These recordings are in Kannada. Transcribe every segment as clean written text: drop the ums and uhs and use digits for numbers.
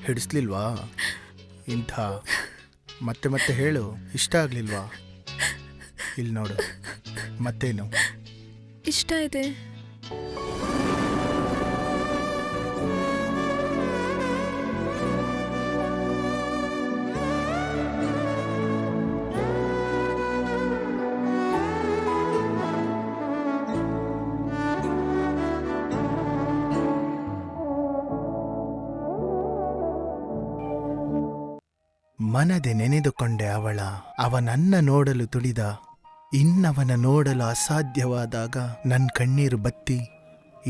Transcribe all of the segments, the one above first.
ಹಿಡಿಸ್ಲಿಲ್ವಾ? ಇಂಥ ಮತ್ತೆ ಮತ್ತೆ ಹೇಳು, ಇಷ್ಟ ಆಗಲಿಲ್ವಾ? ಇಲ್ಲಿ ನೋಡು, ಮತ್ತೇನು? ಇಷ್ಟ ಇದೆ. ಮನದೆ ನೆನೆದುಕೊಂಡೆ ಅವನನ್ನ ನೋಡಲು ತುಡಿದ, ಇನ್ನವನ ನೋಡಲು ಅಸಾಧ್ಯವಾದಾಗ ನನ್ನ ಕಣ್ಣೀರು ಬತ್ತಿ,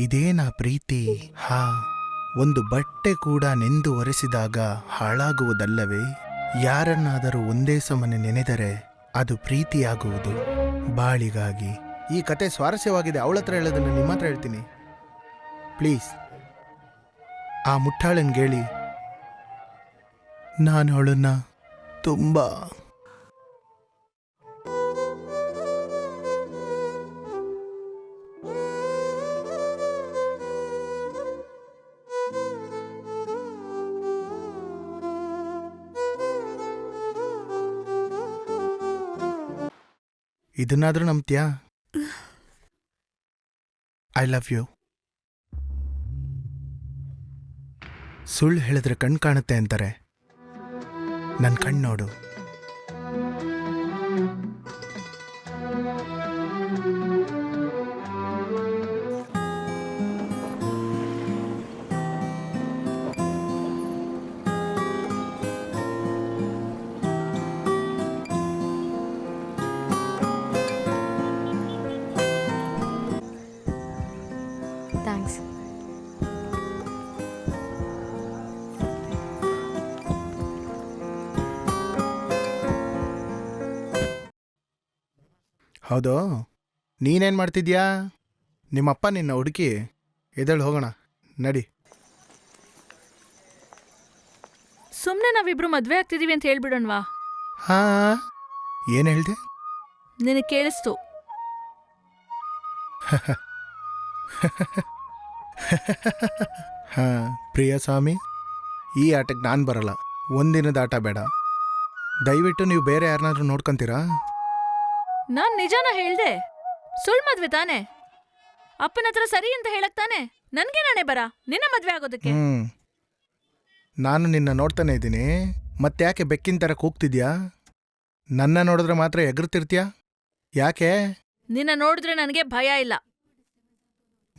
ಇದೇನಾ ಪ್ರೀತಿ? ಹಾ, ಒಂದು ಬಟ್ಟೆ ಕೂಡ ನೆಂದು ಒರೆಸಿದಾಗ ಹಾಳಾಗುವುದಲ್ಲವೇ? ಯಾರನ್ನಾದರೂ ಒಂದೇ ಸಮನೆ ನೆನೆದರೆ ಅದು ಪ್ರೀತಿಯಾಗುವುದು ಬಾಳಿಗಾಗಿ. ಈ ಕತೆ ಸ್ವಾರಸ್ಯವಾಗಿದೆ. ಅವಳ ಹತ್ರ ಹೇಳೋದನ್ನು ನಿಮ್ಮ ಹತ್ರ ಹೇಳ್ತೀನಿ. ಪ್ಲೀಸ್ ಆ ಮುಟ್ಟಾಳನ್ಗೇಳಿ, ನಾನು ಅವಳನ್ನ ತುಂಬ ಇದನ್ನಾದ್ರೂ ನಂಬ್ತೀಯಾ? I love you. ಸುಳ್ಳು ಹೇಳಿದ್ರೆ ಕಣ್ ಕಾಣುತ್ತೆ ಅಂತಾರೆ. ನನ್ನ ಕಣ್ಣು ನೋಡು. ಥ್ಯಾಂಕ್ಸ್. ಹೌದು, ನೀನೇನು ಮಾಡ್ತಿದ್ಯಾ? ನಿಮ್ಮಪ್ಪ ನಿನ್ನ ಹುಡುಕಿ ಎದ್ದೇಳು, ಹೋಗೋಣ ನಡಿ. ಸುಮ್ಮನೆ ನಾವಿಬ್ರು ಮದ್ವೆ ಆಗ್ತಿದೀವಿ ಅಂತ ಹೇಳ್ಬಿಡೋಣವಾ? ಹಾ, ಏನು ಹೇಳ್ದೆ? ನಿನಗೆ ಕೇಳಿಸ್ತು. ಹಾ, ಪ್ರಿಯ ಸ್ವಾಮಿ, ಈ ಆಟಕ್ಕೆ ನಾನು ಬರಲ್ಲ. ಒಂದಿನದ ಆಟ ಬೇಡ. ದಯವಿಟ್ಟು ನೀವು ಬೇರೆ ಯಾರನ್ನಾದ್ರೂ ನೋಡ್ಕೊಂತೀರಾ? ನಾನ್ ನಿಜಾನ ಹೇಳ್ದೆ. ಸುಳ್ಳು ಮದ್ವೆ ತಾನೆ? ಅಪ್ಪನ ಹತ್ರ ಸರಿ ಅಂತ ಹೇಳಕ್ ತಾನೆ ನನ್ಗೆ ನಾನೇ ಬರ ನಿನ್ನ ಮದ್ವೆ ಆಗೋದಕ್ಕೆ. ನಾನು ನಿನ್ನ ನೋಡ್ತಾನೆ ಇದ್ದೀನಿ. ಮತ್ತ್ಯಾಕೆ ಬೆಕ್ಕಿನ ಥರ ಕೂಗ್ತಿದ್ಯಾ? ನನ್ನ ನೋಡಿದ್ರೆ ಮಾತ್ರ ಎಗರ್ತಿರ್ತೀಯಾ? ಯಾಕೆ? ನಿನ್ನ ನೋಡಿದ್ರೆ ನನಗೆ ಭಯ ಇಲ್ಲ.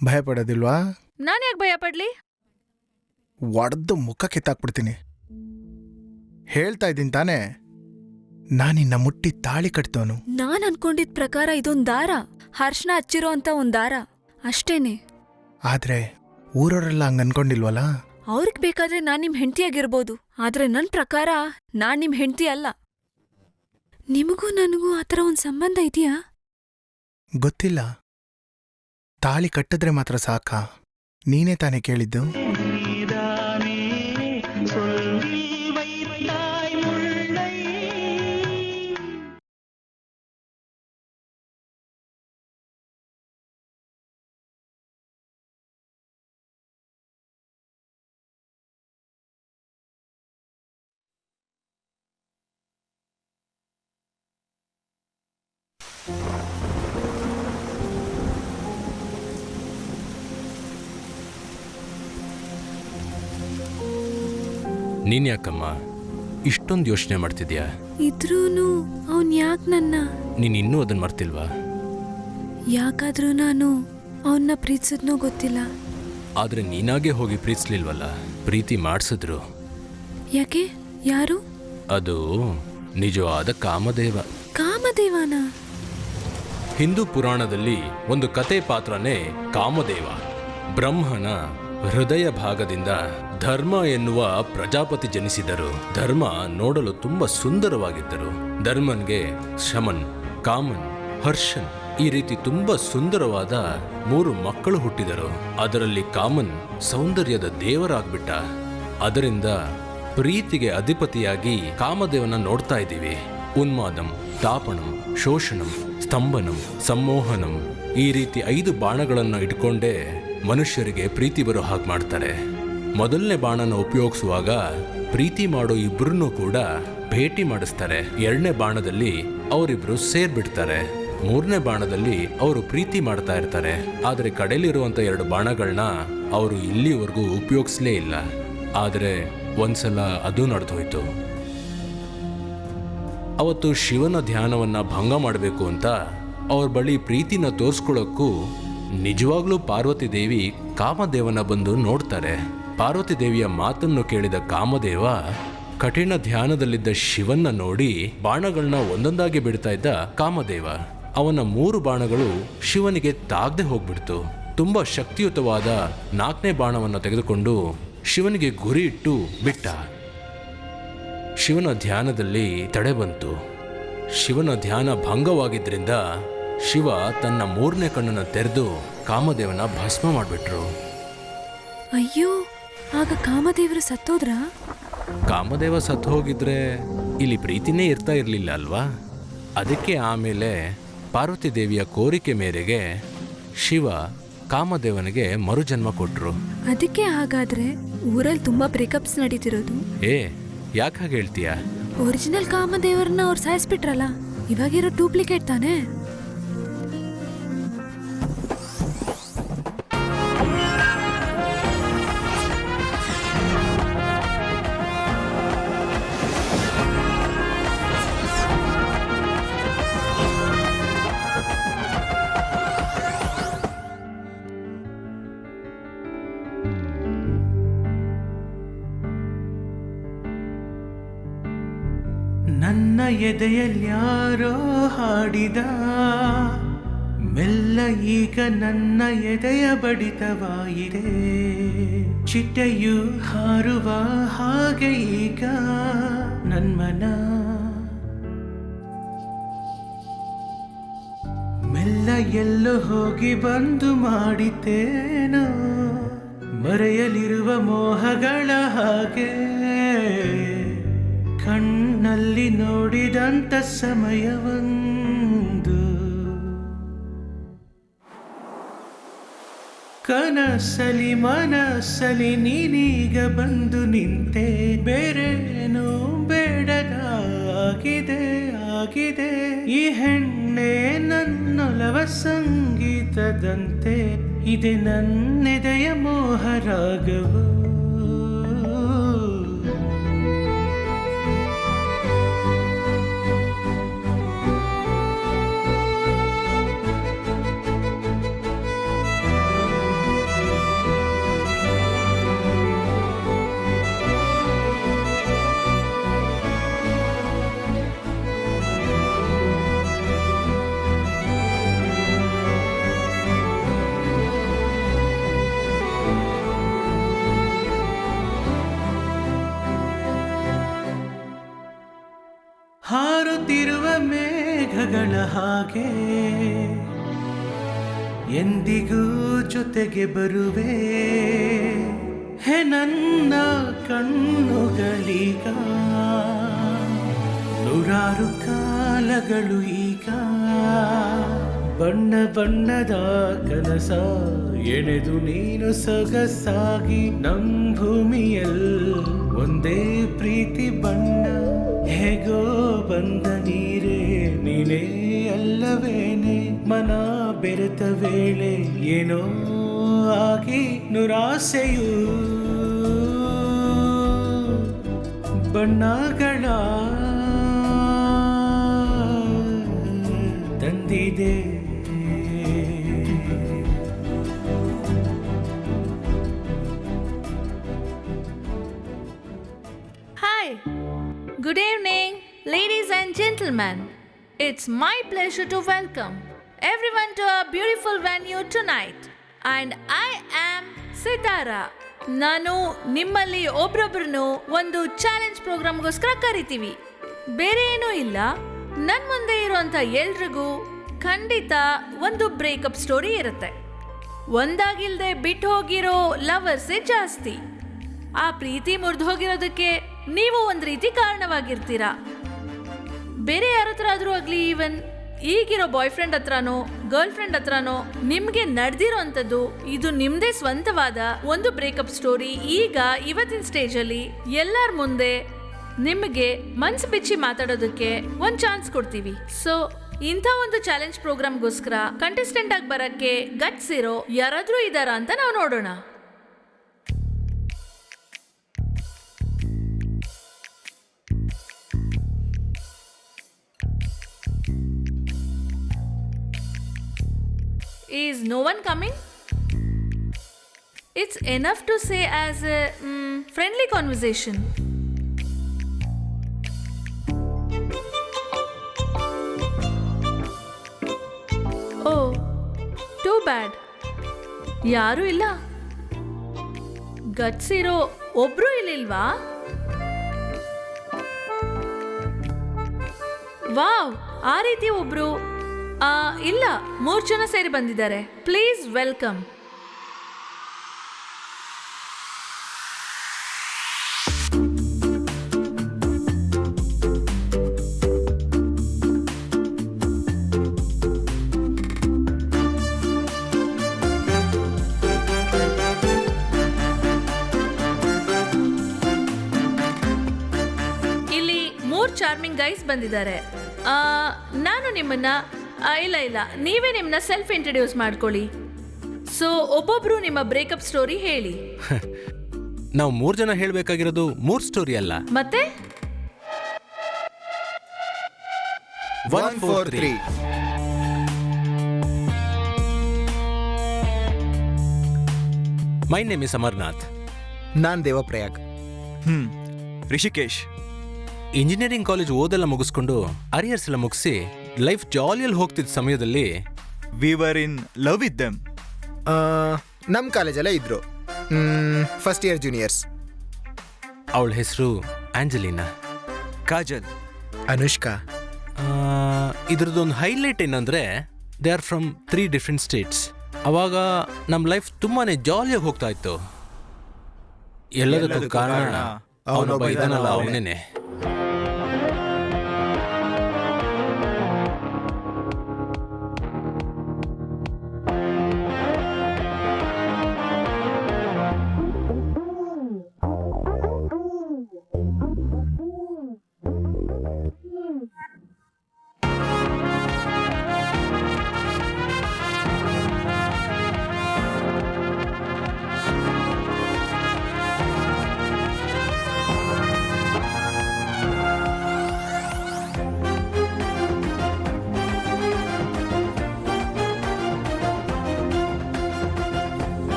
ಭಯ ಪಡೋದಿಲ್ವಾ? ನಾನು ಯಾಕೆ ಭಯ ಪಡ್ಲಿ? ಒಡೆದು ಮುಖ ಕಿತ್ತಾಕ್ಬಿಡ್ತೀನಿ. ಹೇಳ್ತಾ ಇದ್ದೀನಿ ತಾನೇ, ನಾನಿನ್ನ ಮುಟ್ಟಿ ತಾಳಿ ಕಟ್ತವನು. ನಾನ್ ಅನ್ಕೊಂಡಿದ್ ಪ್ರಕಾರ ಇದೊಂದ್ ದಾರ, ಹರ್ಷನ ಹಚ್ಚಿರೋ ಅಂತ ಒಂದ್ ದಾರ ಅಷ್ಟೇನೆ. ಆದ್ರೆ ಊರವರೆಲ್ಲ ಹಂಗ ಅನ್ಕೊಂಡಿಲ್ವಲ್ಲ? ಅವ್ರಿಗೆ ಬೇಕಾದ್ರೆ ನಾನ್ ನಿಮ್ ಹೆಂಡತಿಯಾಗಿರ್ಬೋದು, ಆದ್ರೆ ನನ್ ಪ್ರಕಾರ ನಾನ್ ನಿಮ್ ಹೆಂಡತಿ ಅಲ್ಲ. ನಿಮಗೂ ನನಗೂ ಆತರ ಒಂದ್ ಸಂಬಂಧ ಇದೆಯಾ? ಗೊತ್ತಿಲ್ಲ. ತಾಳಿ ಕಟ್ಟಿದ್ರೆ ಮಾತ್ರ ಸಾಕಾ? ನೀನೇ ತಾನೇ ಕೇಳಿದ್ದು. ನೀನ್ ಯಾಕಮ್ಮ ಇಷ್ಟೊಂದು ಯೋಚನೆ ಮಾಡ್ತಿದ್ಯಾ? ಇದ್ರೂನು ಅವನ್ ಯಾಕೆ ನನ್ನ ನೀನ್ ಇನ್ನೂ ಅದನ್ನ ಮರ್ತಿಲ್ವಾ? ಯಾಕಾದ್ರೂ ನಾನು ಅವನ್ನ ಪ್ರೀತಿಸಿದ್ನೋ ಗೊತ್ತಿಲ್ಲ. ಆದ್ರೆ ನೀನಾಗೆ ಹೋಗಿ ಪ್ರೀತಿಸ್ಲಿಲ್ವಲ್ಲ, ಪ್ರೀತಿ ಮಾಡಿಸಿದ್ರು. ಯಾಕೆ? ಯಾರು? ಅದು ನಿಜವಾದ ಕಾಮದೇವ. ಕಾಮದೇವನ? ಹಿಂದೂ ಪುರಾಣದಲ್ಲಿ ಒಂದು ಕತೆ ಪಾತ್ರನೇ ಕಾಮದೇವ. ಬ್ರಹ್ಮನ ಹೃದಯ ಭಾಗದಿಂದ ಧರ್ಮ ಎನ್ನುವ ಪ್ರಜಾಪತಿ ಜನಿಸಿದರು. ಧರ್ಮ ನೋಡಲು ತುಂಬಾ ಸುಂದರವಾಗಿದ್ದರು. ಧರ್ಮನ್ಗೆ ಶಮನ್, ಕಾಮನ್, ಹರ್ಷನ್ ಈ ರೀತಿ ತುಂಬಾ ಸುಂದರವಾದ 3 ಮಕ್ಕಳು ಹುಟ್ಟಿದರು. ಅದರಲ್ಲಿ ಕಾಮನ್ ಸೌಂದರ್ಯದ ದೇವರಾಗ್ಬಿಟ್ಟ. ಅದರಿಂದ ಪ್ರೀತಿಗೆ ಅಧಿಪತಿಯಾಗಿ ಕಾಮದೇವನ ನೋಡ್ತಾ ಇದ್ದೀವಿ. ಉನ್ಮಾದಂ, ತಾಪಣಂ, ಶೋಷಣಂ, ಸ್ತಂಭನಂ, ಸಮ್ಮೋಹನಂ ಈ ರೀತಿ 5 ಬಾಣಗಳನ್ನು ಇಟ್ಕೊಂಡೇ ಮನುಷ್ಯರಿಗೆ ಪ್ರೀತಿ ಬರೋ ಹಾಗೆ ಮಾಡ್ತಾರೆ. ಮೊದಲನೇ ಬಾಣನ ಉಪಯೋಗಿಸುವಾಗ ಪ್ರೀತಿ ಮಾಡೋ ಇಬ್ರನ್ನೂ ಕೂಡ ಭೇಟಿ ಮಾಡಿಸ್ತಾರೆ. ಎರಡನೇ ಬಾಣದಲ್ಲಿ ಅವರಿಬ್ರು ಸೇರ್ಬಿಡ್ತಾರೆ. ಮೂರನೇ ಬಾಣದಲ್ಲಿ ಅವರು ಪ್ರೀತಿ ಮಾಡ್ತಾ ಇರ್ತಾರೆ. ಆದರೆ ಕಡೆಯಲ್ಲಿರುವಂತ 2 ಬಾಣಗಳನ್ನ ಅವರು ಇಲ್ಲಿವರೆಗೂ ಉಪಯೋಗಿಸ್ಲೇ ಇಲ್ಲ. ಆದರೆ ಒಂದ್ಸಲ ಅದು ನಡೆದೋಯ್ತು. ಅವತ್ತು ಶಿವನ ಧ್ಯಾನವನ್ನ ಭಂಗ ಮಾಡಬೇಕು ಅಂತ ಅವ್ರ ಬಳಿ ಪ್ರೀತಿನ ತೋರಿಸ್ಕೊಳ್ಳೋಕ್ಕೂ ನಿಜವಾಗ್ಲೂ ಪಾರ್ವತಿ ದೇವಿ ಕಾಮದೇವನ ಬಂದು ನೋಡ್ತಾರೆ. ಪಾರ್ವತಿ ದೇವಿಯ ಮಾತನ್ನು ಕೇಳಿದ ಕಾಮದೇವ ಕಠಿಣ ಧ್ಯಾನದಲ್ಲಿದ್ದ ಶಿವನ್ನ ನೋಡಿ ಬಾಣಗಳನ್ನ ಒಂದೊಂದಾಗಿ ಬಿಡ್ತಾ ಇದ್ದ ಕಾಮದೇವ. ಅವನ 3 ಬಾಣಗಳು ಶಿವನಿಗೆ ತಾಗದೆ ಹೋಗ್ಬಿಡ್ತು. ತುಂಬಾ ಶಕ್ತಿಯುತವಾದ 4ನೇ ಬಾಣವನ್ನು ತೆಗೆದುಕೊಂಡು ಶಿವನಿಗೆ ಗುರಿ ಇಟ್ಟು ಬಿಟ್ಟ. ಶಿವನ ಧ್ಯಾನದಲ್ಲಿ ತಡೆ ಬಂತು. ಶಿವನ ಧ್ಯಾನ ಭಂಗವಾಗಿದ್ರಿಂದ ಶಿವ ತನ್ನ 3ನೇ ಕಣ್ಣನ್ನು ತೆರೆದು ಕಾಮದೇವನ ಭಸ್ಮ ಮಾಡಿಬಿಟ್ರು. ಅಯ್ಯೋ, ಆಗ ಕಾಮದೇವರು ಸತ್ತೋದ್ರಾ? ಕಾಮದೇವ ಸತ್ತು ಹೋಗಿದ್ರೆ ಇಲ್ಲಿ ಪ್ರೀತಿನೇ ಇರ್ತಾ ಇರಲಿಲ್ಲ ಅಲ್ವಾ? ಅದಕ್ಕೆ ಆಮೇಲೆ ಪಾರ್ವತಿ ದೇವಿಯ ಕೋರಿಕೆ ಮೇರೆಗೆ ಶಿವ ಕಾಮದೇವನಿಗೆ ಮರುಜನ್ಮ ಕೊಟ್ರು. ಅದಕ್ಕೆ ಹಾಗಾದ್ರೆ ಊರಲ್ಲಿ ತುಂಬಾ ಬ್ರೇಕಪ್ಸ್ ನಡೀತಿರೋದು? ಯಾಕೆ ಹಾಗೆ ಹೇಳ್ತೀಯ? ಒರಿಜಿನಲ್ ಕಾಮದೇವರನ್ನ ಅವ್ರು ಸಾಯಿಸ್ಬಿಟ್ರಲ್ಲ, ಇವಾಗಿರೋ ಡೂಪ್ಲಿಕೇಟ್ ತಾನೇ? ನನ್ನ ಎದೆಯಲ್ಯಾರೋ ಹಾಡಿದ ಮೆಲ್ಲ ಈಗ ನನ್ನ ಎದೆಯ ಬಡಿತವಾಗಿದೆ. ಚಿಟ್ಟೆಯು ಹಾರುವ ಹಾಗೆ ಈಗ ನನ್ಮನ ಮೆಲ್ಲ ಎಲ್ಲೋ ಹೋಗಿ ಬಂದು ಮಾಡಿತೇನೋ ಮರೆಯಲಿರುವ ಮೋಹಗಳ ಹಾಗೆ. ಕಣ್ಣಲ್ಲಿ ನೋಡಿದಂತ ಸಮಯವೊಂದು ಕನಸಲಿ ಮನಸ್ಸಲಿ ನೀನೀಗ ಬಂದು ನಿಂತೆ. ಬೇರೇನೋ ಬೇಡದಾಗಿದೆ ಆಗಿದೆ. ಈ ಹೆಣ್ಣೆ ನನ್ನೊಲವ ಸಂಗೀತದಂತೆ ಇದೆ ನನ್ನೆದೆಯ ಮೋಹರಾಗವು. ಹಾರುತ್ತಿರುವ ಮೇಘಗಳ ಹಾಗೆ ಎಂದಿಗೂ ಜೊತೆಗೆ ಬರುವೆ. ಹೇ ನನ್ನ ಕಣ್ಣುಗಳೀಗ ನೂರಾರು ಕಾಲಗಳು ಈಗ ಬಣ್ಣ ಬಣ್ಣದ ಕನಸ ಎಣೆದು ನೀನು ಸೊಗಸಾಗಿ ನಮ್ ಭೂಮಿಯಲ್ಲಿ ಒಂದೇ ಪ್ರೀತಿ ಬಣ್ಣ. ಹೇಗೋ ಬಂದ ನೀರೇ ನೀನೇ ಅಲ್ಲವೇನೆ. ಮನ ಬೆರೆತ ವೇಳೆ ಏನೋ ಆಗಿ ನುರಾಸೆಯು ಬಣ್ಣಗಳ ತಂದಿದೆ. Good evening, ladies and gentlemen. It's my pleasure to welcome everyone to our beautiful venue tonight. And I am Sitara. ನಾನು ನಿಮ್ಮಲ್ಲಿ ಒಬ್ರೊಬ್ರನ್ನು ಒಂದು ಚಾಲೆಂಜ್ ಪ್ರೋಗ್ರಾಮ್ಗೋಸ್ಕರ ಕರಿತೀವಿ. ಬೇರೆ ಏನೂ ಇಲ್ಲ, ನನ್ನ ಮುಂದೆ ಇರುವಂಥ ಎಲ್ರಿಗೂ ಖಂಡಿತ ಒಂದು ಬ್ರೇಕಪ್ ಸ್ಟೋರಿ ಇರುತ್ತೆ. ಒಂದಾಗಿಲ್ದೆ ಬಿಟ್ಟು ಹೋಗಿರೋ ಲವರ್ಸೇ ಜಾಸ್ತಿ. ಆ ಪ್ರೀತಿ ಮುರಿದು ಹೋಗಿರೋದಕ್ಕೆ ನೀವು ಒಂದು ರೀತಿ ಕಾರಣವಾಗಿರ್ತೀರಾ. ಬೇರೆ ಯಾರ ಹತ್ರ ಆದರೂ ಆಗಲಿ, ಈವನ್ ಈಗಿರೋ ಬಾಯ್ ಫ್ರೆಂಡ್ ಹತ್ರನೋ ಗರ್ಲ್ ಫ್ರೆಂಡ್ ಹತ್ರನೋ ನಿಮ್ಗೆ ನಡೆದಿರೋ ಅಂಥದ್ದು ಇದು ನಿಮ್ದೇ ಸ್ವಂತವಾದ ಒಂದು ಬ್ರೇಕಪ್ ಸ್ಟೋರಿ ಈಗ ಇವತ್ತಿನ ಸ್ಟೇಜಲ್ಲಿ ಎಲ್ಲರ ಮುಂದೆ ನಿಮಗೆ ಮನ್ಸು ಬಿಚ್ಚಿ ಮಾತಾಡೋದಕ್ಕೆ ಒಂದು ಚಾನ್ಸ್ ಕೊಡ್ತೀವಿ. ಸೊ ಇಂಥ ಒಂದು ಚಾಲೆಂಜ್ ಪ್ರೋಗ್ರಾಮ್ಗೋಸ್ಕರ ಕಂಟೆಸ್ಟೆಂಟ್ ಆಗಿ ಬರಕ್ಕೆ ಗಟ್ಸ್ ಇರೋ ಯಾರಾದ್ರೂ ಇದಾರಾ ಅಂತ ನಾವು ನೋಡೋಣ. Is no one coming? It's enough to say as a friendly conversation. Oh, too bad. ಯಾರೂ ಇಲ್ಲ. ಗಟ್ಸ್ ಇರೋ ಒಬ್ರು ಇಲ್ಲಿಲ್ವಾ? ವಾವ್, ಆ ರೀತಿ ಒಬ್ರು ಇಲ್ಲ, 3 ಜನ ಸೇರಿ ಬಂದಿದ್ದಾರೆ. Please welcome. ಇಲ್ಲಿ 3 ಚಾರ್ಮಿಂಗ್ ಗೈಸ್ ಬಂದಿದ್ದಾರೆ. ನಾನು ನಿಮ್ಮನ್ನ ಇಲ್ಲ ನೀವೇ ನಿಮ್ಮನ್ನ ಸೆಲ್ಫ್ ಇಂಟ್ರಡ್ಯೂಸ್ ಮಾಡ್ಕೊಳ್ಳಿ. ಸೊ ಒಬ್ಬೊಬ್ರು ನಿಮ್ಮ ಬ್ರೇಕಪ್ ಸ್ಟೋರಿ ಹೇಳಿ. ನಾವು 3 ಜನ ಹೇಳಬೇಕಾಗಿರೋದು 3 ಸ್ಟೋರಿ ಅಲ್ಲ, ಮತ್ತೆ 1 4 3. My name is Amarnath. ನಾನ್ ದೇವಪ್ರಯಾಗ್. ರಿಷಿಕೇಶ್. ಇಂಜಿನಿಯರಿಂಗ್ ಕಾಲೇಜ್ ಓದೆಲ್ಲ ಮುಗಿಸ್ಕೊಂಡು ಅರಿಯರ್ಸ್ ಎಲ್ಲ ಮುಗಿಸಿ ಲೈಫ್ ಜಾಲಿಯಲ್ಲಿ ಹೋಗ್ತಿದ್ದ ಸಮಯದಲ್ಲಿ we were in love with them. ನಮ್ಮ ಕಾಲೇಜಲ್ಲೇ ಇದ್ರು, ಫಸ್ಟ್ ಇಯರ್ ಜೂನಿಯರ್ಸ್. ಅವಳ ಹೆಸರು ಆಂಜಲಿನಾ. ಕಾಜಲ್. ಅನುಷ್ಕಾ. ಇದ್ರದ್ದೊಂದು ಹೈಲೈಟ್ ಏನಂದ್ರೆ they are from 3 different states. ಅವಾಗ ನಮ್ಮ ಲೈಫ್ ತುಂಬಾನೇ ಜಾಲಿಯಾಗಿ ಹೋಗ್ತಾ ಇತ್ತು. ಎಲ್ಲದಕ್ಕೂ ಕಾರಣ ಅವನೊಬ್ಬ ಇದಾನಲ್ಲ, ಅವನೇನೆ.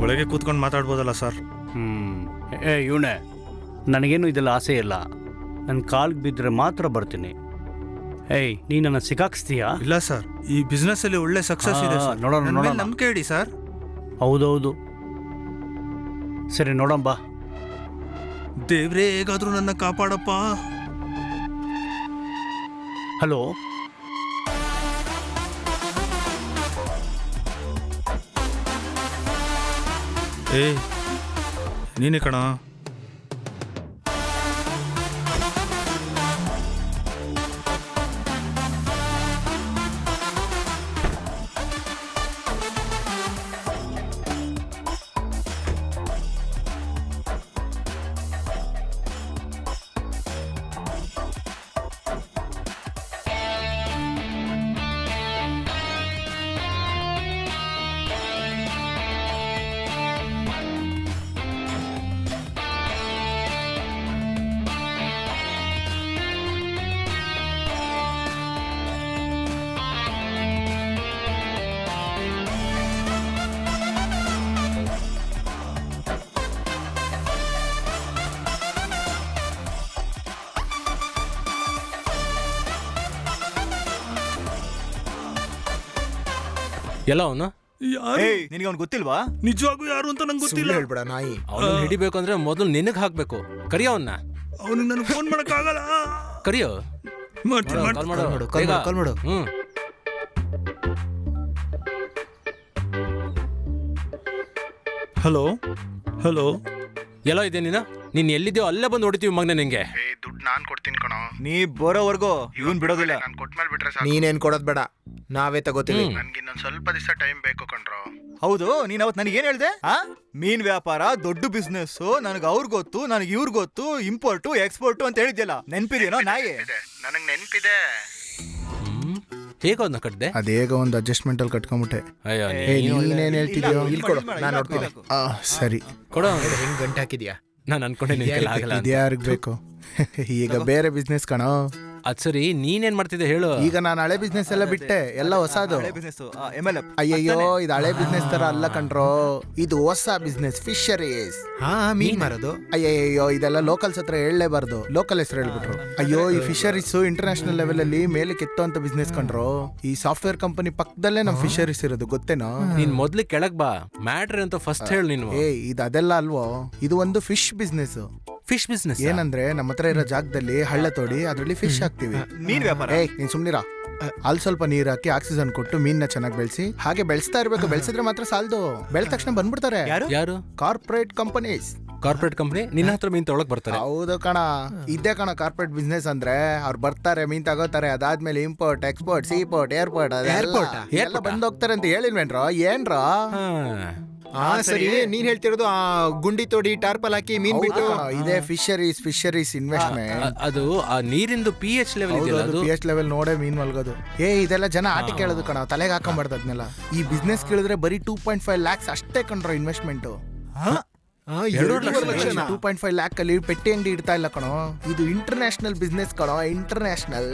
ಒಳಗೆ ಕೂತ್ಕೊಂಡು ಮಾತಾಡ್ಬೋದಲ್ಲ ಸರ್? ಇವನೇ, ನನಗೇನು ಇದೆಲ್ಲ ಆಸೆ ಇಲ್ಲ. ನನ್ನ ಕಾಲ್ಗೆ ಬಿದ್ದರೆ ಮಾತ್ರ ಬರ್ತೀನಿ. ನೀ ನನ್ನ ಸಿಕ್ಕಾಕ್ಸ್ತೀಯಾ? ಇಲ್ಲ ಸರ್, ಈ ಬಿಸ್ನೆಸ್ ಅಲ್ಲಿ ಒಳ್ಳೆ ಸಕ್ಸಸ್ ಇದೆ ಸರ್. ನೋಡೋಣ. ನಂಬಿಕೆ ಇಡಿ ಸರ್. ಹೌದೌದು, ಸರಿ ನೋಡೋಣ ಬಾ. ದೇವ್ರೇ ಹೇಗಾದ್ರೂ ನನ್ನ ಕಾಪಾಡಪ್ಪ. ಹಲೋ, ನೀನೇ ಕಣ. ಎಲ್ಲ ಅವನು ಯಾರು ಏಯ್ ನಿನಗೆ ಅವ್ನು ಗೊತ್ತಿಲ್ವಾ? ನಿಜವಾಗೂ ಯಾರು ಅಂತ ನಂಗೆ ಸುಳ್ಳು ಗೊತ್ತಿಲ್ಲ. ಹೇಳ್ಬೇಡ ನಾಯಿ. ಅವನು ಹಿಡಿಬೇಕು ಅಂದ್ರೆ ಮೊದಲು ನಿನಗೆ ಹಾಕ್ಬೇಕು. ಕರಿಯೋ ಅವನ್ನ, ಅವನಿಗೆ ನನಗೆ ಫೋನ್ ಮಾಡಕ್ಕಾಗಲ್ಲ. ಕರಿಯೋ. ಮಾಡ್ತೀನಿ ಕಾಲ್ ಮಾಡ್ತೀನಿ. ಮಾಡು, ಕಾಲ್ ಬೇಗ. ಮಾಡು, ಕಾಲ್ ಮಾಡು. ಹ್ಮ್. ಹಲೋ ಹಲೋ, ಎಲ್ಲೋ ಇದೆ ನೀನು ಎಲ್ಲಿದ್ಯೋ ಅಲ್ಲೇ ಬಂದು ಹೊಡಿತೀವಿ ಮಗನೇ ನಿಂಗೆ. ದುಡ್ಡು ನಾನು ಕೊಡ್ತೀನಿ ಕಣೋ. ನೀ ಬರೋವರೆಗೂ ಇವನ್ ಬಿಡೋದಿಲ್ಲ. ನಾನು ಕೊಟ್ಮೇಲೆ ಬಿಟ್ರೆ ಸಾಕು. ನೀನೇನ್ ಕೊಡೋದ್ ಬೇಡ, ನಾವೇ ತಗೋತೀವಿ. ನನ್ಗೆ ಇನ್ನೊಂದು ಸ್ವಲ್ಪ ದಿವಸ ಟೈಮ್ ಬೇಕು ಕಣ್ರೋ. ಹೌದು, ನೀನ್ ಅವತ್ ನನಗೆ ಏನ್ ಹೇಳ್ದೆ? ಮೀನ್ ವ್ಯಾಪಾರ ದೊಡ್ಡ ಬಿಸ್ನೆಸ್, ನನಗೆ ಅವ್ರ ಗೊತ್ತು, ನನಗೆ ಇವ್ರ ಗೊತ್ತು, ಇಂಪೋರ್ಟು ಎಕ್ಸ್ಪೋರ್ಟು ಅಂತ ಹೇಳಿದ್ಯಲ್ಲ, ನೆನ್ಪಿದೇನೋ ನಾಯಿ? ನನಗೆ ನೆನಪಿದೆ. ಹೇಗೋ ಅದನ್ನ ಕಟ್ಟಿದೆ. ಅದೇಗ ಒಂದು ಅಡ್ಜಸ್ಟ್ಮೆಂಟ್ ಅಲ್ಲಿ ಕಟ್ಕೊಂಬಿಟ್ಟೆ. ಅಯ್ಯೋ ನೀನೇನ್ ಹೇಳ್ತಿದ್ಯೋ? ಇಲ್ಲಿ ಕೊಡು, ನಾನು ನೋಡ್ತೀನಿ. ಸರಿ, ಕೊಡೋ. ಹೆಂಗ್ ಗಂಟೆ ಹಾಕಿದ್ಯಾ? ನಾನು ಅನ್ಕೊಂಡೆ ನಿನ್ಗೆಲ್ಲ ಆಗಲ್ಲ ಅಂತ. ಇದ್ಯಾರಿಗೆ ಬೇಕು? ಈಗ ಬೇರೆ ಬಿಸ್ನೆಸ್ ಕಣೋ. ಅದ್ ಸರಿ, ನೀನೇನ್ ಮಾಡ್ತಿದ್ದೆ ಹೇಳು. ಈಗ ನಾನು ಹಳೆ ಬಿಸ್ನೆಸ್ ಎಲ್ಲ ಬಿಟ್ಟೆ, ಎಲ್ಲ ಹೊಸದು. Business MLF. ಅಯ್ಯಯ್ಯೋ, ಇದು ಹಳೆ ಬಿಸ್ನೆಸ್ ತರ ಅಲ್ಲ ಕಣ್ರೋ, ಇದು ಹೊಸ ಬಿಸ್ನೆಸ್, ಫಿಶರೀಸ್. ಹಾ, ಮೀನ್ ಮಾರೋದು. ಅಯ್ಯಯ್ಯೋ, ಇದೆಲ್ಲ ಲೋಕಲ್ಸ್ ಹತ್ರ ಹೇಳಲೇಬಾರ್ದು, ಲೋಕಲ್ ಹೆಸರು ಹೇಳ್ಬಿಟ್ರು. ಅಯ್ಯೋ, ಈ ಫಿಶರೀಸ್ ಇಂಟರ್ನ್ಯಾಷನಲ್ ಲೆವೆಲ್ ಅಲ್ಲಿ ಮೇಲೆ ಕೆತ್ತುವಂತ ಬಿಸ್ನೆಸ್ ಕಣ್ರೋ. ಈ ಸಾಫ್ಟ್ವೇರ್ ಕಂಪನಿ ಪಕ್ಕದಲ್ಲೇ ನಮ್ ಫಿಶರೀಸ್ ಇರೋದು, ಗೊತ್ತೇನೋ? ನೀನ್ ಮೊದ್ಲು ಕೆಳಗ್ ಬಾ, ಮ್ಯಾಟ್ರ್ ಅಂತ ಫಸ್ಟ್ ಹೇಳು ನೀನು. ಇದು ಅದೆಲ್ಲ ಅಲ್ವೋ, ಇದು ಒಂದು ಫಿಶ್ ಬಿಸ್ನೆಸ್. ಫಿಶ್ ಬಿಸ್ನೆಸ್ ಏನಂದ್ರೆ ನಮ್ಮ ಹತ್ರ ಇರೋ ಜಾಗದಲ್ಲಿ ಹಳ್ಳ ತೋಡಿ ಅದ್ರಲ್ಲಿ ಫಿಶ್ ಹಾಕ್ತಿವಿ. ಮೀನ್ ವ್ಯಾಪಾರ. ನೀನ್ ಸುಮ್ನಿರಾ. ಅಲ್ಲಿ ಸ್ವಲ್ಪ ನೀರ್ ಹಾಕಿ ಆಕ್ಸಿಜನ್ ಕೊಟ್ಟು ಮೀನ್ನ ಚೆನ್ನಾಗಿ ಬೆಳೆಸಿ ಹಾಗೆ ಬೆಳೆಸ್ತಾ ಇರ್ಬೇಕು. ಬೆಳೆಸಿದ್ರೆ ಮಾತ್ರ ಸಾಲದು, ಬೆಳೆದ ತಕ್ಷಣ ಬಂದ್ಬಿಡ್ತಾರೆ ಯಾರು? Corporate companies. ಕಾರ್ಪೊರೇಟ್ ಕಂಪನಿ ನಿನ್ನ ಹತ್ರ ಮೀನ್ ತೊಗೊಳಕ್ ಬರ್ತಾರೆ. ಹೌದು ಕಣ, ಇದೇ ಕಣ ಕಾರ್ಪೊರೇಟ್ ಬಿಸ್ನೆಸ್ ಅಂದ್ರೆ. ಅವ್ರು ಬರ್ತಾರೆ, ಮೀನ್ ತಗೋತಾರೆ, ಅದಾದ್ಮೇಲೆ ಇಂಪೋರ್ಟ್, ಎಕ್ಸ್ಪೋರ್ಟ್, ಸೀಪೋರ್ಟ್, ಏರ್ಪೋರ್ಟ್ ಎಲ್ಲ ಬಂದ್ ಹೋಗ್ತಾರೆ ಅಂತ ಹೇಳಿಲ್ವೇನ್ರೋ? ಏನ್ರೋ? ಸರಿ, ನೀನ್ ಹೇಳ್ತಿರೋದು ಆ ಗುಂಡಿ ತೋಡಿ ಟಾರ್ಪಲ್ ಹಾಕಿ ಮೀನ್ ಬಿಟ್ಟು ಇದೇ ಫಿಶರೀಸ್ ಇನ್ವೆಸ್ಟ್ಮೆಂಟ್. ಅದು ಆ ನೀರಿಂದು pH ಲೆವೆಲ್ ಇದೆಯಲ್ಲ ಅದು. pH ಲೆವೆಲ್ ನೋಡೇ ಮೀನ್ ಮಲ್ಗೋದು. ಇದೆಲ್ಲ ಜನ ಆಟ ಕೇಳೋದು ಕಣ, ತಲೆಗೆ ಹಾಕೊಂಬಾರ್ದು ಅದನ್ನೆಲ್ಲ. ಈ ಬಿಸ್ನೆಸ್ ಕೇಳಿದ್ರೆ ಬರೀ 2.5 lakhs ಅಷ್ಟೇ ಕಣ್ರೋ ಇನ್ವೆಸ್ಟ್ಮೆಂಟ್. 2.5 lakh ಅಲ್ಲಿ ಪೆಟ್ಟಿ ಅಂಗಡಿ ಇಡ್ತಾ ಇಲ್ಲ ಕಣೋ. ಇದು ಇಂಟರ್ನ್ಯಾಷನಲ್ ಬಿಸ್ನೆಸ್ ಕಣೋ, ಇಂಟರ್ನ್ಯಾಷನಲ್.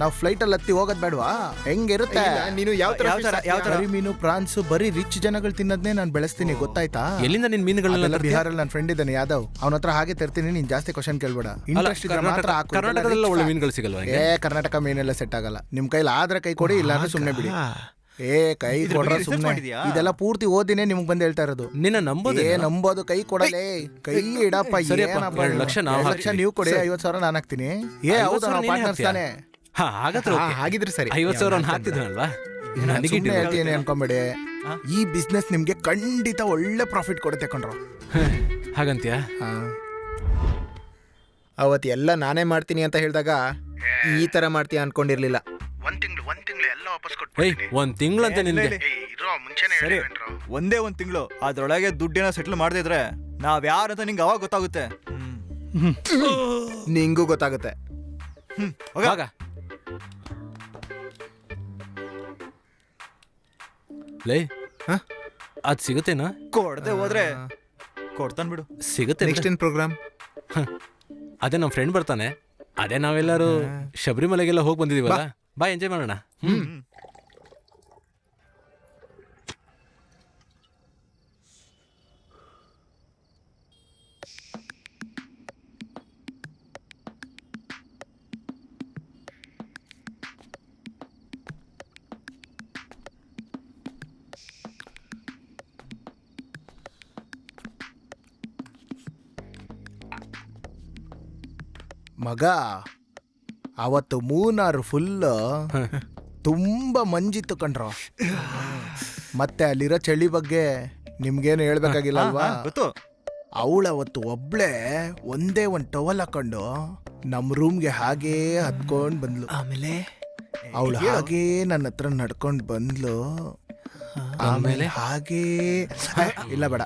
ನಾವು ಫ್ಲೈಟ್ ಅಲ್ಲಿ ಹತ್ತಿ ಹೋಗೋದ್ ಬೇಡವಾ? ಹೆಂಗಿರುತ್ತೆ? ನೀನು ಯಾವ ತರ ಬರೀ ಮೀನು, ಪ್ರಾನ್ಸ್, ಬರೀ ರಿಚ್ ಜನಗಳು ತಿನ್ನೋದನ್ನೇ ನಾನು ಬೆಳೆಸ್ತೀನಿ, ಗೊತ್ತಾಯ್ತಾ? ಎಲ್ಲಿಂದ ನಿನ್ ಮೀನುಗಳನ್ನ ಬಿಹಾರಲ್ಲಿ ನನ್ನ ಫ್ರೆಂಡ್ ಇದ್ದಾನೆ ಯಾದವ್, ಅವನ ಹತ್ರ ಹಾಗೆ ತರ್ತೀನಿ. ನೀನ್ ಜಾಸ್ತಿ ಕ್ವಶನ್ ಕೇಳ್ಬೇಡ. ಇಂಟ್ರೆಸ್ಟ್ ಇದ್ರೆ ಮಾತ್ರ ಹಾಕು. ಕರ್ನಾಟಕದಲ್ಲ ಒಳ್ಳೆ ಮೀನುಗಳು ಸಿಗಲ್ವಾ? ಕರ್ನಾಟಕ ಮೀನೆಲ್ಲ ಸೆಟ್ ಆಗಲ್ಲ. ನಿಮ್ ಕೈಲಿ ಆದ್ರೆ ಕೈ ಕೊಡಿ, ಇಲ್ಲ ಅಂದ್ರೆ ಸುಮ್ನೆ ಬಿಡಿ. ಕೈ ಕೊಡ್ರ ಸುಮ್ನೆ. ಇದೆಲ್ಲ ಪೂರ್ತಿ ಓದಿನೇ ನಿಮ್ಗೆ ಬಂದ್ ಹೇಳ್ತಾ ಇರೋದು. ನಿನ್ನ ನಂಬೋದು ನಂಬೋದು. ಕೈ ಕೊಡಲೇ, ಕೈ ಇಡಪ್ಪ. 2 ಲಕ್ಷ ನೀವು ಕೊಡಿ, 50,000 ನಾನು ಹಾಕ್ತೀನಿ. ಹೌದಾ, ಪಾರ್ಟ್ನರ್ಸ್ ತಾನೆ. ಹಾಗಿದ್ರೆ ಸರಿ. 50,000 ಹಾಕ್ತಿದ್ನಲ್ವಾ? ಸುಮ್ನೆ ಹೇಳ್ತೀನಿ ಅನ್ಕೊಂಬೇಡಿ. ಈ ಬಿಸ್ನೆಸ್ ನಿಮ್ಗೆ ಖಂಡಿತ ಒಳ್ಳೆ ಪ್ರಾಫಿಟ್ ಕೊಡುತ್ತೆ ಕಣ್ರು. ಹಾಗಂತ್ಯಾ? ಅವತ್ತು ಎಲ್ಲ ನಾನೇ ಮಾಡ್ತೀನಿ ಅಂತ ಹೇಳಿದಾಗ ಈ ತರ ಮಾಡ್ತೀಯ ಅನ್ಕೊಂಡಿರ್ಲಿಲ್ಲ. ಒಂದ್ ತಿಂಗಳು ಎಲ್ಲ ವಾಪಸ್ ಒಂದ್ ತಿಂಗಳಂತೆ ನಿನ್ಗೆ. ಸರಿ, ಒಂದೇ ಒಂದ್ ತಿಂಗಳು ಅದ್ರೊಳಗೆ ದುಡ್ಡೇನೋ ಸೆಟ್ಲ್ ಮಾಡದೇ ಇದ್ರೆ ನಾವ್ ಯಾರಂತ ನಿಂಗೆ ಅವಾಗ ಗೊತ್ತಾಗುತ್ತೆ. ನಿಂಗೂ ಗೊತ್ತಾಗುತ್ತೆ. ಹೋಗ. ಲೇ, ಅದ್ ಸಿಗುತ್ತೇನಾ? ಕೊಡದೆ ಹೋದ್ರೆ ಕೊಡ್ತಾನ್ ಬಿಡು. ಸಿಗುತ್ತೆ. ನೆಕ್ಸ್ಟ್ ಏನ್ ಪ್ರೋಗ್ರಾಮ್? ಅದೇ ನಮ್ಮ ಫ್ರೆಂಡ್ ಬರ್ತಾನೆ. ಅದೇ ನಾವೆಲ್ಲರೂ ಶಬರಿಮಲೆಗೆಲ್ಲ ಹೋಗಿ ಬಂದಿದೀವಲ್ಲ, ಬಾ ಎಂಜಾಯ್ ಮಾಡೋಣ. ಮಗ, ಅವತ್ತು ಮೂನಾರು ಫುಲ್ ತುಂಬಾ ಮಂಜಿತ್ತು ಕಣ್ರೋ. ಮತ್ತೆ ಅಲ್ಲಿರೋ ಚಳಿ ಬಗ್ಗೆ ನಿಮ್ಗೇನು ಹೇಳ್ಬೇಕಾಗಿಲ್ಲ ಅಲ್ವಾ? ಗೊತ್ತು. ಅವಳವತ್ತು ಒಬ್ಳೆ ಒಂದೇ ಒಂದು ಟವಲ್ ಹಾಕೊಂಡು ನಮ್ಮ ರೂಮ್ಗೆ ಹಾಗೇ ಹತ್ಕೊಂಡ್ ಬಂದ್ಲು. ಆಮೇಲೆ ಅವಳು ಹಾಗೇ ನನ್ನ ಹತ್ರ ನಡ್ಕೊಂಡು ಬಂದ್ಲು. ಆಮೇಲೆ ಹಾಗೇ ಇಲ್ಲ ಬೇಡ,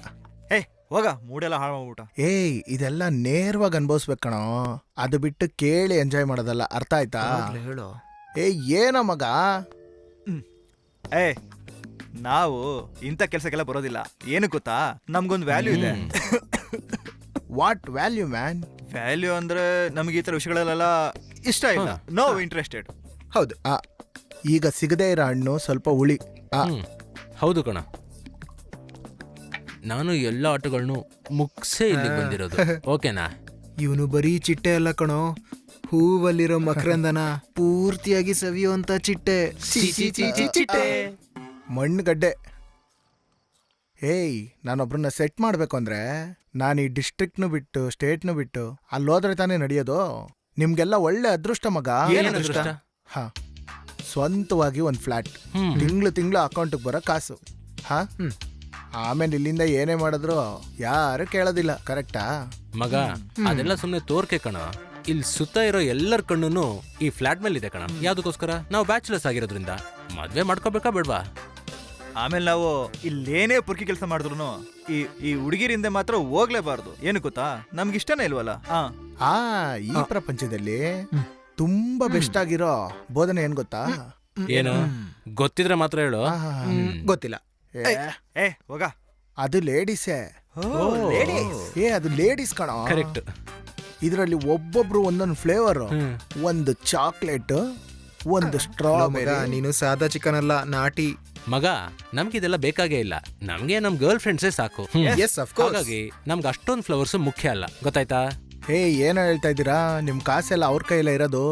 ಹೋಗ, ಮೂಡೆಲ್ಲ ಹಾಳು ಮಾಡ್ಬಿಟ್ಟ. ಇದೆಲ್ಲ ನೇರವಾಗಿ ಅನ್ಭವಿಸ್ಬೇಕು ಕಣೋ, ಅದು ಬಿಟ್ಟು ಕೇಳಿ ಎಂಜಾಯ್ ಮಾಡೋದಲ್ಲ. ಅರ್ಥ ಆಯ್ತಾ? ಹೇಳು. ಏನೋ ಮಗ, ನಾವು ಇಂಥ ಕೆಲ್ಸಕ್ಕೆಲ್ಲ ಬರೋದಿಲ್ಲ. ಏನು ಗೊತ್ತಾ, ನಮ್ಗೊಂದು ವ್ಯಾಲ್ಯೂ ಇದೆ. What value man? ವ್ಯಾಲ್ಯೂ ಅಂದ್ರೆ ನಮ್ಗೆ ಈ ತರ ವಿಷಯಗಳೆಲ್ಲ ಇಷ್ಟ ಇಲ್ಲ. No interested. ಹೌದು. ಈಗ ಸಿಗದೇ ಇರೋ ಹಣ್ಣು ಸ್ವಲ್ಪ ಹುಳಿ. ಹೌದು ಕಣ, ನಾನು ಎಲ್ಲ ಆಟಗಳನ್ನು ಮುಗ್ಸೇ ಇಲ್ಲಿಗೆ ಬಂದಿರೋದು. ಓಕೆನಾ? ಇವನು ಬರೀ ಚಿಟ್ಟೆ ಅಲ್ಲ ಕಣೋ, ಹೂವಲ್ಲಿರೋ ಮಕರಂದನ ಪೂರ್ತಿಯಾಗಿ ಸವಿಯುವಂತ ಚಿಟ್ಟೆ. ಚಿಟ್ಟೆ. ಮಣ್ಣುಗಡ್ಡೆ. ಏಯ್, ನಾನೊಬ್ರನ್ನ ಸೆಟ್ ಮಾಡಬೇಕು ಅಂದರೆ ನಾನು ಈ ಡಿಸ್ಟ್ರಿಕ್ಟ್ನು ಬಿಟ್ಟು ಸ್ಟೇಟ್ನು ಬಿಟ್ಟು ಅಲ್ಲಿ ಹೋದ್ರೆ ತಾನೇ ನಡೆಯೋದು. ನಿಮ್ಗೆಲ್ಲ ಒಳ್ಳೆ ಅದೃಷ್ಟ ಮಗ. ಏನ್ ಅದೃಷ್ಟ? ಹಾ, ಸ್ವಂತವಾಗಿ ಒಂದು ಫ್ಲಾಟ್, ತಿಂಗಳು ಅಕೌಂಟಿಗೆ ಬರೋ ಕಾಸು. ಹಾ, ಆಮೇಲೆ ಇಲ್ಲಿಂದ ಏನೇ ಮಾಡಿದ್ರು ಯಾರು ಕೇಳೋದಿಲ್ಲ. ಕರೆಕ್ಟಾ ಮಗ? ಅದೆಲ್ಲ ಸುಮ್ಮನೆ ತೋರ್ಕೆ ಕಣ. ಇಲ್ಲಿ ಸುತ್ತ ಇರೋ ಎಲ್ಲರ ಕಣ್ಣು ಈ ಫ್ಲಾಟ್ ಮೇಲೆ ಇದೆ ಕಣ. ಯಾವ್ದಕ್ಕೋಸ್ಕರ? ನಾವು ಬ್ಯಾಚುಲರ್ಸ್ ಆಗಿರೋದ್ರಿಂದ ಮದ್ವೆ ಮಾಡ್ಕೋಬೇಕಾ ಬೇಡ್ವಾ? ಆಮೇಲೆ ನಾವು ಇಲ್ಲೇನೇ ಪುರ್ಕಿ ಕೆಲಸ ಮಾಡಿದ್ರು ಈ ಹುಡುಗಿರಿಂದ ಮಾತ್ರ ಹೋಗ್ಲೇಬಾರ್ದು. ಏನು ಗೊತ್ತಾ, ನಮ್ಗೆ ಇಷ್ಟನೇ ಇಲ್ವಲ್ಲ. ಈ ಪ್ರಪಂಚದಲ್ಲಿ ತುಂಬಾ ಬೆಸ್ಟ್ ಆಗಿರೋ ಬೋಧನೆ ಏನ್ ಗೊತ್ತಾ? ಏನು ಗೊತ್ತಿದ್ರೆ ಮಾತ್ರ ಹೇಳು. ಗೊತ್ತಿಲ್ಲ. ಏ ಹೋಗ. ಅದು ಲೇಡೀಸೇ. ಅದು ಲೇಡೀಸ್ ಕಣ. ಕರೆಕ್ಟ್. ಇದರಲ್ಲಿ ಒಬ್ಬೊಬ್ರು ಒಂದೊಂದು ಫ್ಲೇವರ್. ಒಂದು ಚಾಕ್ಲೇಟ್, ಒಂದು ಸ್ಟ್ರಾಬೆರಿ. ನೀನು ಸಾದಾ ಚಿಕನ್ ಅಲ್ಲ, ನಾಟಿ ಮಗ. ನಮ್ಗಿದೆಲ್ಲ ಬೇಕಾಗೇ ಇಲ್ಲ. ನಮ್ಗೆ ನಮ್ ಗರ್ಲ್ ಫ್ರೆಂಡ್ಸೇ ಸಾಕು. ಹಾಗಾಗಿ ನಮ್ಗೆ ಅಷ್ಟೊಂದು ಫ್ಲವರ್ಸ್ ಮುಖ್ಯ ಅಲ್ಲ, ಗೊತ್ತಾಯ್ತಾ? ಏನ ಹೇಳ್ತಾ ಇದ್ದೀರಾ? ನಿಮ್ ಕಾಸೆಲ್ಲ ಅವ್ರ ಕೈಯಲ್ಲ ಇರೋದು.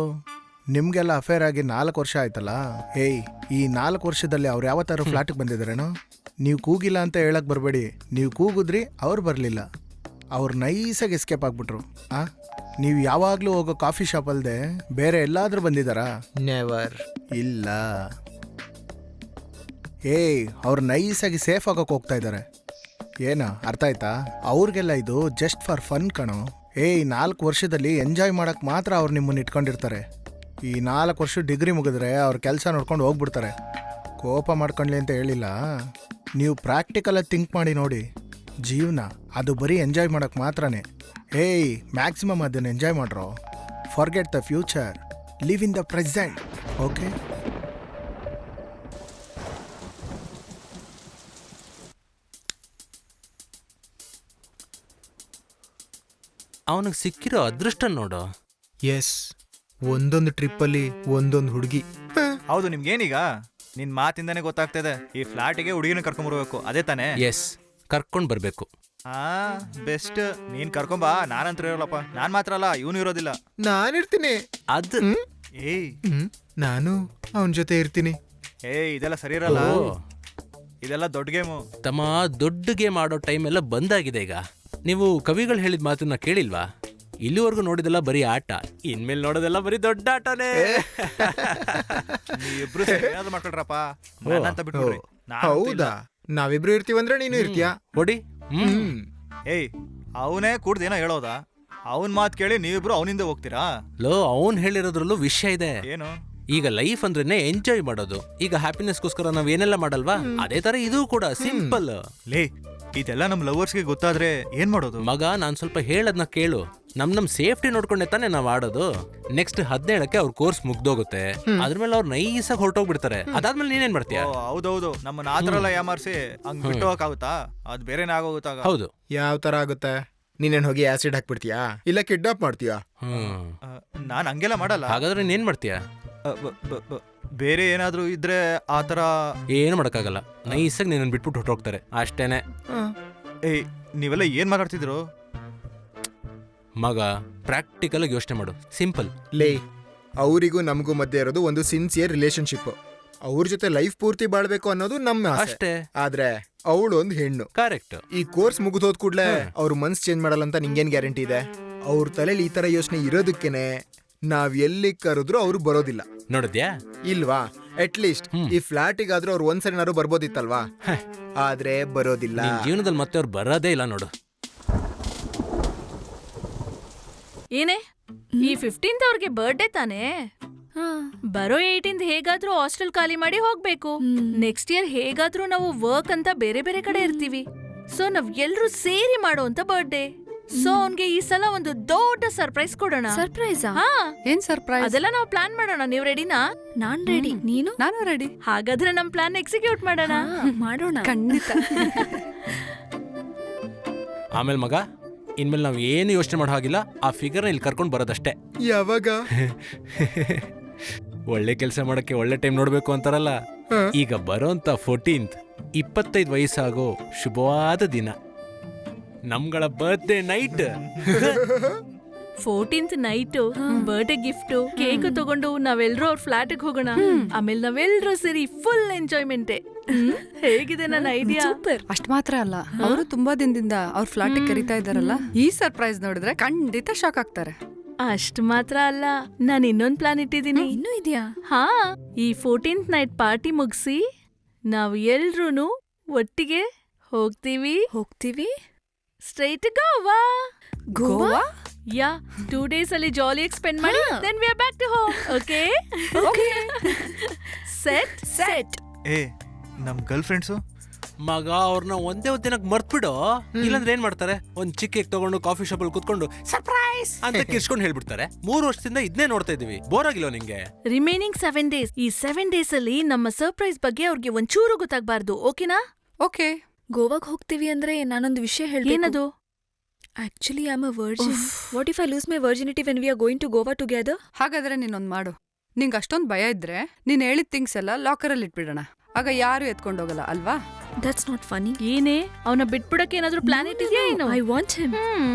ನಿಮ್ಗೆಲ್ಲ ಅಫೇರ್ ಆಗಿ 4 ವರ್ಷ ಆಯ್ತಲ್ಲ. ಈ 4 ವರ್ಷದಲ್ಲಿ ಅವ್ರು ಯಾವತ್ತಾರು ಫ್ಲಾಟ್ಗೆ ಬಂದಿದ್ದಾರೇನೋ? ನೀವು ಕೂಗಿಲ್ಲ ಅಂತ ಹೇಳಕ್ ಬರಬೇಡಿ. ನೀವು ಕೂಗಿದ್ರಿ, ಅವ್ರು ಬರಲಿಲ್ಲ. ಅವ್ರು ನೈಸಾಗಿ ಎಸ್ಕೇಪ್ ಆಗ್ಬಿಟ್ರು. ನೀವು ಯಾವಾಗಲೂ ಹೋಗೋ ಕಾಫಿ ಶಾಪ್ ಅಲ್ಲದೆ ಬೇರೆ ಎಲ್ಲಾದ್ರೂ ಬಂದಿದ್ದಾರಾ? ನೆವರ್. ಇಲ್ಲ. ಅವ್ರು ನೈಸಾಗಿ ಸೇಫ್ ಆಗೋಕೆ ಹೋಗ್ತಾ ಇದ್ದಾರೆ. ಏನ ಅರ್ಥ ಆಯ್ತಾ? ಅವ್ರಿಗೆಲ್ಲ ಇದು ಜಸ್ಟ್ ಫಾರ್ ಫನ್ ಕಣೋ. 4 ವರ್ಷದಲ್ಲಿ ಎಂಜಾಯ್ ಮಾಡಕ್ ಮಾತ್ರ ಅವ್ರು ನಿಮ್ಮನ್ನ ಇಟ್ಕೊಂಡಿರ್ತಾರೆ. ಈ 4 ವರ್ಷ ಡಿಗ್ರಿ ಮುಗಿದ್ರೆ ಅವ್ರ ಕೆಲಸ ನೋಡ್ಕೊಂಡು ಹೋಗ್ಬಿಡ್ತಾರೆ. ಕೋಪ ಮಾಡ್ಕೊಳ್ಳಿ ಅಂತ ಹೇಳಿಲ್ಲ. ನೀವು ಪ್ರಾಕ್ಟಿಕಲಾಗಿ ಥಿಂಕ್ ಮಾಡಿ ನೋಡಿ. ಜೀವನ ಅದು ಬರೀ ಎಂಜಾಯ್ ಮಾಡಕ್ ಮಾತ್ರನೇ. ಮ್ಯಾಕ್ಸಿಮಮ್ ಅದನ್ನು ಎಂಜಾಯ್ ಮಾಡ್ರೋ. Forget the future, live in the present. Okay? ಅವನಿಗೆ ಸಿಕ್ಕಿರೋ ಅದೃಷ್ಟ ನೋಡು. ಎಸ್, ಒಂದೊಂದು ಟ್ರಿಪ್ಪಲ್ಲಿ ಒಂದೊಂದು ಹುಡುಗಿ. ಹೌದು, ನಿಮ್ಗೇನೀಗ ನಿನ್ ಮಾತಿಂದಾನೇ ಗೊತ್ತಾಗ್ತದೆ. ಈ ಫ್ಲಾಟಿಗೆ ಹುಡುಗಿನ ಕರ್ಕೊಂಡ್ಬರ್ಬೇಕು, ಅದೇ ತಾನೇ? ಎಸ್, ಕರ್ಕೊಂಡ್ ಬರ್ಬೇಕು. ಬೆಸ್ಟ್. ನೀನ್ ಕರ್ಕೊಂಬಾ, ನಾನಂತ್ರ ಇರೋಲ್ಲಪ್ಪ. ನಾನ್ ಮಾತ್ರ ಅಲ್ಲ, ಇವನು ಇರೋದಿಲ್ಲ. ನಾನಿರ್ತೀನಿ. ಅದು ನಾನು ಅವನ ಜೊತೆ ಇರ್ತೀನಿ. ಇದೆಲ್ಲ ಸರಿ ಇರಲ್ಲ. ಇದೆಲ್ಲ ದೊಡ್ಡ ಗೇಮು ತಮ್ಮ. ದೊಡ್ಡ ಗೇಮ್ ಆಡೋ ಟೈಮ್ ಎಲ್ಲ ಬಂದಾಗಿದೆ ಈಗ. ನೀವು ಕವಿಗಳು ಹೇಳಿದ ಮಾತನ್ನ ಕೇಳಿಲ್ವಾ? ಇಲ್ಲಿವರೆಗೂ ನೋಡಿದೆಲ್ಲ ಬರೀ ಆಟ, ಇನ್ಮೇಲೆ ನೋಡೋದೆಲ್ಲ ಬರೀ ದೊಡ್ಡ ಆಟನೇ. ನೀವಿಬ್ರು ಏನಾದ್ರು ಮಾಡ್ಕೊಳ್ರಪ್ಪ, ನಾನಂತ ಬಿಟ್ಬಿಡ್ರಿ. ಹೌದಾ? ನಾವಿಬ್ರು ಇರ್ತೀವಂದ್ರೆ ನೀನು ಇರ್ತೀಯಾ? ಹೊಡಿ. ಅವನೇ ಕೂಡ್ದೇನೋ ಹೇಳೋದಾ? ಅವನ್ ಮಾತು ಕೇಳಿ ನೀವಿಬ್ರು ಅವನಿಂದ ಹೋಗ್ತೀರಾ? ಅವನ್ ಹೇಳಿರೋದ್ರಲ್ಲೂ ವಿಷಯ ಇದೆ. ಏನು? ಈಗ ಲೈಫ್ ಅಂದ್ರೇನೆ ಎಂಜಾಯ್ ಮಾಡೋದು. ಈಗ ಹ್ಯಾಪಿನೆಸ್ಗೋಸ್ಕರ ನಾವ್ ಏನೆಲ್ಲ ಮಾಡಲ್ವಾ, ಅದೇ ತರ ಇದು ಕೂಡ ಸಿಂಪಲ್. ಇದೆಲ್ಲ ನಮ್ ಲವರ್ಸ್ಗೆ ಗೊತ್ತಾದ್ರೆ ಏನ್ ಮಾಡೋದು? ಮಗ, ನಾನ್ ಸ್ವಲ್ಪ ಹೇಳದ್ನ ಕೇಳು. ನಮ್ ಸೇಫ್ಟಿ ನೋಡ್ಕೊಂಡೆ ತಾನೆ ನಾವ್ ಆಡೋದು. ನೆಕ್ಸ್ಟ್ 17ಕ್ಕೆ ಅವ್ರ ಕೋರ್ಸ್ ಮುಗ್ದೋಗುತ್ತೆ. ಅದ್ರ ಮೇಲೆ ಅವ್ರು ನೈಸಾಗಿ ಹೊರಟೋಗ್ಬಿಡ್ತಾರೆ. ಅದಾದ್ಮೇಲೆ ನೀನೇನ್ ಮಾಡ್ತೀಯ? ಹೌದೌದು, ನಮ್ಮನ್ನ ಆತರಲ್ಲ ಯಾಮಾರ್ಸಿ ಹಂಗ್ ಬಿಟ್ಟು ಹೋಗಕ್ಕಾಗುತ್ತಾ? ಅದ್ ಬೇರೆನೇ ಆಗೋಗುತ್ತಾಗ. ಹೌದು. ಯಾವ ತರ ಆಗುತ್ತೆ? ನೀನೇನ್ ಹೋಗಿ ಆಸಿಡ್ ಹಾಕ್ಬಿಡ್ತೀಯಾ, ಇಲ್ಲ ಕಿಡ್ನಾಪ್ ಮಾಡ್ತೀಯಾ? ನಾನ್ ಹಂಗೆಲ್ಲ ಮಾಡಲ್ಲ. ಹಾಗಾದ್ರೆ ನೀನ್ ಮಾಡ್ತೀಯ? ಬೇರೆ ಏನಾದ್ರೂ ಇದ್ರೆ ಆತರ ಏನು ಮಾಡಕ್ಕಾಗಲ್ಲ. ನೈಸಾಗಿ ನೀನ್ ಬಿಟ್ಬಿಟ್ಟು ಹೊರಟೋಗ್ತಾರೆ ಅಷ್ಟೇನೆ. ನೀವೆಲ್ಲ ಏನ್ ಮಾತಾಡ್ತಿದ್ರು? ಮಗ, ಪ್ರಾಕ್ಟಿಕಲ್ ಆಗಿ ಯೋಚನೆ ಮಾಡು. ಸಿಂಪಲ್. ಅವರಿಗೂ ನಮಗೂ ಮಧ್ಯೆ ಇರೋದು ಒಂದು ಸಿನ್ಸಿಯರ್ ರಿಲೇಶನ್ಶಿಪ್. ಅವ್ರ ಜೊತೆ ಲೈಫ್ ಪೂರ್ತಿ ಬಾಳ್ಬೇಕು ಅನ್ನೋದು ನಮ್ಮ ಆಸೆ ಅಷ್ಟೇ. ಆದ್ರೆ ಅವಳು ಒಂದು ಹೆಣ್ಣು. ಕರೆಕ್ಟ್. ಈ ಕೋರ್ಸ್ ಮುಗಿದೋದ್ ಕೂಡ್ಲೆ ಅವ್ರ ಮನ್ಸ್ ಚೇಂಜ್ ಮಾಡಲ್ಲ ಅಂತ ನಿಂಗೇನ್ ಗ್ಯಾರಂಟಿ ಇದೆ? ಅವ್ರ ತಲೆಯಲ್ಲಿ ಈ ತರ ಯೋಚನೆ ಇರೋದಕ್ಕೇನೆ ನಾವ್ ಎಲ್ಲಿ ಕರೆದ್ರು ಅವ್ರು ಬರೋದಿಲ್ಲ. ನೋಡಿದ್ಯಾ ಇಲ್ವಾ? ಅಟ್ ಲೀಸ್ಟ್ ಈ ಫ್ಲಾಟಿಗಾದ್ರೂ ಅವ್ರು ಒಂದ್ಸರಿನಾರು ಬರ್ಬೋದಿತ್ತಲ್ವಾ? ಆದ್ರೆ ಬರೋದಿಲ್ಲ. ಜೀವನದಲ್ಲಿ ಮತ್ತೆ ಅವ್ರು ಬರೋದೇ ಇಲ್ಲ ನೋಡು. ಏನೇ ಈ 15th ಅವ್ರಿಗೆ ಬರ್ಡೇ ತಾನೇ? ಬರೋ 18th ಹೇಗಾದ್ರೂ ಹಾಸ್ಟೆಲ್ ಖಾಲಿ ಮಾಡಿ ಹೋಗ್ಬೇಕು. ನೆಕ್ಸ್ಟ್ ಇಯರ್ ಹೇಗಾದ್ರೂ ನಾವು ವರ್ಕ್ ಅಂತ ಬೇರೆ ಬೇರೆ ಕಡೆ ಇರ್ತೀವಿ. ಸೊ ನಾವ್ ಎಲ್ರೂ ಸೇರಿ ಮಾಡುವಂತ ಬರ್ಡೇ. ಸೊ ಅವನ್ಗೆ ಈ ಸಲ ಒಂದು ದೊಡ್ಡ ಸರ್ಪ್ರೈಸ್ ಕೊಡೋಣ. ಸರ್ಪ್ರೈಸ್? ಏನ್ ಸರ್ಪ್ರೈಸ್? ಅದೆಲ್ಲ ನಾವು ಪ್ಲಾನ್ ಮಾಡೋಣ. ನೀವ್ ರೆಡಿನಾ? ನಾನ್ ರೆಡಿ. ನೀನು? ನಾನು ರೆಡಿ. ಹಾಗಾದ್ರೆ ನಮ್ ಪ್ಲಾನ್ ಎಕ್ಸಿಕ್ಯೂಟ್ ಮಾಡೋಣ. ಮಾಡೋಣ, ಖಂಡಿತ. ಆಮೇಲೆ ಮಗ, ಇನ್ಮೇಲೆ ನಾವ್ ಏನು ಯೋಚನೆ ಮಾಡೋ ಹಾಗಿಲ್ಲ. ಆ ಫಿಗರ್ನ ಇಲ್ಲಿ ಕರ್ಕೊಂಡು ಬರೋದಷ್ಟೇ. ಯಾವಾಗ? ಒಳ್ಳೆ ಕೆಲಸ ಮಾಡಕ್ಕೆ ಒಳ್ಳೆ ಟೈಮ್ ನೋಡ್ಬೇಕು ಅಂತಾರಲ್ಲ. ಈಗ ಬರೋಂತ 14th 25 ವಯಸ್ಸಾಗೋ ಶುಭವಾದ ದಿನ, ನಮ್ಗಳ birthday night. 14th night birthday gift cake ತಗೊಂಡು ನಾವೆಲ್ಲರೂ ಅವ್ರ ಫ್ಲಾಟಿಗೆ ಹೋಗೋಣ. ಆಮೇಲೆ ನಾವೆಲ್ಲರೂ ಸೇರಿ ಫುಲ್ ಎಂಜಾಯ್ಮೆಂಟೇ. ಹೇಗಿದೆ ನನ್ನ ಐಡಿಯಾ? ಅಷ್ಟ್ ಮಾತ್ರ ಅಲ್ಲ, ಅವರು ತುಂಬಾ ದಿನದಿಂದ ಅವ್ರ ಫ್ಲಾಟ್ ಕರಿತಾ ಇದಾರಲ್ಲ, ಈ ಸರ್ಪ್ರೈಸ್ ನೋಡಿದ್ರೆ ಖಂಡಿತ ಶಾಕ್ ಆಗ್ತಾರೆ. ಅಷ್ಟ್ ಮಾತ್ರ ಅಲ್ಲ, ನಾನು ಇನ್ನೊಂದ್ ಪ್ಲಾನ್ ಇಟ್ಟಿದ್ದೀನಿ. ಇನ್ನೂ ಇದೆಯಾ? ಹಾ, ಈ 14th ನೈಟ್ ಪಾರ್ಟಿ ಮುಗಿಸಿ ನಾವು ಎಲ್ರೂ ಒಟ್ಟಿಗೆ ಹೋಗ್ತೀವಿ ಸ್ಟ್ರೈಟ್ ಗೋವಾ. ಗೋವಾ? ಯಾ, 2 days ಅಲ್ಲಿ ಜಾಲಿ ಸ್ಪೆಂಡ್ ಮಾಡಿ then we are back to home. Okay? Set. ಏ ನಮ್ ಗರ್ಲ್ ಫ್ರೆಂಡ್ಸು ಮಗ ಅವ್ರನ್ನ ಒಂದೇ ದಿನಕ್ಕೆ ಮರ್ತ್ಬಿಡು. ಇಲ್ಲಾಂದ್ರೆ ಏನ್ ಮಾಡ್ತಾರೆ, ಒಂದ್ ಚಿಕ್ಕ ಕೇಕ್ ತಗೊಂಡು ಕಾಫಿ ಶಾಪ್ ಅಲ್ಲಿ ಕುತ್ಕೊಂಡು ಸರ್ಪ್ರೈಸ್ ಅಂತ ಕಿರ್ಸ್ಕೊಂಡು ಹೇಳ್ಬಿಡ್ತಾರೆ. 3 ವರ್ಷದಿಂದ ಇದನ್ನೇ ನೋಡ್ತಾ ಇದೀವಿ. ಬೋರ್ ಆಗಿಲ್ವ ನಿಂಗೆ? Remaining 7 days. ಈ 7 days ಅಲ್ಲಿ ನಮ್ಮ ಸರ್ಪ್ರೈಸ್ ಬಗ್ಗೆ ಅವ್ರಿಗೆ ಒಂಚೂರು ಗೊತ್ತಾಗಬಾರ್ದು. ಓಕೆನಾ? ಓಕೆ. ಗೋವಾಗ್ ಹೋಗ್ತೀವಿ ಅಂದ್ರೆ ನಾನೊಂದು ವಿಷಯ ಹೇಳ್ಬೇಕು. ಏನದು? Actually I am a virgin. What if I lose my virginity when we are going to Goa together? ಹಾಗಾದ್ರೆ ನೀನೊಂದ್ ಮಾಡು. ನಿಂಗೆ ಅಷ್ಟೊಂದ್ ಭಯ ಇದ್ರೆ ನೀನ್ ಹೇಳಿದ ಥಿಂಗ್ಸ್ ಎಲ್ಲ ಲಾಕರಲ್ಲಿ ಇಟ್ಬಿಡೋಣ. ಆಗ ಯಾರು ಎತ್ಕೊಂಡೋಗಲ್ಲ ಅಲ್ವಾ? That's not funny. ಏನೇ ಅವನ ಬಿಟ್ಬಿಡಕ್ಕೆ ಏನಾದ್ರೂ ಪ್ಲಾನ್ ಇಟ್ಟಿದ್ಯಾ ಏನು? I want him.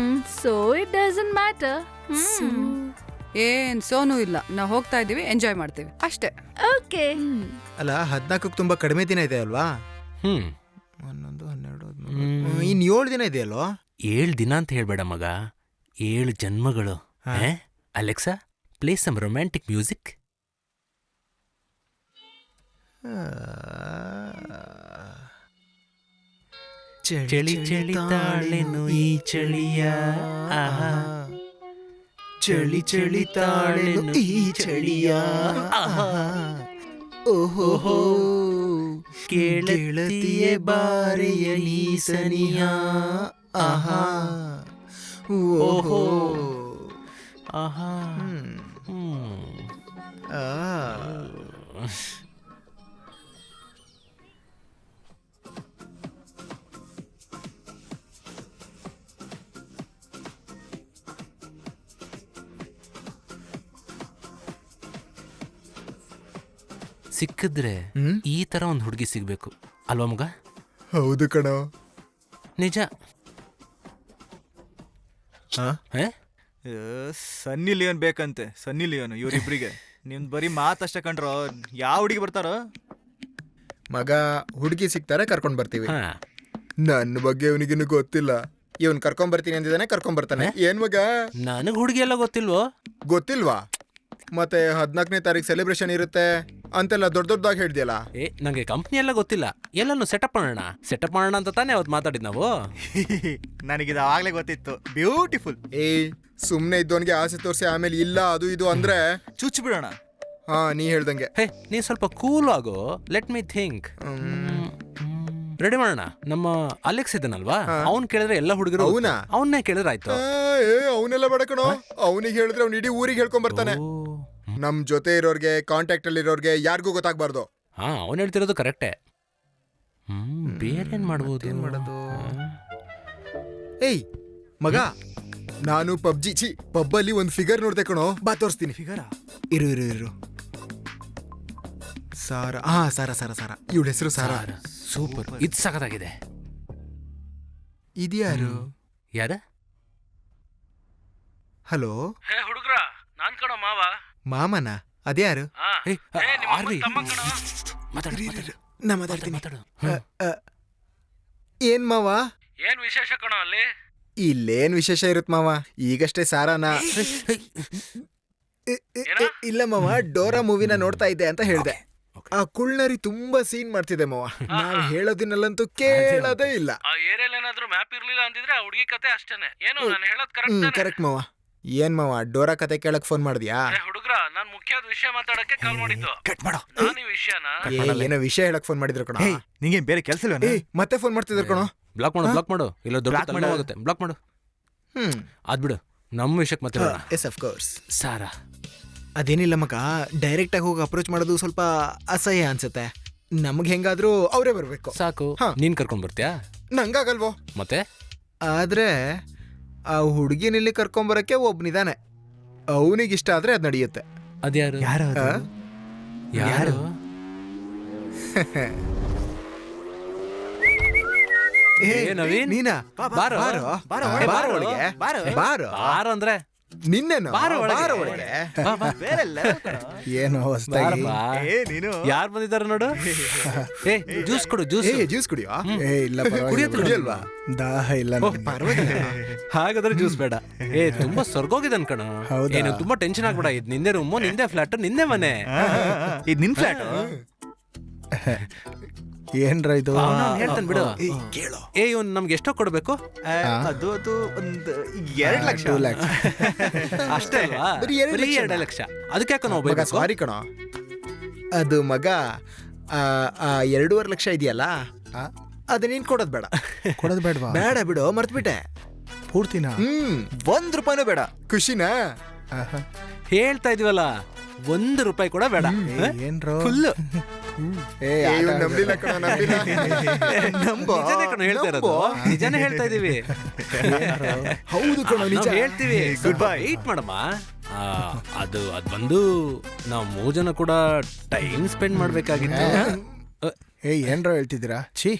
So it doesn't matter. ಏನ್ ಸೋನು ಇಲ್ಲ, ನಾವ್ ಹೋಗ್ತಾ ಇದೀವಿ, ಎಂಜಾಯ್ ಮಾಡ್ತೀವಿ ಅಷ್ಟೇ. ಓಕೆ. ಅಲ್ಲ 14ಕ್ಕೆ ತುಂಬಾ ಕಡಿಮೆ ದಿನ ಇದೆ ಅಲ್ವಾ? 11, 12, 13 ಇನ್ 7 ದಿನ ಇದೆ ಅಲ್ವಾ? 7 ದಿನ ಅಂತ ಹೇಳ್ಬೇಡ ಮಗ, 7 ಜನ್ಮಗಳು. Alexa, play some romantic music. ಚಳಿ ಚಳಿ ತಾಳೆನು ಈ ಚಳಿಯ, ಚಳಿ ಚಳಿ ತಾಳೆನು ಈ ಚಳಿಯ, ಓಹೋ ಕೇಳತಿಯೇ ಬಾರಿಯ ನೀಸನಿಯ, ಆಹಾ ಓಹೋ ಆಹಾ. ಸಿಕ್ಕಿದ್ರೆ ಈ ತರ ಒಂದು ಹುಡುಗಿ ಸಿಗ್ಬೇಕು ಅಲ್ವಾ ಮಗ? ಹೌದು ಕಣೋ, ನಿಜ. ಸನ್ನಿ ಲಿಯೋನ್ ಬೇಕಂತೆ. ಸನ್ನಿ ಲಿಯೋನ್ ಇವರಿಬ್ರಿಗೆ ನಿಮ್ದು ಬರೀ ಮಾತಷ್ಟೇ ಕಂಡ್ರೋ. ಯಾವ ಹುಡುಗಿ ಬರ್ತಾರೋ? ಮಗ ಹುಡುಗಿ ಸಿಗ್ತಾರೆ, ಕರ್ಕೊಂಡ್ ಬರ್ತೀವಿ. ನನ್ನ ಬಗ್ಗೆ ಇವನಿಗಿನ್ನು ಗೊತ್ತಿಲ್ಲ. ಇವನ್ ಕರ್ಕೊಂಡ್ ಬರ್ತೀನಿ ಅಂದಿದ್ದಾನೆ, ಕರ್ಕೊಂಡ್ ಬರ್ತಾನೆ. ಏನ್ ಮಗ, ನನಗ್ ಹುಡುಗಿ ಎಲ್ಲ ಗೊತ್ತಿಲ್ವೋ? ಗೊತ್ತಿಲ್ವಾ? ಮತ್ತೆ 14ನೇ ತಾರೀಕು ಸೆಲೆಬ್ರೇಷನ್ ಇರುತ್ತೆ ಅಂತೆಲ್ಲ ದೊಡ್ಡದಾಗಿ ಹೇಳ್ದಿಯಲ್ಲ. ನಂಗೆ ಕಂಪ್ನಿ ಎಲ್ಲ ಗೊತ್ತಿಲ್ಲ. ಎಲ್ಲಾನು ಸೆಟಪ್ ಮಾಡೋಣ ಅಂತ ತಾನೇ ಅವತ್ತು ಮಾತಾಡಿದ್ ನಾವು. ನನಗಿದ ಆಗ್ಲೇ ಗೊತ್ತಿತ್ತು. ಬ್ಯೂಟಿಫುಲ್. ಸುಮ್ನೆ ಇದ್ದವನ್ಗೆ ಆಸೆ ತೋರಿಸಿ ಆಮೇಲೆ ಇಲ್ಲ ಅದು ಇದು ಅಂದ್ರೆ ಚುಚ್ಚಿ ಬಿಡೋಣ. ಹಾ, ನೀ ಹೇಳ್ದಂಗೆ. ನೀ ಸ್ವಲ್ಪ ಕೂಲ್ ಆಗೋ. Let me think. ರೆಡಿ ಮಾಡೋಣ. ನಮ್ಮ ಅಲೆಕ್ಸ್ ಇದನ್ನಲ್ವಾ, ಅವ್ನ್ ಕೇಳಿದ್ರೆ ಎಲ್ಲ ಹುಡುಗರು ಅವನ್ನೇ ಕೇಳಿದ್ರೆ ಆಯ್ತು. ಅವನೆಲ್ಲ ಬಡಕಣೋ. ಅವನಿಗೆ ಹೇಳಿದ್ರೆ ಅವ್ನು ಇಡೀ ಊರಿಗೆ ಹೇಳ್ಕೊಂಡ್ ಬರ್ತಾನೆ. ನಮ್ ಜೊತೆ ಇರೋರ್ಗೆ, ಕಾಂಟ್ಯಾಕ್ಟ್ ಅಲ್ಲಿ ಇರೋರ್ಗೆ ಯಾರಿಗೂ ಗೊತ್ತಾಗ್ಬಾರ್ದು. ಹಾ, ಅವ್ನು ಹೇಳ್ತಿರೋದು ಕರೆಕ್ಟೇ. ಬೇರೆ ಏನ್ ಮಾಡೋದು? ಏಯ್ ಮಗ, ನಾನು ಪಬ್ಬಲ್ಲಿ ಒಂದು ಫಿಗರ್ ನೋಡ್ದೆ ಕಣೋ. ಬಾ ತೋರಿಸ್ತೀನಿ. ಫಿಗರ? ಇರು. ಸಾರಾ. ಸಾರಾ. ಇವಳ ಹೆಸರು ಸಾರಾ. ಸೂಪರ್, ಇದು ಸಖತ್ತಾಗಿದೆ. ಇದ್ಯಾರು? ಯಾರ? ಹಲೋ ಹುಡುಗ್ರ, ನಾನ್ ಕಣೋ ಮಾವ. ಮಾಮನ? ಅದ್ಯಾರು? ನಾ ಮಾತಾಡ್ತೀನಿ. ಏನ್ ಮಾವ? ಏನ್ ವಿಶೇಷ ಕಣೋ ಅಲ್ಲಿ? ಇಲ್ಲೇನ್ ವಿಶೇಷ ಇರುತ್ ಮಾವ, ಈಗಷ್ಟೇ ಸಾರಾನ. ಇಲ್ಲ ಮಾವ, ಡೋರಾ ಮೂವಿನ ನೋಡ್ತಾ ಇದ್ದೆ ಅಂತ ಹೇಳ್ದೆ. ಆ ಕುಳ್ನರಿ ತುಂಬಾ ಸೀನ್ ಮಾಡ್ತಿದೆ ಮಾವ. ನಾವ್ ಹೇಳೋದಿನಲ್ಲಂತೂ ಕೇಳೋದೇ ಇಲ್ಲ. ಆ ಏರಿಯಾಲ್ ಏನಾದ್ರೂ ಮ್ಯಾಪ್ ಇರ್ಲಿಲ್ಲ ಅಂದಿದ್ರೆ ಆ ಹುಡುಗಿ ಕತೆ ಅಷ್ಟೇನೆ. ಏನು ನಾನು ಹೇಳೋದ್ ಕರೆಕ್ಟ್? ಕರೆಕ್ಟ್ ಮಾವ. ಏನ್ ಮಾವ, ಡೋರಾ ಕತೆ ಕೇಳಕ್ ಫೋನ್ ಮಾಡಿದ್ಯಾ? ಹುಡುಗ್ರ, ನಾನ್ ಮುಖ್ಯವಾದ ವಿಷಯ ಮಾತಾಡಕ್ಕೆ ಕಾಲ್ ಮಾಡಿದ್ದು. ಕಟ್ ಮಾಡೋ. ನಾನು ಈ ವಿಷಯನ ಏನೋ ವಿಷಯ ಹೇಳಕ್ ಫೋನ್ ಮಾಡಿದ್ರು ಕಣ. ನಿಂಗೆ ಬೇರೆ ಕೆಲಸ ಇಲ್ಲ? ಮತ್ತೆ ಫೋನ್ ಮಾಡ್ತಿದ್ರು ಕಣೋ. ಬ್ಲಾಕ್ ಮಾಡು. ಇಲ್ಲ ದೊಡ್ಡ ಆಗುತ್ತೆ. ಬ್ಲಾಕ್ ಮಾಡು. ಅದ್ಬಿಡು, ನಮ್ಮ ವಿಷಯಕ್ಕೆ ಮತ್ತೆ. Yes of course. ಸಾರಾ, ಅದೇನಿಲ್ಲ ಮಗ, ಡೈರೆಕ್ಟ್ ಆಗಿ ಹೋಗಿ ಅಪ್ರೋಚ್ ಮಾಡೋದು ಸ್ವಲ್ಪ ಅಸಹ್ಯ ಅನ್ಸುತ್ತೆ. ನಮ್ಗೆ ಹೆಂಗಾದ್ರೂ ಅವರೇ ಬರ್ಬೇಕು. ಸಾಕು. ನೀನ್ ಕರ್ಕೊಂಡ್ ಬರ್ತೀಯಾ? ನಂಗಾಗಲ್ವೋ ಮತ್ತೆ. ಆದ್ರೆ ಆ ಹುಡುಗಿನಲ್ಲಿ ಕರ್ಕೊಂಬರಕ್ಕೆ ಒಬ್ನಿದಾನೆ. ಅವನಿಗಿಷ್ಟ ಆದ್ರೆ ಅದ್ ನಡೆಯುತ್ತೆ. ಅದ್ಯಾರು? ಯಾರು? ನವೀನ್, ನೀನಾ? ಬಾರೋ ಅಂದ್ರೆ ನಿನ್ನೆನೋ ಬಾರ ಒಳಗೆ. ಬಾರ ಒಳಗೆ. ಬಾ, ಬಾ. ಬೇರೆ level ಕಣೋ. ಏನು ಹೊಸ್ದಾಗಿ ಬಾರಪ್ಪ. ನೀನು ಯಾರು ಬಂದಿದ್ದಾರೆ ನೋಡು. ಏ ಜ್ಯೂಸ್ ಕೊಡು ಜ್ಯೂಸ್. ಜ್ಯೂಸ್ ಕುಡಿಯೋ. ಏ ಇಲ್ಲ ಪರವಾಗಿಲ್ಲ. ಕುಡಿಯಲ್ವಾ? ದಾಹ ಇಲ್ಲ ನನಗೆ. ಪರವಾಗಿಲ್ಲ. ಹಾಗಾದ್ರೆ ಜ್ಯೂಸ್ ಬೇಡ. ಏ ತುಂಬಾ ಸ್ವರ್ಗೋಗಿದನ್ ಕಣ. ಹೌದಾ? ಏನು ತುಂಬಾ ಟೆನ್ಷನ್ ಆಗ್ಬೇಡ. ಇದು ನಿಂದೆ ರೂಮು, ನಿಂದೆ ಫ್ಲಾಟ್, ನಿಂದೆ ಮನೆ. ಇದು ನಿನ್ ಫ್ಲಾಟ್. ಏನ್ರ ಇದು? ಹೇಳ್ತಾನೆ ಬಿಡು. ಕೇಳು. ಏ ಇವ್ನು ನಮ್ಗೆ ಎಷ್ಟೋ ಕೊಡ್ಬೇಕು? ಅದು ಒಂದು 2 ಲಕ್ಷ. 2 lakhs. ಅಷ್ಟೇ ಅಲ್ವಾ? ಬರೀ 2 ಬರೀ ಲಕ್ಷ. 2 ಲಕ್ಷ. ಅದಕ್ಕೆ ಯಾಕೆ ನಾವು ಮಗ ಬೈಬೇಕು? ಸಾರಿ ಕಣೋ. ಅದು ಮಗ 2.5 ಲಕ್ಷ ಇದೆಯಲ್ಲ, ಅದು ನೀನ್ ಕೊಡೋದ್ ಬೇಡ. ಕೊಡೋದು ಬೇಡವಾ? ಬೇಡ ಬಿಡು, ಮರ್ತ್ಬಿಟ್ಟೆ. ಪೂರ್ತಿನಾ? 1 ರೂಪಾಯಿನೂ ಬೇಡ. ಖುಷಿನಾ? ಆಹಾ. ಹೇಳ್ತಾ ಇದೀವಲ್ಲ, 1 ರೂಪಾಯಿ ಕೂಡ ಬೇಡ. ಏನ್ರೋ? ಫುಲ್ ಏ ಇವ್ನು ನಂಬ್ಲಿಲ್ಲ ಕಣೋ, ನಂಬ್ಲಿಲ್ಲ. ನಂಬೋ. ನಿಜನೇ ಕಣೋ ಹೇಳ್ತಾ ಇರೋದು. ನಿಜನೇ ಹೇಳ್ತಾ ಇದೀವಿ. ಹೌದು ಕಣೋ, ನಿಜ. ನಾವ್ ಹೇಳ್ತೀವಿ. Good bye. ವೇಟ್ ಮಾಡಮ್ಮ. ಅದು ಬಂದು ನಾವು 3 ಜನ ಕೂಡ ಟೈಮ್ ಸ್ಪೆಂಡ್ ಮಾಡ್ಬೇಕಾಗಿತ್ತು. ಏ ಏನ್ರೋ ಹೇಳ್ತಿದ್ದೀರಾ? ಛೀ,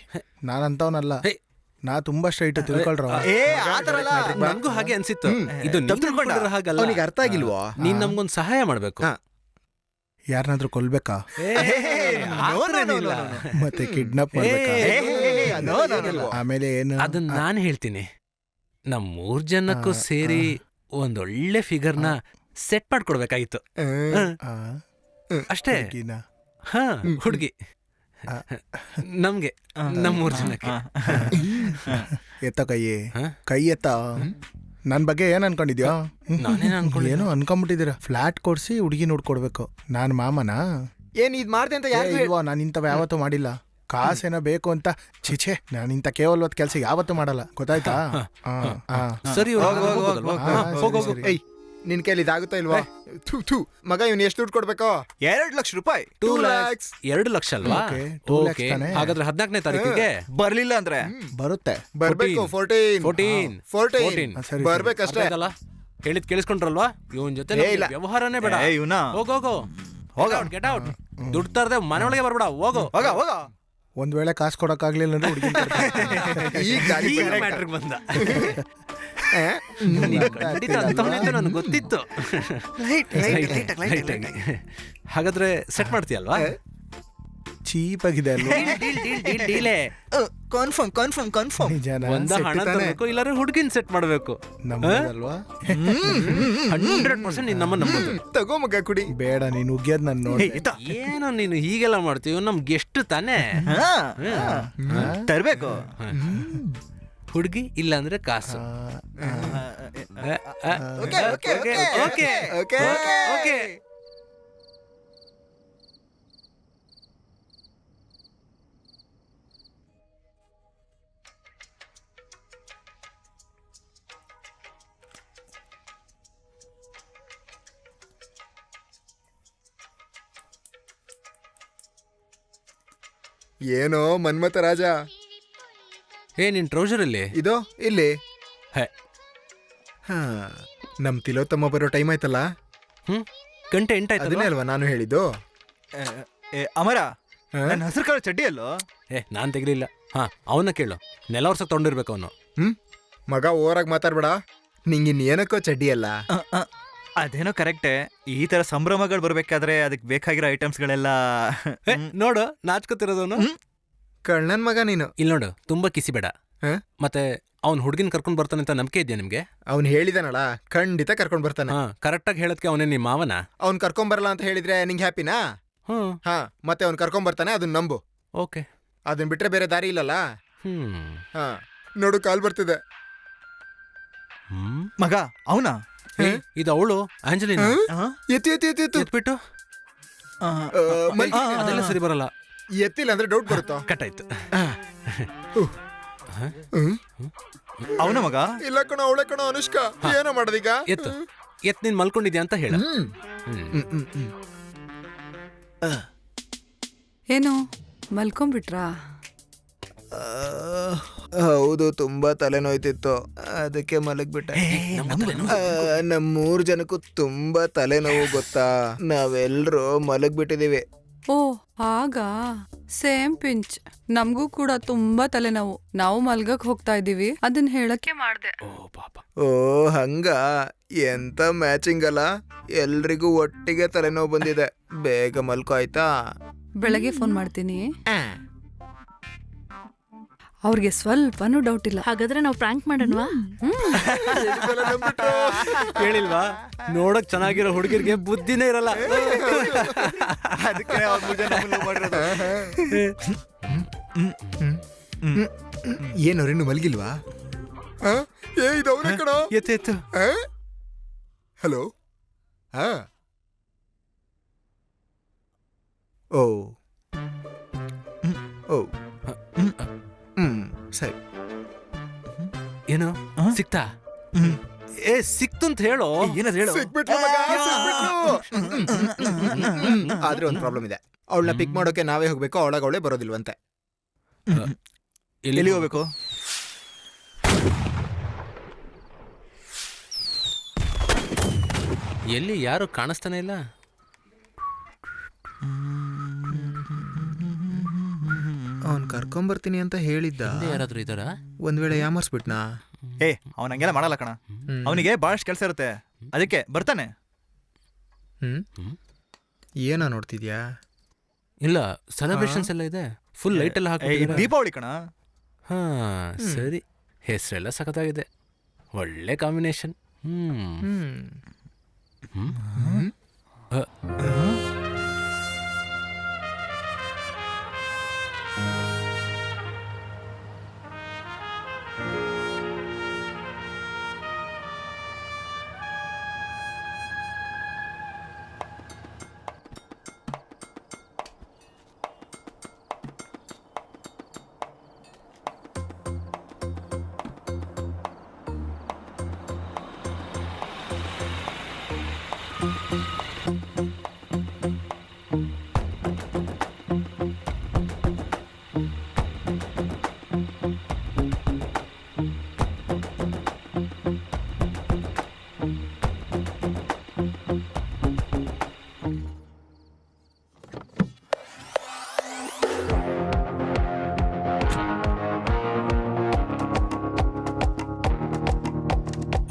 ನಾನಂತವನಲ್ಲ. ಹೇ. ನಾ ತುಂಬಾ ಸ್ಟ್ರೈಟ್, ತಿಳ್ಕೊಳ್ರ. ಏ ಆತರ ಅಲ್ಲ. ನಂಗೂ ಹಾಗೆ ಅನ್ಸಿತ್ತು. ಇದು ತಪ್ಪು ತಿಳ್ಕೊಂಡ? ಹಾಗಲ್ಲ. ಅವನಿಗೆ ಅರ್ಥ ಆಗಿಲ್ವೋ? ನೀನ್ ನಮ್ಗೊಂದ್ ಸಹಾಯ ಮಾಡ್ಬೇಕು. ಹಾ. ಯಾರನ್ನಾದ್ರೂ ಕೊಲ್ಬೇಕಾ? No, no, no, no, no. ಮತ್ತೆ ಕಿಡ್ನಾಪ್ ಮಾಡ್ಬೇಕಾ? No, no, no, no. ಆಮೇಲೆ ಏನು? ಅದನ್ನ ನಾನು ಹೇಳ್ತೀನಿ. ನಮ್ 3 ಜನಕ್ಕೂ ಸೇರಿ ಒಂದೊಳ್ಳೆ ಫಿಗರ್ನ ಸೆಟ್ ಮಾಡ್ಕೊಡ್ಬೇಕಾಗಿತ್ತು. ಆ, ಅಷ್ಟೇ. ಹುಡ್ಗಿನ? ಹಾ, ಹುಡುಗಿ ನಮ್ಗೆ, ನಮ್ 3 ಜನಕ್ಕೆ. ಎತ್ತ ಕೈ. ಹಾ? ಕೈ ಎತ್ತ. ನನ್ ಬಗ್ಗೆ ಏನ್ ಅನ್ಕೊಂಡಿದ್ಯಾ? ನಾನೇನ್ ಅನ್ಕೊಳ್ಳಿ. ಏನೋ ಅನ್ಕೊಂಬಿಟ್ಟಿದ್ದೀರಾ. ಫ್ಲಾಟ್ ಕೊಡ್ಸಿ ಹುಡುಗಿ ನೋಡ್ಕೊಡ್ಬೇಕು. ನಾನ್ ಮಾಮನಾ? ಏನ್ ಇದ್ ಮಾಡ್ದೆ ಅಂತ ಯಾರು? ಇಲ್ವಾ, ನಾನು ಇಂಥವ್ ಯಾವತ್ತೂ ಮಾಡಿಲ್ಲ. ಕಾಸೇನೋ ಬೇಕು ಅಂತ ಚಿಚೆ, ನಾನು ಇಂಥ ಕೇವಲವಾದ ಕೆಲಸ ಯಾವತ್ತೂ ಮಾಡಲ್ಲ. ಗೊತ್ತಾಯ್ತಾ? ಸರಿ, ಹೋಗು. ಏಯ್, ನಿನ್ ಕೈಲಿ ಇದಾಗುತ್ತಾ ಇಲ್ವಾ? ಥೂ ಮಗ, ಇವ್ನು ಎಷ್ಟು ದುಡ್ಡು ಕೊಡ್ಬೇಕು? 2 ಲಕ್ಷ ರೂಪಾಯಿ. 2 lakhs. 2 ಲಕ್ಷ ಅಲ್ವಾ? Okay, 2 lakhs Okay. ತಾನೇ? ಹಾಗಾದ್ರೆ 14ನೇ ತಾರೀಕಿಗೆ ಬರ್ಲಿಲ್ಲ ಅಂದ್ರೆ ಬರುತ್ತೆ. ಬರ್ಬೇಕು. 14. 14. ಸರಿ, ಬರ್ಬೇಕಷ್ಟೇ. ಹೇಳಿದ್ ಕೇಳಿಸ್ಕೊಂಡ್ರಲ್ವಾ? ಇವನ್ ಜೊತೆ ಏ, ಇಲ್ಲ. ವ್ಯವಹಾರನೇ ಬೇಡ. ಏ, ಇವ್ನ. ಹೋಗು. Get out. ದುಡ್ಡು ತರದೆ ಮನೆ ಒಳಗೆ ಬರ್ಬೇಡ. ಹೋಗು. ಹೋಗ. ಒಂದ್ ವೇಳೆ ಕಾಸು ಕೊಡಕ್ಕಾಗ್ಲಿಲ್ಲ ಅಂದ್ರೆ ಹುಡುಗಿ ಈಗ ದಾರಿ ಈಗ correct. ಮ್ಯಾಟ್ರಿಗೆ ಬಂದ. ಆ? ನೀನ್ ಖಂಡಿತ ಅಂತವ್ನೇ ಅಂತ ನನಗೆ ಗೊತ್ತಿತ್ತು. Light ಆಗಿ. ಹಾಗಾದ್ರೆ ಸೆಟ್ ಮಾಡ್ತೀಯಲ್ವಾ? ಚೀಪ್ ಆಗಿದೆ ಅಲ್ವಾ? ಡೀಲೇ. ಕನ್ಫರ್ಮ್. ನಿಜಾನ? ಒಂದ ಹಣ ತರಬೇಕು, ಇಲ್ಲಾರೆ ಹುಡುಗಿನ ಸೆಟ್ ಮಾಡ್ಬೇಕು. ನಮ್ಮದಲ್ವಾ? 100% ನೀನ್ ನಮ್ಮನ್ನ ನಂಬೋದು. ತಗೋ ಮಗ, ಕುಡಿ. ಬೇಡ, ನೀನು ಉಗ್ಯದ್ ನನ್ ನೋಡಿ. ಏನೋ ನೀನು ಹೀಗೆಲ್ಲ ಮಾಡ್ತೀವಿ. ನಮ್ಗೆ ಎಷ್ಟು ತಾನೇ ತರ್ಬೇಕು. ಹುಡುಗಿ ಇಲ್ಲ ಅಂದ್ರೆ ಕಾಸು. ಓಕೆ. ಏನೋ ಮನ್ಮಥ ರಾಜ. ಏ ನಿನ್ ಟ್ರೌಸರ್ ಅಲ್ಲಿ ಇದೋ ಇಲ್ಲಿ. ಹೇ. ಹಾ, ನಮ್ ತಿಲೋತ್ತಮ್ಮ ಬರೋ ಟೈಮ್ ಆಯ್ತಲ್ಲ. ಗಂಟೆ 8 ಆಯ್ತಲ್ಲ? ಅದನ್ನೇ ಅಲ್ವಾ ನಾನು ಹೇಳಿದ್ದು. ಅಮರ, ನನ್ನ ಹಸಿರು ಕಾಳು ಚಡ್ಡಿ ಅಲ್ಲೋ. ನಾನ್ ತೆಗಿಲಿಲ್ಲ. ಹಾ, ಅವನ್ನ ಕೇಳು. ನೆಲ ವರ್ಷಕ್ಕೆ ತಗೊಂಡಿರ್ಬೇಕು ಅವನು. ಮಗ ಓರಾಗ್ ಮಾತಾಡ್ಬೇಡ. ನಿಂಗಿನ್ ಏನಕ್ಕೋ ಚಡ್ಡಿ ಅಲ್ಲ. ಅದೇನೋ ಕರೆಕ್ಟೇ. ಈ ತರ ಸಂಭ್ರಮಗಳು ಬರ್ಬೇಕಾದ್ರೆ ಅದಕ್ಕೆ ಬೇಕಾಗಿರೋ ಐಟಮ್ಸ್ಗಳೆಲ್ಲ. ನೋಡು, ನಾಚ್ಕೊತಿರೋದವನು. ಕಳ್ಳನ್ ಮಗ ನೀನು. ಇಲ್ಲಿ ನೋಡು, ತುಂಬಾ ಕಿಸಿ ಬೇಡ. ಹ? ಮತ್ತೆ ಅವ್ನ್ ಹುಡುಗಿನ ಕರ್ಕೊಂಡ್ ಬರ್ತಾನೆ ಅಂತ ನಂಬಿಕೆ ಇದೆಯಾ ನಿಮ್ಗೆ? ಅವ್ನ್ ಹೇಳಿದಾನಲ್ಲ, ಖಂಡಿತ ಕರ್ಕೊಂಡ್ ಬರ್ತಾನೆ. ಕರೆಕ್ಟ್ ಆಗಿ ಹೇಳದ್ಕೆ ಅವನೇ ನಿಮ್ಮ ಮಾವನ. ಅವ್ನ್ ಕರ್ಕೊಂಡ್ ಬರಲ್ಲ ಅಂತ ಹೇಳಿದ್ರೆ ನಿಂಗೆ ಹ್ಯಾಪಿನಾ? ಹಾ, ಮತ್ತೆ ಅವ್ನ್ ಕರ್ಕೊಂಡ್ ಬರ್ತಾನೆ, ಅದನ್ನ ನಂಬು. ಓಕೆ. ಅದನ್ ಬಿಟ್ರೆ ಬೇರೆ ದಾರಿ ಇಲ್ಲಲ್ಲ. ಹಾ, ನೋಡು, ಕಾಲ್ ಬರ್ತಿದೆ. ಮಗ ಅವನಾ? ಇದು ಅವಳು ಆಂಜಲಿನಾ. ಎತ್ತಿ ಎತ್ತಿ ಎತ್ತಿ ಎತ್ತು. ಎತ್ಬಿಟ್ಟು ಅದೆಲ್ಲ ಸರಿ ಬರಲ್ಲ. ಎತ್ತಿಲ್ಲ ಅಂದ್ರೆ ಡೌಟ್ ಬರುತ್ತಾ? ಕಟ್ಟಾಯ್ತು. ಅವನ ಮಗ? ಇಲ್ಲ ಕಣ, ಅವಳೆ ಕಣ, ಅನುಷ್ಕಾ. ಏನೋ ಮಾಡೋದೀಗ? ಎತ್ ನೀನ್ ಮಲ್ಕೊಂಡಿದ್ಯಾ ಅಂತ ಹೇಳ. ಏನು ಮಲ್ಕೊಂಡ್ಬಿಟ್ರಾ? ಹೌದು, ತುಂಬಾ ತಲೆನೋಯ್ತಿತ್ತು, ಅದಕ್ಕೆ ಮಲಗ್ಬಿಟ್ಟೆ. ನಮ್ 3 ಜನಕ್ಕೂ ತುಂಬಾ ತಲೆನೋವು ಗೊತ್ತಾ? ನಾವೆಲ್ರೂ ಮಲಗ್ಬಿಟ್ಟಿದೀವಿ. ಓ ಆಗ ಸೇಮ್ ಪಿಂಚ್. ನಮಗೂ ಕೂಡ ತುಂಬಾ ತಲೆನೋವು. ನಾವು ಮಲ್ಗಕ್ ಹೋಗ್ತಾ ಇದೀವಿ, ಅದನ್ನ ಹೇಳಕ್ಕೆ ಮಾಡ್ದೆ. ಓ ಪಾಪ. ಓ ಹಂಗ, ಎಂತ ಮ್ಯಾಚಿಂಗ್ ಅಲ್ಲ. ಎಲ್ರಿಗೂ ಒಟ್ಟಿಗೆ ತಲೆನೋವು ಬಂದಿದೆ. ಬೇಗ ಮಲ್ಕೋ ಆಯ್ತಾ? ಬೆಳಗ್ಗೆ ಫೋನ್ ಮಾಡ್ತೀನಿ. ಅವ್ರಿಗೆ ಸ್ವಲ್ಪನೂ ಡೌಟ್ ಇಲ್ಲ. ಹಾಗಾದ್ರೆ ನಾವು ಪ್ರ್ಯಾಂಕ್ ಮಾಡೋಣವಾ? ಹೇಳಿಲ್ವಾ, ನೋಡಕ್ ಚೆನ್ನಾಗಿರೋ ಹುಡುಗಿರ್ಗೆ ಬುದ್ಧಿನೇ ಇರಲ್ಲ. ಅದಕ್ಕೆ ಅವ್ರ್ ಮುಂದೆ ನಮ್ಮನ್ನ love ಮಾಡಿರೋದು. ಏನವ್ರು ಇನ್ನು ಮಲ್ಗಿಲ್ವಾ? ಎತ್ತು ಹಲೋ. ಓ ಓ ಸರಿ. ಏನು ಸಿಕ್ತಾ? ಏ ಸಿಕ್ತು ಅಂತ ಹೇಳೋ. ಏನಾದ್ರು ಹೇಳು. ಆದ್ರೆ ಒಂದು ಪ್ರಾಬ್ಲಮ್ ಇದೆ. ಅವಳನ್ನ ಪಿಕ್ ಮಾಡೋಕೆ ನಾವೇ ಹೋಗ್ಬೇಕು, ಅವಳೇ ಬರೋದಿಲ್ವಂತೆ. ಎಲ್ಲಿ ಹೋಗ್ಬೇಕು? ಎಲ್ಲಿ ಯಾರು ಕಾಣಿಸ್ತಾನೆ ಇಲ್ಲ. ಅವ್ನ್ ಕರ್ಕೊಂಬರ್ತೀನಿ ಅಂತ ಹೇಳಿದ್ದ. ಯಾರಾದ್ರೂ ಇದಾರ? ಒಂದ್ ವೇಳೆ ಯಾಮರ್ಸ್ಬಿಟ್ನಾ? ಅವನ್ ಹಂಗೆಲ್ಲ ಮಾಡಲ್ಲ ಕಣ. ಅವನಿಗೆ ಬಹಳಷ್ಟು ಕೆಲಸ ಇರುತ್ತೆ, ಅದಕ್ಕೆ ಬರ್ತಾನೆ. ಏನೋ ನೋಡ್ತಿದ್ಯಾ? ಇಲ್ಲ, ಸೆಲೆಬ್ರೇಷನ್ಸ್ ಎಲ್ಲ ಇದೆ. ಫುಲ್ ಲೈಟ್ ಎಲ್ಲ ಹಾಕಿ. ದೀಪಾವಳಿ ಕಣ. ಹಾ ಸರಿ. ಹೆಸರೆಲ್ಲ ಸಖತ್ತಾಗಿದೆ. ಒಳ್ಳೆ ಕಾಂಬಿನೇಷನ್.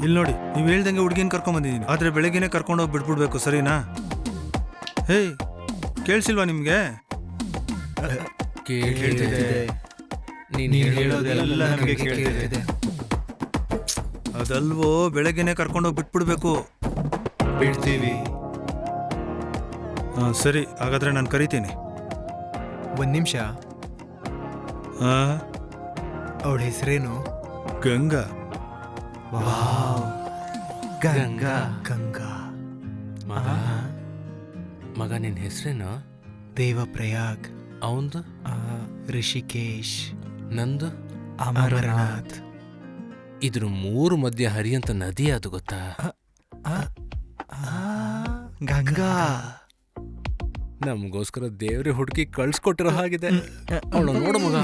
ಇಲ್ಲಿ ನೋಡಿ, ನೀವು ಹೇಳ್ದಂಗೆ ಹುಡುಗಿನ ಕರ್ಕೊಂಬಂದಿದ್ದೀನಿ. ಆದ್ರೆ ಬೆಳಗ್ಗೆನೆ ಕರ್ಕೊಂಡೋಗಿ ಬಿಟ್ಬಿಡ್ಬೇಕು, ಸರಿನಾ? ಹೇಯ್, ಕೇಳಿಸಿಲ್ವಾ ನಿಮ್ಗೆ? ನೀನು ಹೇಳೋದೆಲ್ಲ ನಮಗೆ ಕೇಳ್ತಿದೆ. ಅದಲ್ವೋ, ಬೆಳಗ್ಗೆನೆ ಕರ್ಕೊಂಡೋಗಿ ಬಿಟ್ಬಿಡ್ಬೇಕು. ಬಿಡ್ತೀವಿ. ಸರಿ, ಹಾಗಾದ್ರೆ ನಾನು ಕರಿತೀನಿ. ಒಂದ್ ನಿಮಿಷ. ಅವಳ ಹೆಸರೇನು? ಗಂಗಾ. ಗಂಗಾ. ಗಂಗಾ. ಮಗ ನಿನ್ನ ಹೆಸರೇನು? ದೇವಪ್ರಯಾಗ್. ಅವಂದು? ಋಷಿಕೇಶ್. ನಂದು? ಅಮರನಾಥ್. ಇದ್ರ ಮೂರು ಮಧ್ಯ ಹರಿಯಂತ ನದಿ ಅದು ಗೊತ್ತಾ? ಗಂಗಾ. ನಮಗೋಸ್ಕರ ದೇವ್ರೆ ಹುಡುಕಿ ಕಳ್ಸ್ಕೊಟ್ಟಿರೋ ಹಾಗಿದೆ. ಅವಳು ನೋಡು ಮಗ,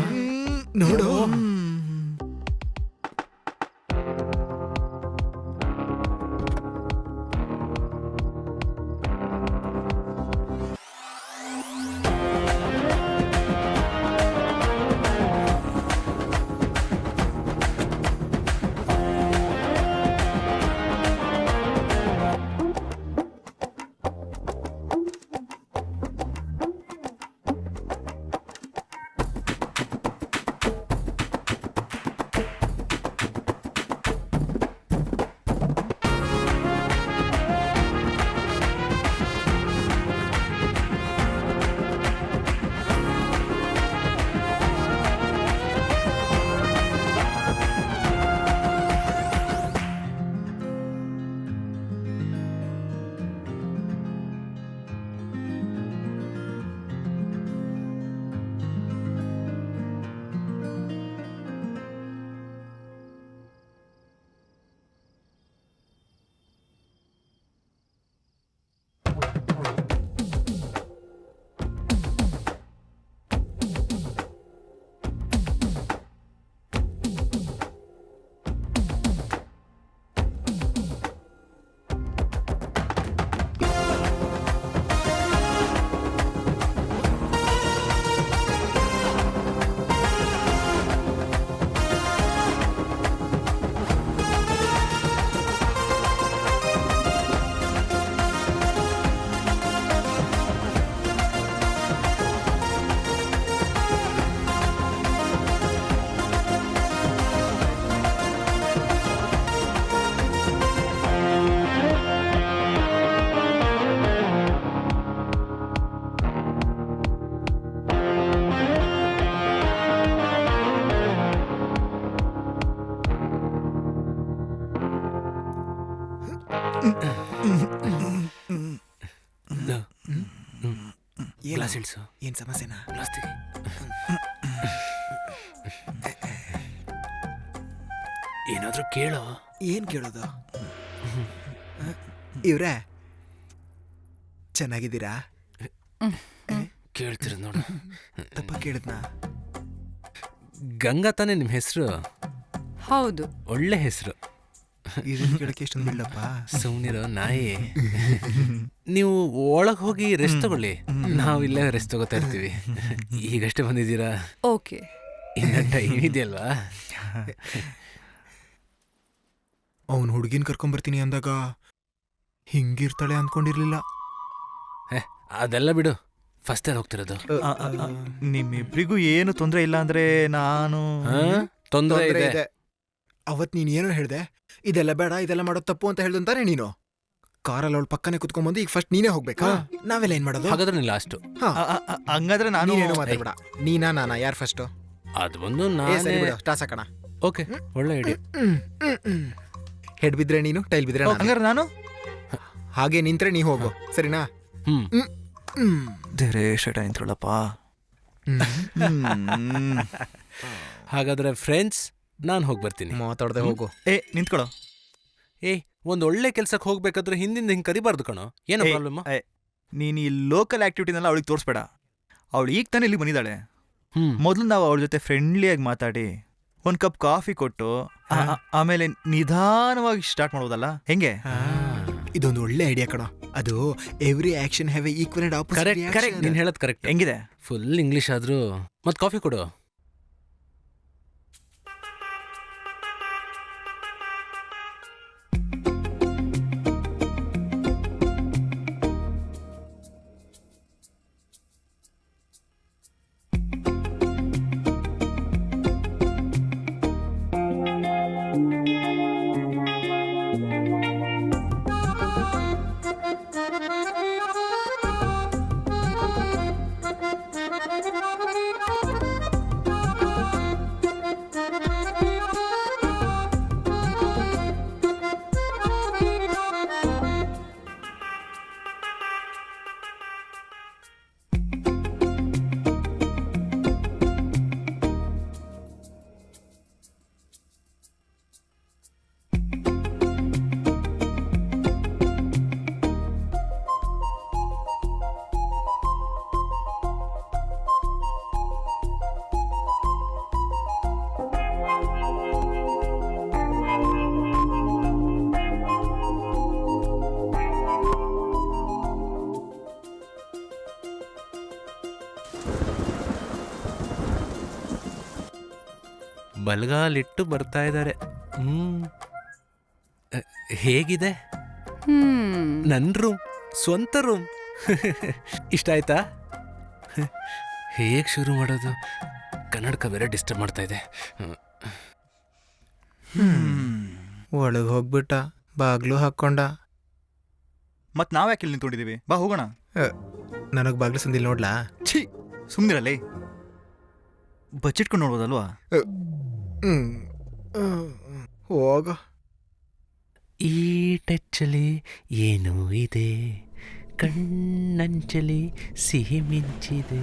ನೋಡು. ಗ್ಲಾಸ್ ಇಳಿಸು. ಏನ್ ಸಮಸ್ಯೆನಾ? ಗ್ಲಾಸ್ ತೆಗಿ. ಏನಾದ್ರೂ ಕೇಳೋ. ಏನ್ ಕೇಳೋದು? ಇವ್ರೆ ಚೆನ್ನಾಗಿದ್ದೀರಾ? ಕೇಳ್ತಿರ ನೋಡು. ತಪ್ಪ ಕೇಳಿದ್ನಾ? ಗಂಗಾ ತಾನೇ ನಿಮ್ಮ ಹೆಸರು? ಹೌದು. ಒಳ್ಳೆ ಹೆಸರು. ಇದನ್ನ ಕೇಳಕ್ಕೆ ಎಷ್ಟೊಂದು ಬಿಡಪ್ಪ. ಸುಮ್ನಿರೋ ನಾಯಿ. ನೀವು ಒಳಗೆ ಹೋಗಿ ರೆಸ್ಟ್ ತಗೊಳ್ಳಿ, ನಾವು ಇಲ್ಲೇ ರೆಸ್ಟ್ ತಗೋತಾ ಇರ್ತೀವಿ. ಈಗಷ್ಟೇ ಬಂದಿದ್ದೀರಾ? ಓಕೆ. ಇನ್ನ ಟೈಮ್ ಇದೆಯಲ್ವಾ? ಅವನು ಹುಡುಗಿನ ಕರ್ಕೊಂಬರ್ತೀನಿ ಅಂದಾಗ ಹಿಂಗಿರ್ತಾಳೆ ಅನ್ಕೊಂಡಿರ್ಲಿಲ್ಲ. ಅದೆಲ್ಲ ಬಿಡು, ಫಸ್ಟ್ ಏರ್ ಹೋಗ್ತಿರೋದು. ನಿಮ್ಮಿಬ್ರಿಗೂ ಏನು ತೊಂದರೆ ಇಲ್ಲ ಅಂದ್ರೆ ನಾನು ತೊಂದರೆ ತೊಂದ್ರೆ ಇದೆ. ಇದೆ. ಅವತ್ ನೀನ್ ಏನೋ ಹೇಳ್ದೆ, ಇದೆಲ್ಲ ಬೇಡ, ಇದೆಲ್ಲ ಮಾಡೋದು ತಪ್ಪು ಅಂತ ಹೇಳ್ದಂತಾನೆ ನೀನು. ಕಾರಲ್ಲಿ ಅವಳು ಪಕ್ಕನೆ ಕುತ್ಕೊಂಡ್ಬಂದು ಈಗ ಫಸ್ಟ್ ನೀನೇ ಹೋಗ್ಬೇಕಾ? ನಾವೆಲ್ಲ ಏನ್ ಮಾಡೋದು? ಹಾಗಾದ್ರೆ ನೀನ್ ಲಾಸ್ಟು. ಹಂಗಾದ್ರೆ ನಾನು ನೀನೇನು ಮಾತಾಡ್ಬೇಡ. ನೀನಾ ನಾನಾ ಯಾರು ಫಸ್ಟ್? ಅದು ಬಂದು ಸರಿ ನಾನೇ. ಬಿಡು, ಟಾಸ್ ಹಾಕೋಣ. ಓಕೆ, ಒಳ್ಳೆ ಐಡಿಯಾ. ಹೆಡ್ ಬಿದ್ರೆ ನೀನು, ಟೈಲ್ ಬಿದ್ರೆ ನಾನು. ಹಂಗಾರೆ ನಾನು ಹಾಗೆ ನಿಂತ್ರೆ ನೀ ಹೋಗು, ಸರಿನಾ? ದೇರೇ ಶಟ ನಿಂತ್ಕೊಳ್ಳಪ್ಪ. ಹಾಗಾದ್ರೆ ಫ್ರೆಂಡ್ಸ್, ನಾನು ಹೋಗಿ ಬರ್ತೀನಿ. ಮಾತಾಡ್ದೆ ಹೋಗು. ನಿಂತ್ಕೊಳ್ಳೋ. ಒಂದ್ ಒಳ್ಳೆ ಕೆಲ್ಸಕ್ಕೆ ಹೋಗ್ಬೇಕಾದ್ರೆ ಹಿಂದಿಂದ ಹಿಂಗ್ ಕರಿಬಾರ್ದು ಕಣೋ. ಏನೋ ಪ್ರಾಬ್ಲಮ್? ನೀನು ಈ ಲೋಕಲ್ ಆಕ್ಟಿವಿಟಿನೆಲ್ಲ ಅವಳಿಗೆ ತೋರಿಸ್ಬೇಡ. ಅವಳು ಈಗ ತಾನೇ ಇಲ್ಲಿ ಬಂದಿದ್ದಾಳೆ. ಮೊದಲು ನಾವು ಅವಳ ಜೊತೆ ಫ್ರೆಂಡ್ಲಿಯಾಗಿ ಮಾತಾಡಿ ಒಂದು ಕಪ್ ಕಾಫಿ ಕೊಟ್ಟು ಆಮೇಲೆ ನಿಧಾನವಾಗಿ ಸ್ಟಾರ್ಟ್ ಮಾಡೋದಲ್ಲ, ಹೆಂಗೆ? ಇದೊಂದು ಒಳ್ಳೆ ಐಡಿಯಾ ಕಣೋ. ಅದು every action have A equal and opposite correct correct, ನೀನ್ ಹೇಳೋದು ಕರೆಕ್ಟ್. ಹೆಂಗಿದೆ? ಫುಲ್ ಇಂಗ್ಲಿಷ್ ಆದ್ರೂ ಮತ್ ಕಾಫಿ ಕೊಡು. ಬಲಗಾಲಿಟ್ಟು ಬರ್ತಾ ಇದ್ದಾರೆ. ಹೇಗಿದೆ ನನ್ ರೂಮ್? ಸ್ವಂತ ರೂಮ್. ಇಷ್ಟ ಆಯ್ತಾ? ಹೇಗ್ ಶುರು ಮಾಡೋದು? ಕನ್ನಡಕ ಬೇರೆ ಡಿಸ್ಟರ್ಬ್ ಮಾಡ್ತಾ ಇದೆ. ಒಳಗೆ ಹೋಗ್ಬಿಟ್ಟ, ಬಾಗ್ಲು ಹಾಕೊಂಡ. ಮತ್ ನಾವ್ ಯಾಕೆ ಇಲ್ಲಿ ನಿಂತ್ಕೊಂಡಿದೀವಿ? ಬಾ ಹೋಗೋಣ. ನನಗ್ ಬಾಗ್ಲು ಸಂದಿಲ್ ನೋಡ್ಲಾ? ಛೀ, ಸುಮ್ನಿರಲ್ಲೇ. ಬಚ್ಚಿಟ್ಕೊಂಡು ನೋಡ್ಬೋದಲ್ವಾ? ಹೋಗ. ಈ ಟಚ್ಚಲ್ಲಿ ಏನೂ ಇದೆ, ಕಣ್ಣಂಚಲಿ ಸಿಹಿ ಮಿಂಚಿದೆ.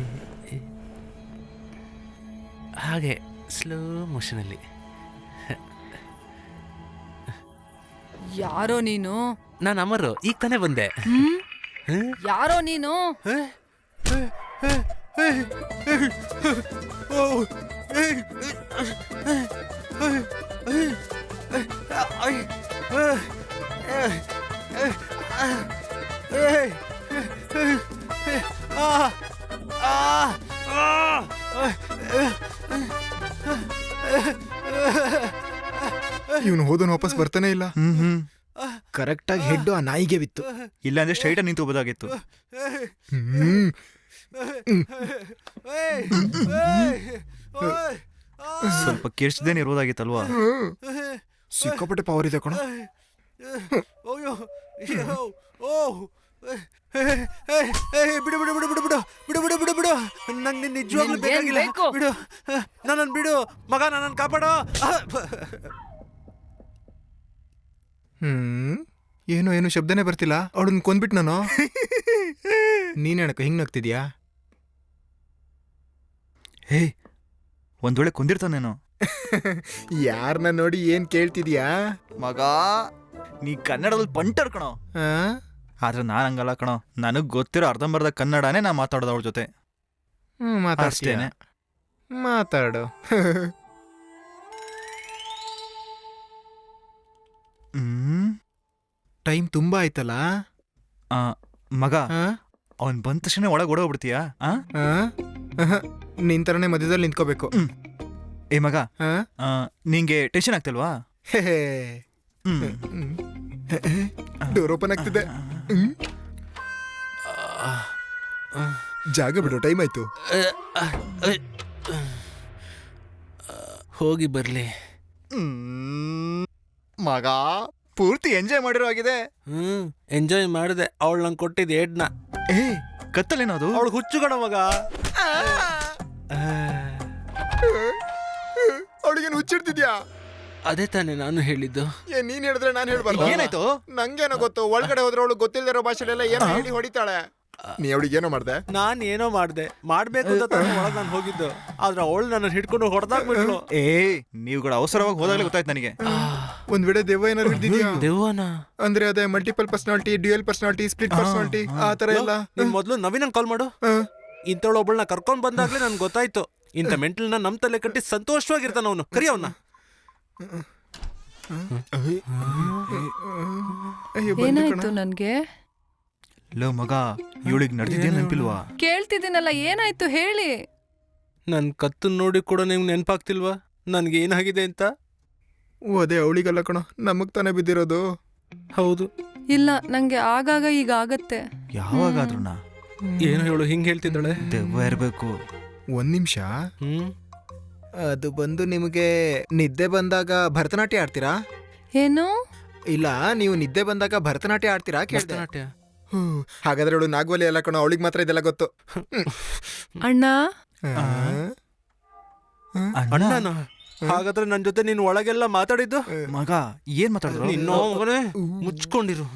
ಹಾಗೆ ಸ್ಲೋ ಮೋಷನಲ್ಲಿ. ಯಾರೋ ನೀನು? ನಾನು ಅಮರು, ಈಗ ತಾನೇ ಬಂದೆ. ಯಾರೋ ನೀನು? ಇವನು ಹೋದನು ವಾಪಸ್ ಬರ್ತಾನೆ ಇಲ್ಲ. ಕರೆಕ್ಟಾಗಿ ಹೆಡ್ಡು ಆ ನಾಯಿಗೆ ಬಿತ್ತು. ಇಲ್ಲ ಅಂದ್ರೆ ಸ್ಟ್ರೈಟ್ ನಿಂತು ಹೋಗೋದಾಗಿತ್ತು. ಸ್ವಲ್ಪ ಕಿರ್ಚ್ದೇನೆ ಇರೋದಾಗಿತ್ತಲ್ವಾ? ಸಿಕ್ಕಾಪಟ್ಟೆ ಪವರ್ ಇದೆ ಕಣ. ಬಿಡು ಬಿಡು ಬಿಡು ಬಿಡು ಬಿಡು ಬಿಡು ಬಿಡು ಬಿಡು ಬಿಡು. ನಂಗೆ ನಿಜವಾಗ್ಲೂ ಬೇಕಾಗಿಲ್ಲ. ಬಿಡು ನನ್ನ ಬಿಡು ಮಗ, ನನ್ನ ಕಾಪಾಡೋ. ಏನು ಶಬ್ದನೇ ಬರ್ತಿಲ್ಲ. ಅವಳನ್ನ ಕೊಂದ್ಬಿಟ್ ನಾನು. ನೀನೇನಕ್ಕ ಹಿಂಗ್ ನಗ್ತಿದ್ಯಾ? ಹೇ, ಒಂದ್ ವೇಳೆ ಕೊಂದಿರ್ತಾನೇನೋ. ಯಾರನ್ನ ನೋಡಿ ಏನ್ ಕೇಳ್ತಿದ್ಯಾ? ಮಗ, ನೀ ಕನ್ನಡದಲ್ಲಿ ಪಂಟರ್ ಕಣೋ. ಆ? ಆದ್ರೆ ನಾನ್ ಹಂಗಲ್ಲ ಕಣೋ. ನನಗ್ ಗೊತ್ತಿರೋ ಅರ್ಧಂಬರ್ಧ ಕನ್ನಡನೇ ನಾ ಮಾತಾಡೋದು ಅವಳ ಜೊತೆ. ಮಾತಾಡ್ತೇನೆ. ಮಾತಾಡು. ಟೈಮ್ ತುಂಬಾ ಆಯ್ತಲ್ಲ. ಮಗ, ಆ? ಅವನ್ ಬಂದ ತಕ್ಷಣ ಒಳಗೆ ಓಡೋಗ್ಬಿಡ್ತೀಯಾ? ಆ? ನಿನ್ ತರನೇ ಮಧ್ಯದಲ್ಲಿ ನಿಂತ್ಕೋಬೇಕು. ಏ ಮಗ, ಆ? ನಿಂಗೆ ಟೆನ್ಷನ್ ಆಗ್ತಿಲ್ವಾ? ಹೇ. ಡೋರ್ ಓಪನ್ ಆಗ್ತಿದೆ. ಜಾಗ ಬಿಡು, ಟೈಮ್ ಆಯ್ತು. ಹೋಗಿ ಬರ್ಲಿ. ಮಗ, ಪೂರ್ತಿ ಎಂಜಾಯ್ ಮಾಡಿರೋ ಆಗಿದೆ. ಎಂಜಾಯ್ ಮಾಡಿದೆ. ಅವಳು ನಂಗೆ ಕೊಟ್ಟಿದ್ದು ಏಡ್ನ. ಏ, ಕತ್ತಲೇನದು? ಅವಳು ಹುಚ್ಚುಗಣ ಮಗ. ಅವಳಿಗೇನು ಹುಚ್ಚಿಡ್ತಿದ್ಯಾ? ಅದೇ ತಾನೇ ನಾನು ಹೇಳಿದ್ದು. ನೀನ್ ಹೇಳಿದ್ರೆ ನಾನು ಹೇಳ್ಬಾರ್ದು. ಏನಾಯ್ತು? ನಂಗೇನೋ ಗೊತ್ತು. ಒಳಗಡೆ ಹೋದ್ರೆ ಅವಳು ಗೊತ್ತಿಲ್ದಿರೋ ಭಾಷೆಲೆಲ್ಲ ಏನೋ ಹೇಳಿ ಹೊಡಿತಾಳೆ. ನೀ ಅವಳಿಗೆ ಏನೋ ಮಾಡ್ದೆ? ನಾನು ಏನೋ ಮಾಡ್ದೆ, ಮಾಡ್ಬೇಕು ಅಂತ ಒಳಗೆ ನಾನು ಹೋಗಿದ್ದು. ಆದ್ರೆ ಅವಳು ನನ್ನ ಹಿಡ್ಕೊಂಡು ಹೊಡೆದಾಗ್ಬಿಟ್ಲು. ಏ, ನೀವುಗಳು ಅವಸರವಾಗಿ ಹೋದಾಗಲೇ ಗೊತ್ತಾಯ್ತು ನನಗೆ. ಒಂದ್ ವೇಳೆ ದೆವ್ವ ಏನಾದ್ರು ಹಿಡ್ದಿದ್ಯಾ? ದೆವ್ವನ? ಅಂದ್ರೆ ಅದೇ multiple personality, dual personality, split personality, ಆ ತರ ಎಲ್ಲ. ನೀನ್ ಮೊದ್ಲು ನವೀನಂಗ್ ಕಾಲ್ ಮಾಡು. ಇಂಥವಳು ಒಬ್ಬಳನ್ನ ಕರ್ಕೊಂಡ್ ಬಂದಾಗ್ಲೇ ನನ್ಗೆ ಗೊತ್ತಾಯ್ತು. ಇಂಥ ಮೆಂಟಲ್ನ ನಮ್ ತಲೆ ಕಟ್ಟಿ ಸಂತೋಷವಾಗಿರ್ತಾನ ಅವನು. ಕರಿ ಅವನ್ನ. ಏನಾಯ್ತು ನನ್ಗೆ? ಲೋ ಮಗ, ಇವಳಿಗೆ ನಡೆದಿದ್ದೇ ನೆನಪಿಲ್ವಾ? ಕೇಳ್ತಿದ್ದೀನಲ್ಲ, ಏನಾಯ್ತು ಹೇಳಿ. ನನ್ ಕತ್ತನ್ ನೋಡಿ ಕೂಡ ನಿಮ್ಗೆ ನೆನಪಾಗ್ತಿಲ್ವಾ ನನ್ಗೆ ಏನಾಗಿದೆ ಅಂತ? ಅದೇ ಅವಳಿಗಲ್ಲ ಕಣೋ, ನಮಗ್ ತಾನೇ ಬಿದ್ದಿರೋದು. ಹೌದು. ಇಲ್ಲ, ನಂಗೆ ಆಗಾಗ ಈಗ ಆಗತ್ತೆ. ಯಾವಾಗಾದ್ರೂ ಏನು ಹೇಳು ಹಿಂಗ್ ಹೇಳ್ತಿದ್ದಾಳೆ? ದೆವ್ವ ಇರ್ಬೇಕು. ಒಂದ್ ನಿಮಿಷ. ಅದು ಬಂದು ನಿಮಗೆ ನಿದ್ದೆ ಬಂದಾಗ ಭರತನಾಟ್ಯ ಆಡ್ತೀರಾ? ಏನು? ಇಲ್ಲ, ನೀವು ನಿದ್ದೆ ಬಂದಾಗ ಭರತನಾಟ್ಯ ಆಡ್ತೀರಾ ಕೇಳ್ದೆ. ಭರತನಾಟ್ಯ? ಹಾಗಾದ್ರೆ ಅವಳು ನಾಗವಲ್ಲಿ ಎಲ್ಲ ಕಣೋ, ಅವಳಿಗೆ ಮಾತ್ರ ಇದೆಲ್ಲ ಗೊತ್ತು. ಅಣ್ಣ? ಅಣ್ಣನ? ಹಾಗಾದ್ರೆ ನನ್ ಜೊತೆ ನೀನ್ ಒಳಗೆಲ್ಲ ಮಾತಾಡಿದ್ದು? ಮಗ, ಏನ್ ಮಾತಾಡಿದ್ರು? ನಿನ್ನೋ ಮಗನೇ, ಮುಚ್ಕೊಂಡಿರು.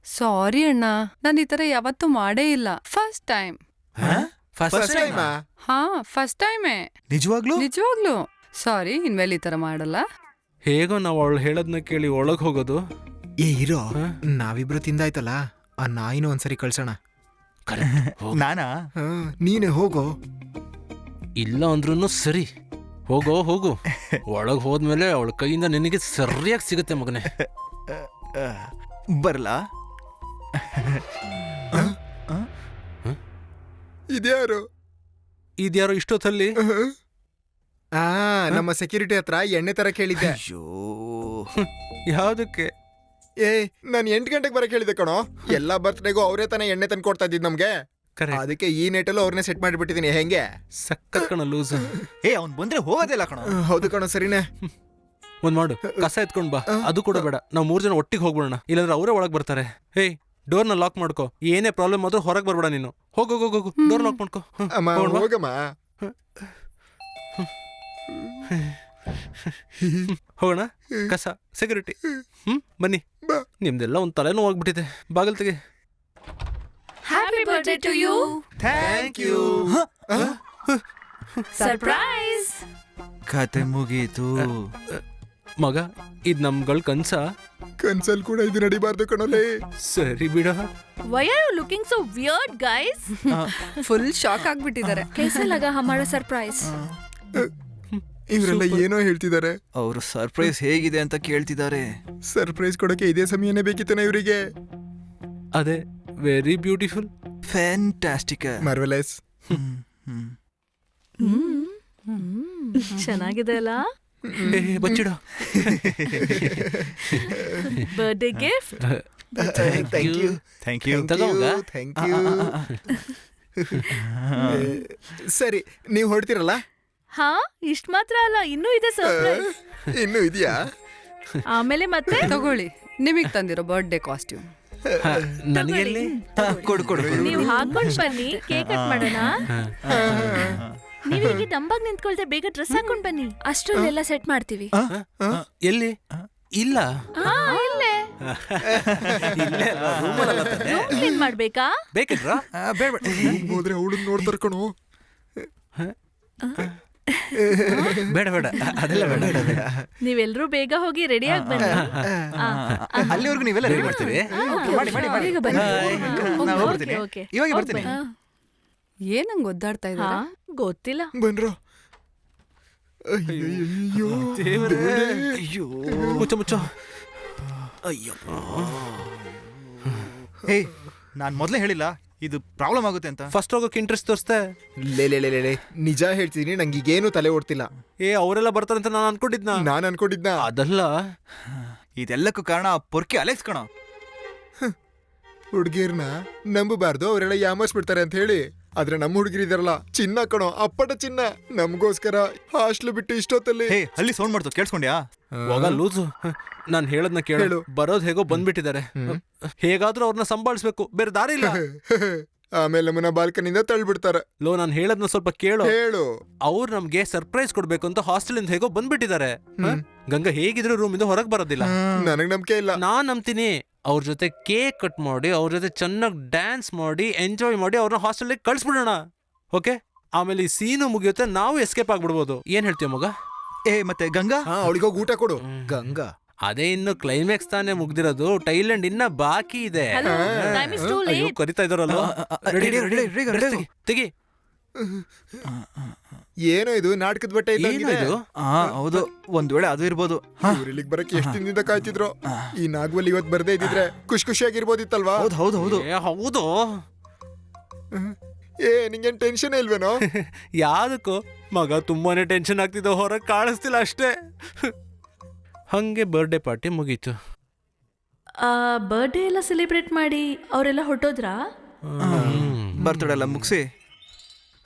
ಸಾರಿ ಅಣ್ಣ, ನಾನು ಈ ತರ ಯಾವತ್ತೂ ಮಾಡೇ ಇಲ್ಲ. First time. First time? ಹಾ, ಫಸ್ಟ್ ಟೈಮೇ. ನಿಜವಾಗ್ಲೂ? ನಿಜವಾಗ್ಲೂ. ಸಾರಿ, ಇನ್ಮೇಲೆ ಈ ತರ ಮಾಡಲ್ಲ. ಹೇಗೋ ನಾವು ಅವಳು ಹೇಳದ್ನ ಕೇಳಿ ಒಳಗ್ ಹೋಗೋದು. ಏ ಇರೋ, ನಾವಿಬ್ರು ತಿಂದಾಯ್ತಲ್ಲ, ಆ ನಾಯಿನ ಒಂದ್ಸರಿ ಕಳ್ಸೋಣ. ನಾನಾ? ನೀನೆ ಹೋಗೋ. ಇಲ್ಲ ಅಂದ್ರೂ ಸರಿ, ಹೋಗೋ ಹೋಗು. ಒಳಗ್ ಹೋದ್ಮೇಲೆ ಅವಳ ಕೈಯಿಂದ ನಿನಗೆ ಸರಿಯಾಗಿ ಸಿಗುತ್ತೆ ಮಗನೇ. ಬರ್ಲಾ? ಇದ್ಯಾರು? ಇದ್ಯಾರೋ ಇಷ್ಟೊತ್ತಲ್ಲಿ? ನಮ್ಮ ಸೆಕ್ಯೂರಿಟಿ ಹತ್ರ ಎಣ್ಣೆ ತರ ಕೇಳಿದ್ದೆ. ಯಾವ್ದಕ್ಕೆ? ಏ, ನಾನು 8 ಗಂಟೆಗೆ ಬರಕ್ ಹೇಳಿದೆ ಕಣೋ. ಎಲ್ಲಾ ಬರ್ತ್ಡೇಗೂ ಅವರೇ ತಾನೇ ಎಣ್ಣೆ ತಂದು ಕೊಡ್ತಾ ಇದ್ದಿದ್ ನಮ್ಗೆ. ಅದಕ್ಕೆ ಈ ನೆಟಲ್ಲೂ ಅವ್ರನ್ನೇ ಸೆಟ್ ಮಾಡಿಬಿಟ್ಟಿದೀನಿ. ಹೆಂಗೆ? ಸಕ್ಕತ್ ಕಣ ಲೂಸ್. ಏ, ಅವ್ನ್ ಬಂದ್ರೆ ಹೋಗೋದಿಲ್ಲ ಕಣೋ. ಹೌದು ಕಣೋ, ಸರಿನೇ. ಒಂದ್ ಮಾಡು, ಕಸ ಎತ್ಕೊಂಡ್ ಬಾ. ಅದು ಕೂಡ ಬೇಡ, ನಾವ್ 3 ಜನ ಒಟ್ಟಿಗೆ ಹೋಗ್ಬಿಡೋಣ. ಇಲ್ಲಾಂದ್ರೆ ಅವರೇ ಒಳಗ್ ಬರ್ತಾರೆ. ಹೇ, ಡೋರ್ನ ಲಾಕ್ ಮಾಡ್ಕೋ. ಏನೇ ಪ್ರಾಬ್ಲಮ್ ಆದ್ರೂ ಹೊರಗೆ ಬರ್ಬೇಡ ನೀನು. ಹೋಗು, ಡೋರ್ ಲಾಕ್ ಮಾಡ್ಕೋ. ಹೋಗಮ್ಮ. ಹೋಗೋಣ. ಕಸ, ಸೆಕ್ಯೂರಿಟಿ, ಬನ್ನಿ. ನಿಮ್ದೆಲ್ಲ ಒಂದ್ ತಲೆನೋವು ಆಗ್ಬಿಟ್ಟಿದೆ. ಬಾಗಲ್ ತೆಗೆ. Happy birthday to you. Thank you. Surprise. ಕತೆ ಮುಗೀತು. ಮಗ, ಇದ್ ನಮ್ಗಳ ಕನ್ಸಲ್ ಕೂಡ ಇದು ನಡಿಬಾರ್ದು ಕಣೋಲೆ. ಸರಿ ಬಿಡ. Why are you looking so weird, guys? Full shock ಆಗ್ಬಿಟ್ಟಿದ್ದಾರೆ. कैसा लगा हमारा सरप्राइज? ಇವರೆಲ್ಲ ಏನೋ ಹೇಳ್ತಿದ್ದಾರೆ. ಅವರು ಸರ್ಪ್ರೈಸ್ ಹೇಗಿದೆ ಅಂತ ಕೇಳ್ತಿದ್ದಾರೆ. ಸರ್ಪ್ರೈಸ್ ಕೊಡಕ್ಕೆ ಇದೇ ಸಮಯನೇ ಬೇಕಿತ್ತನ ಇವರಿಗೆ. ಅದೇ, ವೆರಿ ಬ್ಯೂಟಿಫುಲ್, ಫ್ಯಾಂಟಾಸ್ಟಿಕ್, ಮಾರ್ವೆಲಸ್. ಚೆನ್ನಾಗಿದೆ ಅಲ್ಲ? ಬಚ್ಚಿಡ. Birthday gift. Thank you. ಸರಿ, ನೀವು ಹೊರಡ್ತಿರಲ್ಲ? ಹಾ, ಇಷ್ಟ ಮಾತ್ರ ಅಲ್ಲ, ಇನ್ನೂ ಇದೆ ಸರ್ಪ್ರೈಸ್. ಇನ್ನೂ ಇದೆಯಾ? ಆಮೇಲೆ ಮತ್ತೆ ತಗೊಳ್ಳಿ, ನಿಮಗ್ ತಂದಿರೋ ಬರ್ಡೇ ಕಾಸ್ಟ್ಯೂಮ್. ನನಗೆಲ್ಲಿ? ಕೊಡು. ನೀವು ಹಾಕೊಂಡ್ ಬನ್ನಿ, ಕೇಕ್ ಕಟ್ ಮಾಡೋಣ. ನೀವು ಹೀಗೆ ಡಂಬಾಗ್ ನಿಂತ್ಕೊಳ್ದೆ ಬೇಗ ಡ್ರೆಸ್ ಹಾಕೊಂಡ್ ಬನ್ನಿ. ಅಷ್ಟರಲ್ಲೆಲ್ಲ ಸೆಟ್ ಮಾಡ್ತೀವಿ. ಎಲ್ಲಿ? ಇಲ್ಲ. ಇಲ್ಲೇ ರೂಮ್ ಕ್ಲೀನ್ ಮಾಡ್ಬೇಕಾ? ಬೇಕಿದ್ರಾ? ಬೇಡ ಹೋದ್ರೆ ಅವಳನ್ನ ನೋಡ್ತಾರ ಕಣೋ. ಬೇಡ ಬೇಡ, ಅದೆಲ್ಲ ಬೇಡ. ನೀವೆಲ್ರೂ ಬೇಗ ಹೋಗಿ ರೆಡಿ ಆಗಿ ಬನ್ನಿ. ಅಲ್ಲಿವರೆಗೂ ನೀವೆಲ್ಲ ರೆಡಿ ಮಾಡ್ತೀರಿ? ಮಾಡಿ ಬೇಗ ಬನ್ನಿ. ನಾನು ಹೋಗ್ಬಿಡ್ತೀನಿ. ಓಕೆ, ಇವಾಗ ಬರ್ತೀನಿ. ಏನಂಗ್ ಒದ್ದಾಡ್ತಾ ಇದ್ದಾರೆ? ಗೊತ್ತಿಲ್ಲ. ಬನ್ರೋ. ಅಯ್ಯೋ ಅಯ್ಯೋ, ಮುಚ್ಚ. ಅಯ್ಯೋ, ಏಯ್ ನಾನ್ ಮೊದ್ಲೇ ಹೇಳಿಲ್ಲ ಇದು ಪ್ರಾಬ್ಲಮ್ ಆಗುತ್ತೆ ಅಂತ. ಫಸ್ಟ್ ಹೋಗೋಕೆ ಇಂಟ್ರೆಸ್ಟ್ ತೋರಿಸ್ತೆ. ಲೇ ನಿಜ ಹೇಳ್ತೀನಿ, ನಂಗೆ ಈಗೇನು ತಲೆ ಓಡ್ತಿಲ್ಲ. ಅವರೆಲ್ಲ ಬರ್ತಾರಂತ ನಾನು ಅನ್ಕೊಂಡಿದ್ನ. ಅದಲ್ಲ, ಇದೆಲ್ಲಕ್ಕೂ ಕಾರಣ ಪೊರ್ಕಿ ಅಲೆಕ್ಸ್ ಕಣ. ಹುಡುಗಿರ್ನ ನಂಬಬಾರ್ದು, ಅವರೆಲ್ಲ ಯಾಮರ್ಸ್ಬಿಡ್ತಾರೆ ಅಂತ ಹೇಳಿ. ಆದ್ರೆ ನಮ್ಮ ಹುಡುಗಿರಿದಾರಲ್ಲ, ಚಿನ್ನ ಕಣೋ, ಅಪ್ಪಟ ಚಿನ್ನ. ನಮಗೋಸ್ಕರ ಹಾಸ್ಟ್ಲು ಬಿಟ್ಟು ಇಷ್ಟೊತ್ತಲ್ಲಿ. ಹೇ, ಅಲ್ಲಿ ಸೌಂಡ್ ಮಾಡ್ತು, ಕೇಳಿಸ್ಕೊಂಡ್ಯಾ? ಹೋಗ ಲೂಸು. ನಾನು ಹೇಳದ್ನ ಕೇಳು. ಬರೋದ್ ಹೇಗೋ ಬಂದ್ಬಿಟ್ಟಿದ್ದಾರೆ. ಹೇಗಾದ್ರೂ ಅವ್ರನ್ನ ಸಂಭಾಳಿಸ್ಬೇಕು, ಬೇರೆ ದಾರಿ ಇಲ್ಲ. ಆಮೇಲೆ ನಮ್ಮನ್ನ ಬಾಲ್ಕನಿಂದ ತಳ್ಳಿಬಿಡ್ತಾರೆ. ಲೋ, ನಾನು ಹೇಳದ್ನ ಸ್ವಲ್ಪ ಕೇಳು. ಹೇಳು. ಅವ್ರು ನಮ್ಗೆ ಸರ್ಪ್ರೈಸ್ ಕೊಡ್ಬೇಕು ಅಂತ ಹಾಸ್ಟೆಲ್ ಇಂದ ಹೇಗೋ ಬಂದ್ಬಿಟ್ಟಿದ್ದಾರೆ. ಗಂಗಾ ಹೇಗಿದ್ರು ರೂಮ್ ಇಂದ ಹೊರಗೆ ಬರೋದಿಲ್ಲ. ನನಗ್ ನಂಬಿಕೆ ಇಲ್ಲ. ನಾನ್ ನಂಬ್ತೀನಿ. ಅವ್ರ ಜೊತೆ ಕೇಕ್ ಕಟ್ ಮಾಡಿ, ಅವ್ರ ಜೊತೆ ಚೆನ್ನಾಗಿ ಡ್ಯಾನ್ಸ್ ಮಾಡಿ, ಎಂಜಾಯ್ ಮಾಡಿ ಅವ್ರನ್ನ ಹಾಸ್ಟೆಲ್ಗೆ ಕಳ್ಸ್ಬಿಡೋಣ. ಓಕೆ, ಆಮೇಲೆ ಈ ಸೀನು ಮುಗಿಯುತ್ತೆ, ನಾವು ಎಸ್ಕೇಪ್ ಆಗ್ಬಿಡ್ಬೋದು. ಏನ್ ಹೇಳ್ತೀಯ ಮಗ? ಮತ್ತೆ ಗಂಗಾ? ಅವಳಿಗೋಗಿ ಊಟ ಕೊಡು. ಗಂಗಾ ಅದೇ ಇನ್ನು ಕ್ಲೈಮ್ಯಾಕ್ಸ್ ತಾನೇ ಮುಗ್ದಿರೋದು, ಟೈಲೆಂಡ್ ಇನ್ನ ಬಾಕಿ ಇದೆ. ಕರಿತಾ ಇದಾರಲ್ಲ, ತೆಗಿ. ಏನೋ ಇದು ನಾಟಕದ ಬಟ್ಟೆ ಇದು? ಹೌದು, ಒಂದ್ ವೇಳೆ ಅದು ಇರ್ಬೋದು. ಇಲ್ಲಿಗೆ ಬರಕ್ಕೆ ಎಷ್ಟು ದಿನದಿಂದ ಕಾಯ್ತಿದ್ರು. ಈ ನಾಗವಲ್ಲಿ ಇವತ್ತು ಬರ್ದೇ ಇದ್ದಿದ್ರೆ ಖುಷಿಯಾಗಿರ್ಬೋದಿತ್ತಲ್ವಾ? ಹೌದು. ಹೌದು. ನಿಂಗೇನ್ ಟೆನ್ಷನ್ ಇಲ್ವೇನೋ? ಯಾವ್ದಕ್ಕೋ ಮಗ ತುಂಬಾನೇ ಟೆನ್ಷನ್ ಆಗ್ತಿದ್ದ, ಹೊರಗೆ ಕಾಣಿಸ್ತಿಲ್ಲ ಅಷ್ಟೇ. ಹಂಗೆ ಬರ್ಡೇ ಪಾರ್ಟಿ ಮುಗೀತು. ಬರ್ಡೇ ಎಲ್ಲ ಸೆಲೆಬ್ರೇಟ್ ಮಾಡಿ ಅವರೆಲ್ಲ ಹೊರಟೋದ್ರಾ? ಬರ್ತಡೇ ಎಲ್ಲ ಮುಗಿಸಿ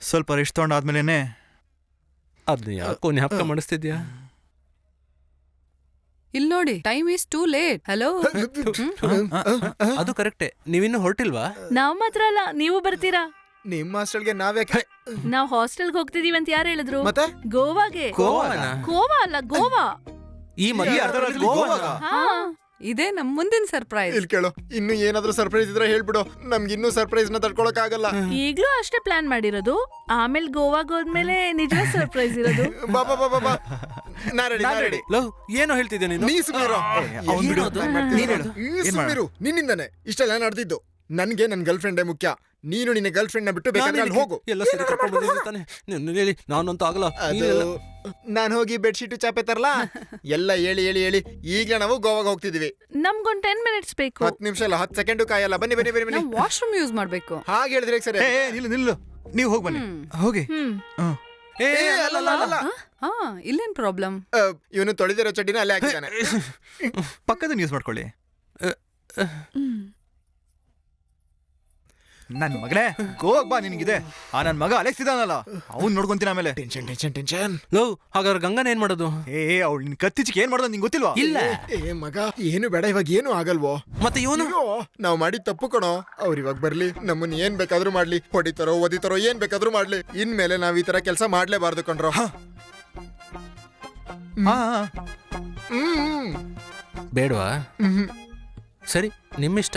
ಸ್ವಲ್ಪ ರೆಸ್ಟ್ ತಗೊಂಡಾದ್ಮೇಲೆ ಅದನ್ನ ಯಾಕೋ ಜ್ಞಾಪಕ ಮಾಡಿಸ್ತಿದ್ಯಾ? ಇಲ್ಲಿ ನೋಡಿ, time is too late. Hello. ಅದು ಕರೆಕ್ಟೇ. ನೀವಿನ್ನು ಹೊರಟಿಲ್ವಾ? ನಾವ್ ಮಾತ್ರ ಅಲ್ಲ, ನೀವು ಬರ್ತೀರಾ? ನಿಮ್ಮ ಹಾಸ್ಟೆಲ್ಗೆ ನಾವ್ಯಾಕೆ? ನಾವ್ ಹಾಸ್ಟೆಲ್ಗೆ ಹೋಗ್ತಿದೀವಿ ಅಂತ ಯಾರು ಹೇಳಿದ್ರು? ಮತ್ತೆ ಗೋವಾಗೆ. ಗೋವಾ ಅಲ್ಲ, ಗೋವಾ. ಈ ಮದುವೆ ಇದೇ ನಮ್ ಮುಂದಿನ ಸರ್ಪ್ರೈಸ್. ಇಲ್ಲಿ ಕೇಳು, ಇನ್ನು ಏನಾದ್ರೂ ಸರ್ಪ್ರೈಸ್ ಇದ್ರೆ ಹೇಳ್ಬಿಡು. ನಮ್ಗೆ ಇನ್ನೂ ಸರ್ಪ್ರೈಸ್ ನ ತಡ್ಕೊಳಕ್ ಆಗಲ್ಲ. ಈಗ್ಲೂ ಅಷ್ಟೇ ಪ್ಲಾನ್ ಮಾಡಿರೋದು, ಆಮೇಲೆ ಗೋವಾಗ್ ಹೋದ್ಮೇಲೆ ನಿಜ ಸರ್ಪ್ರೈಸ್ ಇರೋದು. ಬಾ ನಾ ರೆಡಿ. ಏನೋ ಹೇಳ್ತಿದ್ದೆ ನೀನು? ನೀ ಸುಮ್ನಿರು. ನಿನ್ನಿಂದಾನೆ ಇಷ್ಟೆಲ್ಲ ನಡೆದಿದ್ದು. ನನ್ಗೆ ನನ್ ಗರ್ಲ್ ಫ್ರೆಂಡೇ ಮುಖ್ಯ. ನೀನು ನಿನ್ನ ಗರ್ಲ್ ಫ್ರೆಂಡ್ ನ ಬಿಟ್ಟು ಬೇಕಾದ್ರೆ ಅಲ್ಲಿ ಹೋಗು. ಎಲ್ಲ ಸರಿ ಕರ್ಕೊಂಡು ಬಂದಿದ್ದಾನೆ. ನಾನಂತೂ ಆಗಲ್ಲ. ನಾನು ಹೋಗಿ ಬೆಡ್ಶೀಟ್ ಚಾಪೆ ತರಲಾ? ಎಲ್ಲ ಹೇಳಿ ಈಗಲೇ ನಾವು ಗೋವಾಗ ಹೋಗ್ತಿದೀವಿ. ನಮ್ಗೊಂದು 10 minutes ಬೇಕು. 10 ನಿಮಿಷ ಅಲ್ಲ, 10 ಸೆಕೆಂಡು ಕಾಯಲ್ಲ. ಬನ್ನಿ. ವಾಶ್ರೂಮ್ ಯೂಸ್ ಮಾಡ್ಬೇಕು. ಹಾಗೆ ಹೇಳಿದ್ರೆ ಸರಿ. ನಿಲ್ಲು, ನೀವು ಹೋಗಿ ಬನ್ನಿ. ಹೋಗಿ. ಇಲ್ಲೇನ್ ಪ್ರಾಬ್ಲಮ್? ಇವನು ತೊಳೆದಿರೋ ಚಡ್ಡಿನ ಅಲ್ಲೇ ಹಾಕಿದ್ದಾನೆ. ಪಕ್ಕದ ಯೂಸ್ ಮಾಡ್ಕೊಳ್ಳಿ. ನನ್ ಮಗನೇ, ಗೋವಾಗ್ ಬಾ. ನಿನ್ಗಿದೆ ನನ್ ಮಗ ಅಲೆಕ್ಸ್ ಇದಾನಲ್ಲ, ಅವ್ನ್ ನೋಡ್ಕೊಂತೀನಿ ಆಮೇಲೆ. ಟೆನ್ಷನ್. ಹಾಗಾದ್ರೆ ಗಂಗನ ಏನ್ ಮಾಡೋದು? ಅವ್ಳು ನಿನ್ ಕತ್ತಿಚಿಗೆ ಏನ್ ಮಾಡೋದು ನಿಂಗೆ ಗೊತ್ತಿಲ್ವಾ? ಇಲ್ಲ ಮಗ, ಏನು ಬೇಡ, ಇವಾಗ ಏನು ಆಗಲ್ವೋ? ಮತ್ತೆ ಇವನು ನಾವ್ ಮಾಡಿದ್ ತಪ್ಪು ಕಣೋ. ಅವ್ರ ಇವಾಗ ಬರ್ಲಿ, ನಮ್ಮನ್ನ ಏನ್ ಬೇಕಾದ್ರೂ ಮಾಡ್ಲಿ, ಹೊಡಿತಾರೋ ಓದಿತಾರೋ ಏನ್ ಬೇಕಾದ್ರೂ ಮಾಡ್ಲಿ. ಇನ್ಮೇಲೆ ನಾವ್ ಈ ತರ ಕೆಲಸ ಮಾಡ್ಲೇಬಾರ್ದು ಕಣ್ರೋ. ಬೇಡವಾ? ಸರಿ, ನಿಮ್ಮಿಷ್ಟ.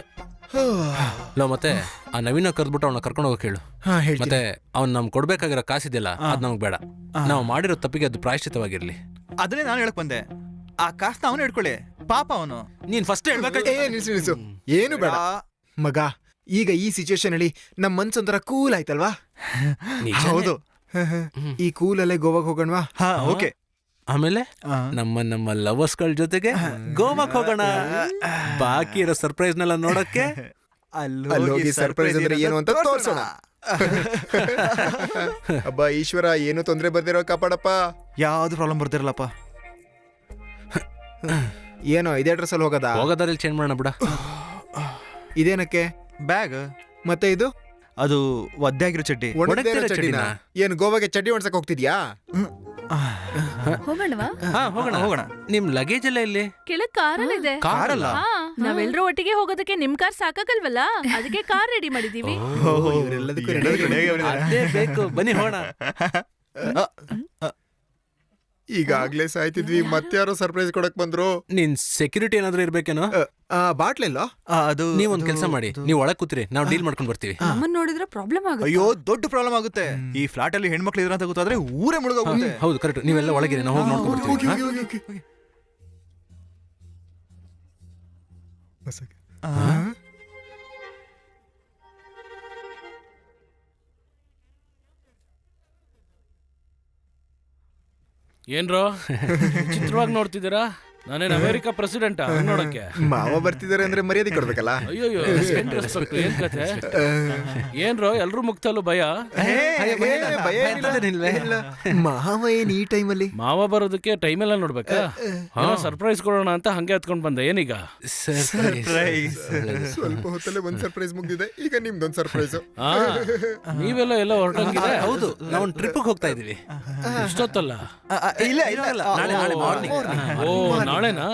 ಮತ್ತೆ ಆ ನವೀನ ಕರೆದ್ಬಿಟ್ಟು ಅವನ್ನ ಕರ್ಕೊಂಡು ಹೋಗಕ್ ಹೇಳು. ಮತ್ತೆ ಅವ್ನ್ ನಮ್ಗೆ ಕೊಡ್ಬೇಕಾಗಿರೋ ಕಾಸಿದೆಯಲ್ಲ, ಅದ್ ನಮ್ಗೆ ಬೇಡ. ನಾವು ಮಾಡಿರೋ ತಪ್ಪಿಗೆ ಅದು ಪ್ರಾಯಶ್ಚಿತವಾಗಿರ್ಲಿ. ಅದನ್ನೇ ನಾನು ಹೇಳಕ್ ಬಂದೆ. ಆ ಕಾಸ್ನ ಅವನು ಹಿಡ್ಕೊಳ್ಳಿ, ಪಾಪ ಅವನು. ನೀನ್ ಫಸ್ಟ್ ನಿಲ್ಸು. ಏನು ಬೇಡ ಮಗ. ಈಗ ಈ ಸಿಚುವೇಶನ್ ಅಲ್ಲಿ ನಮ್ ಮನ್ಸೊಂಥರ ಕೂಲ್ ಆಯ್ತಲ್ವಾ? ಹೌದು. ಈ ಕೂಲಲ್ಲೇ ಗೋವಾಗ್ ಹೋಗೋಣವಾ? ಓಕೆ. ಆಮೇಲೆ ನಮ್ಮ ಲವರ್ಸ್ಗಳ ಜೊತೆಗೆ ಗೋವಾಕ್ ಹೋಗೋಣ. ಬಾಕಿ ಇರೋ ಸರ್ಪ್ರೈಸ್ ನೆಲ್ಲ ನೋಡಕ್ಕೆ ಅಲ್ಲೋಗಿ ಸರ್ಪ್ರೈಸ್ ಅಂದ್ರೆ ಏನು ಅಂತ ತೋರ್ಸೋಣ. ಅಬ್ಬಾ ಈಶ್ವರ, ಏನು ತೊಂದ್ರೆ ಬರ್ದಿರೋ ಕಾಪಾಡಪ್ಪ. ಯಾವ್ದು ಪ್ರಾಬ್ಲಮ್ ಬರ್ದಿರಲ್ಲಪ್ಪ. ಏನೋ ಇದೇ ಡ್ರೆಸ್ ಅಲ್ಲಿ ಹೋಗೋದಾರಲ್ಲಿ ಚೇಂಜ್ ಮಾಡೋಣ ಬಿಡ. ಇದೇನಕ್ಕೆ? ಬ್ಯಾಗ್. ಮತ್ತೆ ಇದು? ಅದು ಒದ್ದೆ ಆಗಿರೋ ಚಡ್ಡಿ. ಚಡ್ಡಿನ? ಏನು ಗೋವಾಗೆ ಚಡ್ಡಿ ಒಣಸಕ್ ಹೋಗ್ತಿದ್ಯಾ? ಹೋಗೋಣ. ನಿಮ್ ಲಗೇಜ್ ಎಲ್ಲ ಇಲ್ಲಿ ಕೆಳಗ್ ಕಾರಲ್ಲಿದೆ. ಕಾರಲ್ಲ? ನಾವೆಲ್ಲರೂ ಒಟ್ಟಿಗೆ ಹೋಗೋದಕ್ಕೆ ನಿಮ್ ಕಾರ್ ಸಾಕಾಗಲ್ವಲ್ಲ, ಅದಕ್ಕೆ ಕಾರ್ ರೆಡಿ ಮಾಡಿದೀವಿ. ಬೇಕು. ಬನ್ನಿ ಹೋಗೋಣ. ಈಗಾಗ್ಲೇ ಸಾಯ್ತಿದ್ವಿ, ಮತ್ತೆ ಯಾರೋ ಸರ್ಪ್ರೈಸ್ ಕೊಡಕ್ ಬಂದ್ರು. ನಿನ್ ಸೆಕ್ಯೂರಿಟಿ ಏನಾದ್ರೂ ಇರ್ಬೇಕೇನೋ? ಬಾಟ್ಲಿಲ್ಲ. ಅದು ನೀವೊಂದ್ ಕೆಲಸ ಮಾಡಿ, ನೀವ್ ಒಳಗ್ ಕೂತ್ರಿ, ನಾವ್ ಡೀಲ್ ಮಾಡ್ಕೊಂಡ್ ಬರ್ತೀವಿ. ನಮ್ಮನ್ನ ನೋಡಿದ್ರೆ ಪ್ರಾಬ್ಲಮ್ ಆಗುತ್ತೆ. ಅಯ್ಯೋ ದೊಡ್ಡ ಪ್ರಾಬ್ಲಮ್ ಆಗುತ್ತೆ. ಈ ಫ್ಲಾಟ್ ಅಲ್ಲಿ ಹೆಣ್ಮಕ್ಳು ಇದ್ರ ಅಂತ ಗೊತ್ತಾದ್ರೆ ಊರೇ ಮುಳುಗೋಗುತ್ತೆ. ಹೌದು ಕರೆಕ್ಟ್, ನೀವೆಲ್ಲ ಒಳಗಿರಿ, ನಾವು ಹೋಗಿ ನೋಡ್ಕೊಂಡ್ ಬರ್ತೀವಿ. ಏನ್ರೋ ಚಿತ್ರವಾಗಿ ನೋಡ್ತಿದ್ದೀರಾ? ನಾನೇನು ಅಮೆರಿಕ ಪ್ರೆಸಿಡೆಂಟ್ ನೋಡಕ್ಕೆ? ಮಾವ ಬರ್ತಿದಾರೆ ಅಂದ್ರೆ ಮರ್ಯಾದೆ ಕೊಡ್ಬೇಕಲ್ಲ. ಅಯ್ಯೋ ಏನ್ ಕತೆ? ಏನ್ರೋ ಎಲ್ರು ಮುಕ್ತಲ್ಲೂ ಭಯ? ಮಾವ ಏನ್ ಈ ಟೈಮಲ್ಲಿ? ಮಾವ ಬರೋದಕ್ಕೆ ಟೈಮ್ ಎಲ್ಲ ನೋಡ್ಬೇಕಾ? ಸರ್ಪ್ರೈಸ್ ಕೊಡೋಣ ಅಂತ ಹಂಗೆ ಎತ್ಕೊಂಡ್ ಬಂದೆ. ಏನೀಗ ಸ್ವಲ್ಪ ಹೊತ್ತಲ್ಲೇ ಒಂದ್ ಸರ್ಪ್ರೈಸ್ ಮುಗ್ದಿದೆ, ಈಗ ನಿಮ್ದೊಂದ್ ಸರ್ಪ್ರೈಸ್. ನೀವೆಲ್ಲ ಎಲ್ಲ ಹೊರಟಂಗಿದೆ? ಹೌದು, ನಾವು ಟ್ರಿಪ್ ಹೋಗ್ತಾ ಇದೀವಿ. ಇಷ್ಟೊತ್ತಲ್ಲ? ಓ ನಾಳೆನಾ?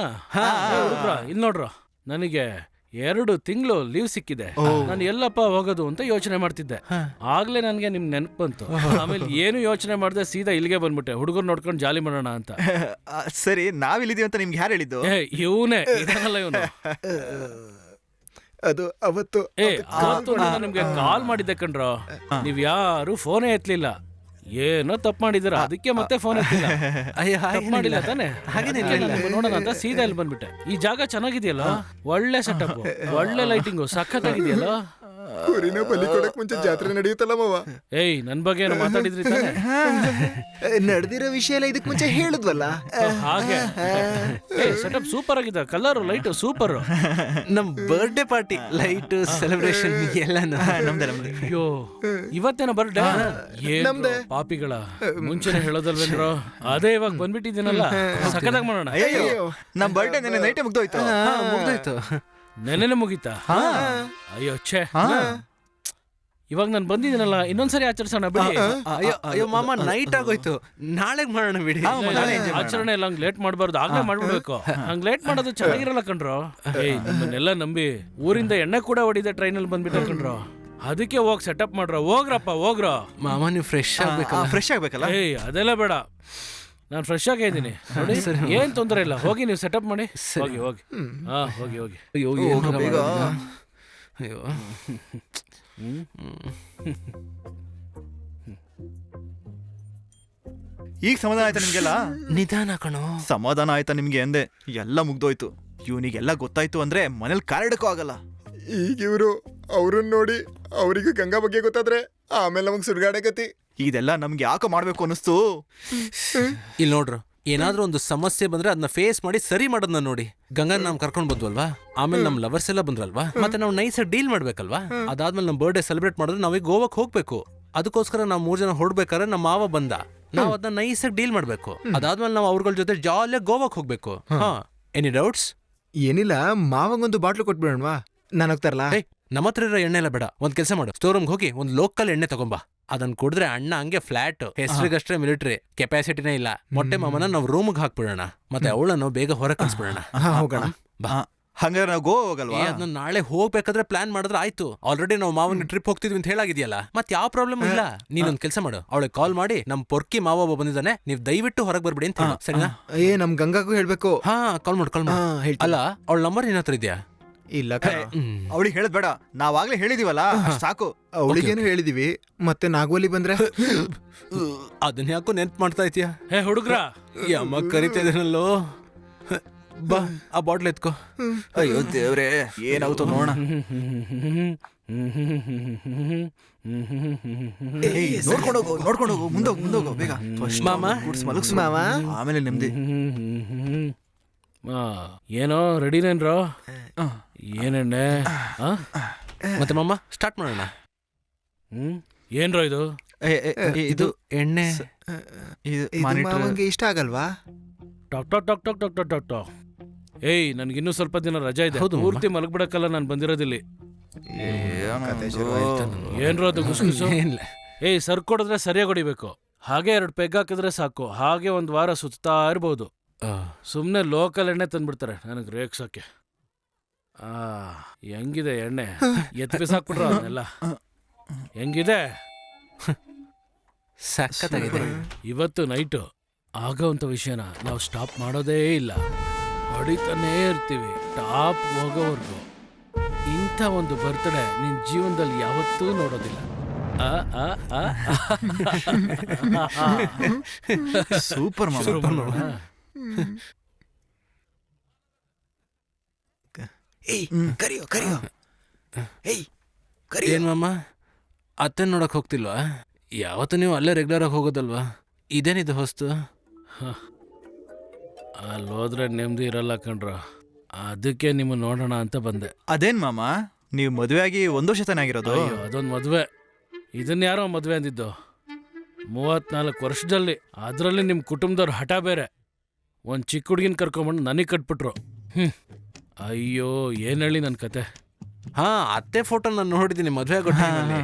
ಇಲ್ಲಿ ನೋಡ್ರ, ನನಗೆ 2 ತಿಂಗಳು ಲೀವ್ ಸಿಕ್ಕಿದೆ. ನಾನು ಎಲ್ಲಪ್ಪ ಹೋಗೋದು ಅಂತ ಯೋಚನೆ ಮಾಡ್ತಿದ್ದೆ. ಆಗ್ಲೇ ನನ್ಗೆ ನಿಮ್ ನೆನಪು ಬಂತು. ಆಮೇಲೆ ಏನು ಯೋಚನೆ ಮಾಡ್ದೆ, ಸೀದಾ ಇಲ್ಲಿಗೆ ಬಂದ್ಬಿಟ್ಟೆ, ಹುಡುಗರು ನೋಡ್ಕೊಂಡು ಜಾಲಿ ಮಾಡೋಣ ಅಂತ. ಸರಿ, ನಾವಿಲ್ಲಿದೀವಿ ಅಂತ ನಿಮ್ಗೆ ಯಾರು ಹೇಳಿದ್ದು? ಇವನೇ ಇದನ್ನಲ್ಲ ಇವನು. ಅದು ಅವತ್ತು ನಾನು ನಿಮ್ಗೆ ಕಾಲ್ ಮಾಡಿದ್ದೆ ಕಣ್ರೋ, ನೀವ್ ಯಾರು ಫೋನೇ ಎತ್ತಲಿಲ್ಲ. ಏನೋ ತಪ್ಪು ಮಾಡಿದಿರ, ಅದಕ್ಕೆ ಮತ್ತೆ ಫೋನ್ ಎತ್ತಿಲ್ಲ. ಮಾಡಿಲ್ಲ ತಾನೆ? ನೋಡೋಣ ಅಂತ ಸೀದಾ ಇಲ್ಲಿ ಬಂದ್ಬಿಟ್ಟೆ. ಈ ಜಾಗ ಚೆನ್ನಾಗಿದೆಯಲ್ಲ, ಒಳ್ಳೆ ಸೆಟಪ್, ಒಳ್ಳೆ ಲೈಟಿಂಗು, ಸಖತ್ತಾಗಿದೆಯಲ್ಲ. ಕುರಿನ ಬಲಿ ಕೊಡಕ್ ಮುಂಚೆ ಜಾತ್ರೆ ನಡೆಯುತ್ತಲ್ಲ ಮಾವ. ಏಯ್, ನನ್ ಬಗ್ಗೆ ಏನೋ ಮಾತಾಡಿದ್ರಿ ತಾನೆ? ನಡೆದಿರೋ ವಿಷಯ ಎಲ್ಲ ಇದಕ್ ಮುಂಚೆ ಹೇಳಿದ್ವಲ್ಲ. ಹಾಗೆ ಸೆಟಪ್ ಸೂಪರ್ ಆಗಿದೆ, ಕಲರ್ ಲೈಟ್ ಸೂಪರ್. ನಮ್ ಬರ್ಡೇ ಪಾರ್ಟಿ ಲೈಟ್ ಸೆಲೆಬ್ರೇಷನ್ ಎಲ್ಲ ನಮ್ದೆ. ಅಯ್ಯೋ, ಇವತ್ತೇನೋ ಬರ್ಡೇ? ನಮ್ದೆ. ಪಾಪಿಗಳ ಮುಂಚೆನೆ ಹೇಳೋದಲ್ವೇನ್ರೋ? ಅದೇ ಇವಾಗ ಬಂದ್ಬಿಟ್ಟಿದ್ದೀನಲ್ಲ, ಸಖತ್ತಾಗಿ ಮಾಡೋಣ. ನಮ್ ಬರ್ಡೇ ನೆನ್ನೆ ನೈಟೇ ಮುಗ್ದೋಯ್ತು. ನೆನ್ನೆನೆ ಮುಗೀತಾ? ಅಯ್ಯೋ ಛೇ, ಇವಾಗ ನಾನು ಬಂದಿದ್ದೀನಲ್ಲ, ಇನ್ನೊಂದ್ಸರಿ ಆಚರಿಸೋಣ ಬಿಡಿ. ಅಯ್ಯೋ ಮಾಮ, ನೈಟ್ ಆಗೋಯ್ತು, ನಾಳೆ ಮಾಡೋಣ ಬಿಡಿ. ಆಚರಣೆ ಎಲ್ಲ ಹಂಗ್ ಲೇಟ್ ಮಾಡ್ಬಾರ್ದು, ಆಗ್ಲೇ ಮಾಡ್ಬಿಡ್ಬೇಕು. ಹಂಗ್ ಲೇಟ್ ಮಾಡೋದು ಚೆನ್ನಾಗಿರಲ್ಲ ಕಣ್ರೋ. ಏಯ್, ನಿಮ್ಮನ್ನೆಲ್ಲ ನಂಬಿ ಊರಿಂದ ಎಣ್ಣೆ ಕೂಡ ಹೊಡಿದೆ ಟ್ರೈನಲ್ಲಿ ಬಂದ್ಬಿಟ್ಟ ಕಣ್ರೋ. ಅದಕ್ಕೆ ಹೋಗ್ ಸೆಟಪ್ ಮಾಡ್ರ. ಹೋಗ್ರಪ್ಪ ಹೋಗ್ರ. ಮಾಮ, ನೀವು ಫ್ರೆಶ್ ಆಗ್ಬೇಕಲ್ಲ. ಏಯ್, ಅದೆಲ್ಲ ಬೇಡ, ನಾನು ಫ್ರೆಶ್ ಆಗೇ ಇದ್ದೀನಿ. ಏನ್ ತೊಂದರೆ ಇಲ್ಲ, ಹೋಗಿ ನೀವು ಸೆಟಪ್ ಮಾಡಿ. ಹೋಗಿ ಹೋಗಿ. ಹಾ, ಹೋಗಿ ಹೋಗಿ. ಅಯ್ಯೋ, ಅಯ್ಯೋ, ಈಗ ಸಮಾಧಾನ ಆಯ್ತಾ ನಿಮ್ಗೆಲ್ಲ? ನಿಧಾನ ಕಣೋ. ಸಮಾಧಾನ ಆಯ್ತಾ ನಿಮ್ಗೆ ಅಂದೆ? ಎಲ್ಲ ಮುಗ್ದೋಯ್ತು. ಇವನಿಗೆಲ್ಲ ಗೊತ್ತಾಯ್ತು ಅಂದ್ರೆ ಮನೇಲಿ ಕಾಲಿಡಕ್ಕೂ ಆಗಲ್ಲ. ಈಗ ಇವರು ಅವ್ರನ್ನ ನೋಡಿ ಅವ್ರಿಗೆ ಗಂಗಾ ಬಗ್ಗೆ ಗೊತ್ತಾದ್ರೆ ಆಮೇಲೆ ನಮಗ್ ಸುಡ್ಗಾಡೆ ಗತಿ. ಇದೆಲ್ಲ ನಮ್ಗೆ ಯಾಕೆ ಮಾಡ್ಬೇಕು ಅನಿಸ್ತು? ಇಲ್ಲಿ ನೋಡ್ರು, ಏನಾದ್ರೂ ಒಂದು ಸಮಸ್ಯೆ ಬಂದ್ರೆ ಅದನ್ನ ಫೇಸ್ ಮಾಡಿ ಸರಿ ಮಾಡೋದನ್ನ ನೋಡಿ. ಗಂಗಾ ನಾವ್ ಕರ್ಕೊಂಡ್ ಬಂದ್ವಲ್ವಾ, ಆಮೇಲೆ ನಮ್ ಲವರ್ಸ್ ಎಲ್ಲ ಬಂದ್ರಲ್ವಾ, ಮತ್ತೆ ನಾವು ನೈಸ್ ಡೀಲ್ ಮಾಡ್ಬೇಕಲ್ವಾ. ಅದಾದ್ಮೇಲೆ ನಮ್ ಬರ್ಡೇ ಸೆಲೆಬ್ರೇಟ್ ಮಾಡಿದ್ರೆ ನಾವೀಗ ಗೋವಾಕ್ ಹೋಗ್ಬೇಕು. ಅದಕ್ಕೋಸ್ಕರ ನಾವ್ 3 ಜನ ಹೊರಡ್ಬೇಕಾದ್ರೆ ನಮ್ಮ ಮಾವ ಬಂದ, ನಾವ್ ಅದನ್ನ ನೈಸ್ ಆಗಿ ಡೀಲ್ ಮಾಡ್ಬೇಕು. ಅದಾದ್ಮೇಲೆ ನಾವು ಅವ್ರಗಳ ಜೊತೆ ಜಾಲಿಯಾಗಿ ಗೋವಾಕ್ ಹೋಗ್ಬೇಕು. ಹಾ, ಎನಿ ಡೌಟ್ಸ್? ಏನಿಲ್ಲ, ಮಾವಂಗೊಂದು ಬಾಟ್ಲು ಕೊಟ್ಬಿಡೋಣವಾ? ನಾನು ಹೋಗ್ತಾರಲ್ಲ. ನಮ್ಮ ಹತ್ರ ಇರೋ ಎಣ್ಣೆ ಎಲ್ಲ ಬೇಡ, ಒಂದ್ ಕೆಲಸ ಮಾಡು, ಸ್ಟೋರ್ ರೂಮ್ಗೆ ಹೋಗಿ ಒಂದ್ ಲೋಕಲ್ ಎಣ್ಣೆ ತಗೊಂಬಾ. ಅದನ್ನ ಕುಡಿದ್ರೆ ಅಣ್ಣ ಹಂಗೆ ಫ್ಲಾಟ್, ಹೆಸರಿಗಷ್ಟೇ ಮಿಲಿಟರಿ, ಕೆಪಾಸಿಟಿನೇ ಇಲ್ಲ. ಮೊಟ್ಟೆ ಮಾಮನ ನಾವು ರೂಮ್ಗೆ ಹಾಕ್ಬಿಡೋಣ, ಮತ್ತೆ ಅವಳನ್ನು ಬೇಗ ಹೊರ ಕಳ್ಸ್ಬಿಡೋಣ. ಹೋಗೋಣ. ಹಂಗಾರೆ ನಾವು ಗೋವಾ ಹೋಗಲ್ವಾ? ಅದನ್ನ ನಾಳೆ ಹೋಗ್ಬೇಕಾದ್ರೆ ಪ್ಲಾನ್ ಮಾಡಿದ್ರೆ ಆಯ್ತು. ಆಲ್ರೆಡಿ ನಾವು ಮಾವನ ಟ್ರಿಪ್ ಹೋಗ್ತಿದ್ವಿ ಅಂತ ಹೇಳಾಗಿದೆಯಲ್ಲ, ಮತ್ತೆ ಯಾವ ಪ್ರಾಬ್ಲಮ್ ಇಲ್ಲ. ನೀನೊಂದ್ ಕೆಲಸ ಮಾಡು, ಅವಳಿಗೆ ಕಾಲ್ ಮಾಡಿ ನಮ್ ಪೊರ್ಕಿ ಮಾವ ಒಬ್ಬ ಬಂದಿದ್ದಾನೆ, ನೀವ್ ದಯವಿಟ್ಟು ಹೊರಗೆ ಬರ್ಬಿಡಿ ಅಂತ ಹೇಳು, ಸರಿನಾ? ನಮ್ ಗಂಗಾಗೂ ಹೇಳ್ಬೇಕು. ಹಾ, ಕಾಲ್ ಮಾಡಿ. ಅಲ್ಲ, ಅವಳ ನಂಬರ್ ನಿನ್ನ ಹತ್ರ ಇದೆಯಾ? ಇಲ್ಲ, ಅವಳಿಗೆ ಹೇಳದ್ ಬೇಡ, ನಾವಾಗ್ಲೇ ಹೇಳಿದೀವಲ್ಲ, ಸಾಕು. ಅವಳಿಗೇನು ಹೇಳಿದೀವಿ, ಮತ್ತೆ ನಾಗೋಲಿ ಬಂದ್ರೆ ಅದನ್ನ ಯಾಕೋ ನೆನ್ಪ್ ಮಾಡ್ತಾ ಇದೀಯಾ? ಹೇ ಹುಡುಗ್ರ, ಅಮ್ಮ ಕರಿತಾ ಇದೀನಲ್ಲೋ. ಬಾ, ಆ ಬಾಟ್ಲ್ ಎತ್ಕೋ. ಅಯ್ಯೋ ದೇವ್ರೆ, ಏನಾಗುತ್ತೋ ನೋಡೋಣ. ನೋಡ್ಕೊಂಡು ಹೋಗು, ಮುಂದೋಗು ಬೇಗ. ಮಾಮ, ಮಾಮ, ಆಮೇಲೆ ನೆಮ್ಮದಿ. ಏನೋ ರೆಡಿನೇನ್ರೋ? ಏನೆಣ್ಣೆ? ಮತ್ತೆ ಮಾಮ, ಸ್ಟಾರ್ಟ್ ಮಾಡೋಣ. ಏನ್ರೋ ಇದು? ಇದು ಎಣ್ಣೆ. ಮಾವಂಗೆ ಇಷ್ಟ ಆಗಲ್ವಾ? Talk talk talk talk talk talk talk talk. ಏಯ್, ನನ್ಗಿನ್ನೂ ಸ್ವಲ್ಪ ದಿನ ರಜಾ ಇದೆ, ಪೂರ್ತಿ ಮಲಗ್ಬಿಡಕ್ಕಲ್ಲ ನಾನು ಬಂದಿರೋದಿಲ್ಲಿ. ಏನ್ರೋ ಅದು ಗುಸ್ಗುಸು? ಏಯ್, ಸರ್ಕೊಡಿದ್ರೆ ಸರಿಯಾಗಿ ಹೊಡಿಬೇಕು. ಹಾಗೆ 2 ಪೆಗ್ ಹಾಕಿದ್ರೆ ಸಾಕು, ಹಾಗೆ 1 ವಾರ ಸುತ್ತಾ ಇರ್ಬೋದು. ಸುಮ್ನೆ ಲೋಕಲ್ ಎಣ್ಣೆ ತಂದ್ಬಿಡ್ತಾರೆ ನನಗೆ ರೇಗ್ಸೋಕೆ. ಹೆಂಗಿದೆ ಎಣ್ಣೆ? ಬಿಸಾಕ್ಬಿಟ್ರ ಅದನ್ನೆಲ್ಲ. ಹೆಂಗಿದೆ? ಸಖತ್ತಾಗಿದೆ. ಇವತ್ತು ನೈಟು ಆಗೋವಂಥ ವಿಷಯನ ನಾವು ಸ್ಟಾಪ್ ಮಾಡೋದೇ ಇಲ್ಲ, ಹೊಡಿತಾನೇ ಇರ್ತೀವಿ ಟಾಪ್ ಹೋಗೋವರೆಗೂ. ಇಂಥ ಒಂದು ಬರ್ತ್ಡೇ ನಿನ್ನ ಜೀವನದಲ್ಲಿ ಯಾವತ್ತೂ ನೋಡೋದಿಲ್ಲ. ಆ, ಆ, ಆ, ಆ. ಸೂಪರ್ ಶುರು ಮಾಡೋಣ. ಕರಿಯೋ ಕರಿಯೋ. ಏನ್ ಮಾಮ, ಅತ್ತೆ ನೋಡಕ್ ಹೋಗ್ತಿಲ್ವಾ? ಯಾವತ್ತು ನೀವು ಅಲ್ಲೇ ರೆಗ್ಯುಲರ್ ಆಗಿ ಹೋಗೋದಲ್ವಾ? ಇದೇನಿದು ಹೊಸ್ತು? ಅಲ್ಲಿ ಹೋದ್ರೆ ನೆಮ್ಮದಿ ಇರಲ್ಲ ಕಣ್ರ, ಅದಕ್ಕೆ ನಿಮ್ಮ ನೋಡೋಣ ಅಂತ ಬಂದೆ. ಅದೇನ್ ಮಾಮ, ನೀವು ಮದುವೆ ಆಗಿ 1 ವರ್ಷ ತಾನೇ ಆಗಿರೋದು? ಅಯ್ಯೋ, ಅದೊಂದು ಮದುವೆ. ಇದನ್ನ ಯಾರೋ ಮದುವೆ ಅಂದಿದ್ದು 34 ವರ್ಷದಲ್ಲಿ. ಅದರಲ್ಲಿ ನಿಮ್ಮ ಕುಟುಂಬದವ್ರ ಹಠ ಬೇರೆ. ಒಂದು ಚಿಕ್ಕ ಹುಡುಗಿನ ಕರ್ಕೊಂಬಂದು ನನಗೆ ಕಟ್ಬಿಟ್ರು. ಅಯ್ಯೋ, ಏನು ಹೇಳಿ ನನ್ನ ಕತೆ. ಹಾ, ಅತ್ತೆ ಫೋಟೋ ನಾನು ನೋಡಿದ್ದೀನಿ ಮದುವೆ ಆಗೋ ಟೈಮಲ್ಲಿ.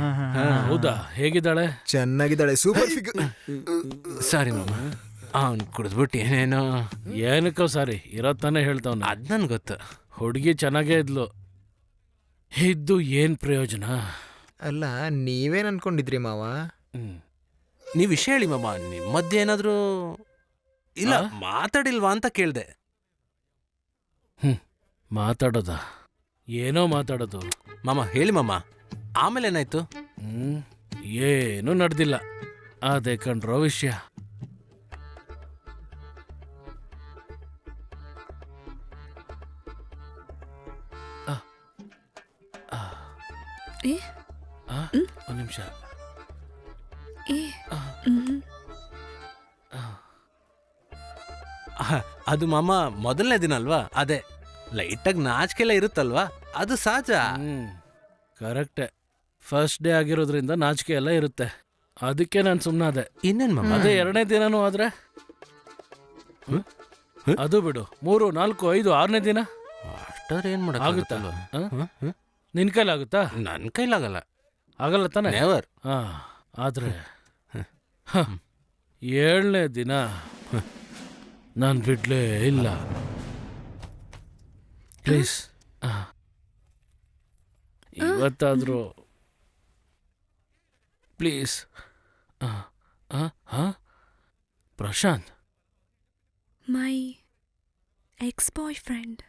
ಹೌದಾ? ಹೇಗಿದ್ದಾಳೆ? ಚೆನ್ನಾಗಿದ್ದಾಳೆ, ಸೂಪರ್ ಫಿಗರ್. ಸಾರಿ ಮಾಮ, ಅವ್ನು ಕುಡಿದ್ಬಿಟ್ಟು ಏನೇನೋ. ಏನಕ್ಕೋ ಸಾರಿ, ಇರೋ ತಾನೇ ಹೇಳ್ತಾವನ. ಅದ್ ನನ್ಗೆ ಗೊತ್ತು. ಹುಡುಗಿ ಚೆನ್ನಾಗೇ ಇದ್ಲು, ಇದ್ದು ಏನು ಪ್ರಯೋಜನ? ಅಲ್ಲ, ನೀವೇನ್ ಅನ್ಕೊಂಡಿದ್ರಿ ಮಾವ? ನೀವು ವಿಷಯ ಹೇಳಿ ಮಾಮ, ನಿಮ್ಮ ಮಧ್ಯೆ ಏನಾದರೂ ಇಲ್ಲ ಮಾತಾಡಿಲ್ವಾ ಅಂತ ಕೇಳಿದೆ. ಮಾತಾಡೋದಾ? ಏನೋ ಮಾತಾಡೋದು ಮಾಮ. ಹೇಳಿ ಮಾಮ, ಆಮೇಲೆ ಏನಾಯ್ತು? ಏನೂ ನಡೆದಿಲ್ಲ, ಅದೇ ಕಂಡ್ರೋ ವಿಷಯ. ಒಂದು ನಿಮಿಷ. ಅದು ಮಾಮ ಮೊದಲನೇ ದಿನ ಅಲ್ವಾ, ಅದೇ ಲೈಟಾಗಿ ನಾಚಿಕೆಲ್ಲ ಇರುತ್ತಲ್ವಾ, ಅದು ಸಹಜ. ಕರೆಕ್ಟೆ, ಫಸ್ಟ್ ಡೇ ಆಗಿರೋದ್ರಿಂದ ನಾಚಿಕೆ ಎಲ್ಲ ಇರುತ್ತೆ, ಅದಕ್ಕೆ ನಾನು ಸುಮ್ಮನಾದೆ. ಇನ್ನೇನು ಮಾಮ, ಅದೇ 2ನೇ ದಿನನೂ ಆದ್ರೆ ಅದು ಬಿಡು. 3, 4, 5, 6ನೇ ದಿನ ಅಷ್ಟಾದ್ರೆ ಏನು ಆಗುತ್ತಾ? ಮಾಡೋಕ್ಕಾಗುತ್ತಲ್ವಾ? ನಿನ್ ಕೈಲಾಗುತ್ತಾ? ನನ್ನ ಕೈಲಾಗಲ್ಲ. ಆಗಲ್ಲ ತಾನೆ? ನೆವರ್. ಆದ್ರೆ 7ನೇ ದಿನ ನಾನು ಬಿಡ್ಲೇ ಇಲ್ಲ. ಪ್ಲೀಸ್ ಇವತ್ತಾದ್ರೂ please. Prashant, my ex boyfriend.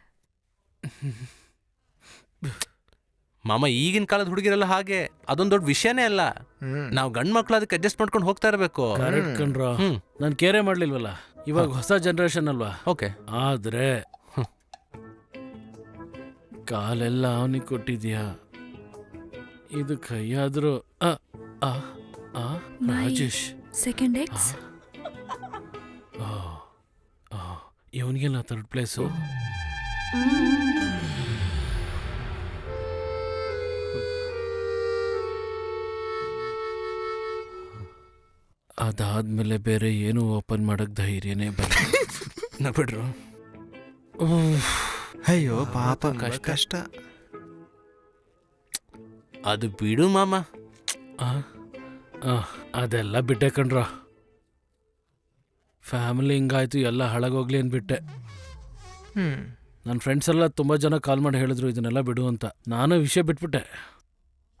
ಮಾಮ, ಈಗಿನ ಕಾಲದ ಹುಡುಗಿರಲ್ಲ ಹಾಗೆ, ಅದೊಂದು ದೊಡ್ಡ ವಿಷಯನೇ ಅಲ್ಲ. ನಾವು ಗಂಡು ಮಕ್ಳು ಅದಕ್ಕೆ ಅಡ್ಜಸ್ಟ್ ಮಾಡ್ಕೊಂಡು ಹೋಗ್ತಾ ಇರಬೇಕು. ಕರೆಕ್ಟ್ ಕಣ್ರೋ, ನಾನು ಕೇರೆ ಮಾಡ್ಲಿಲ್ವಲ್ಲ. ಇವಾಗ ಹೊಸ ಜನರೇಷನ್ ಅಲ್ವಾ? ಓಕೆ. ಆದ್ರೆ ಕಾಲೆಲ್ಲ ಅವನಿಗೆ ಕೊಟ್ಟಿದ್ಯಾ, ಇದು ಕೈಯಾದ್ರೂ ರಾಜೇಶ್ ಸೆಕೆಂಡ್ ಎಕ್ಸ್. ಇವನಿಗೆಲ್ಲ 3rd ಪ್ಲೇಸು. ಅದಾದ್ಮೇಲೆ ಬೇರೆ ಏನು ಓಪನ್ ಮಾಡಕ್ ಧೈರ್ಯನೇ ಬರಲ್ಲ. ಬಿಡ್ರು. ಅಯ್ಯೋ ಪಾಪ, ಕಷ್ಟ. ಅದು ಬಿಡು ಮಾಮ. ಅದೆಲ್ಲ ಬಿಟ್ಟೆ ಕಣ್ರ. ಫ್ಯಾಮಿಲಿ ಹಿಂಗಾಯ್ತು, ಎಲ್ಲ ಹಾಳಾಗೋಗ್ಲಿ ಅಂದ್ಬಿಟ್ಟೆ. ನನ್ನ ಫ್ರೆಂಡ್ಸ್ ಎಲ್ಲ ತುಂಬ ಜನ ಕಾಲ್ ಮಾಡಿ ಹೇಳಿದ್ರು ಇದನ್ನೆಲ್ಲ ಬಿಡು ಅಂತ. ನಾನು ವಿಷಯ ಬಿಟ್ಬಿಟ್ಟೆ.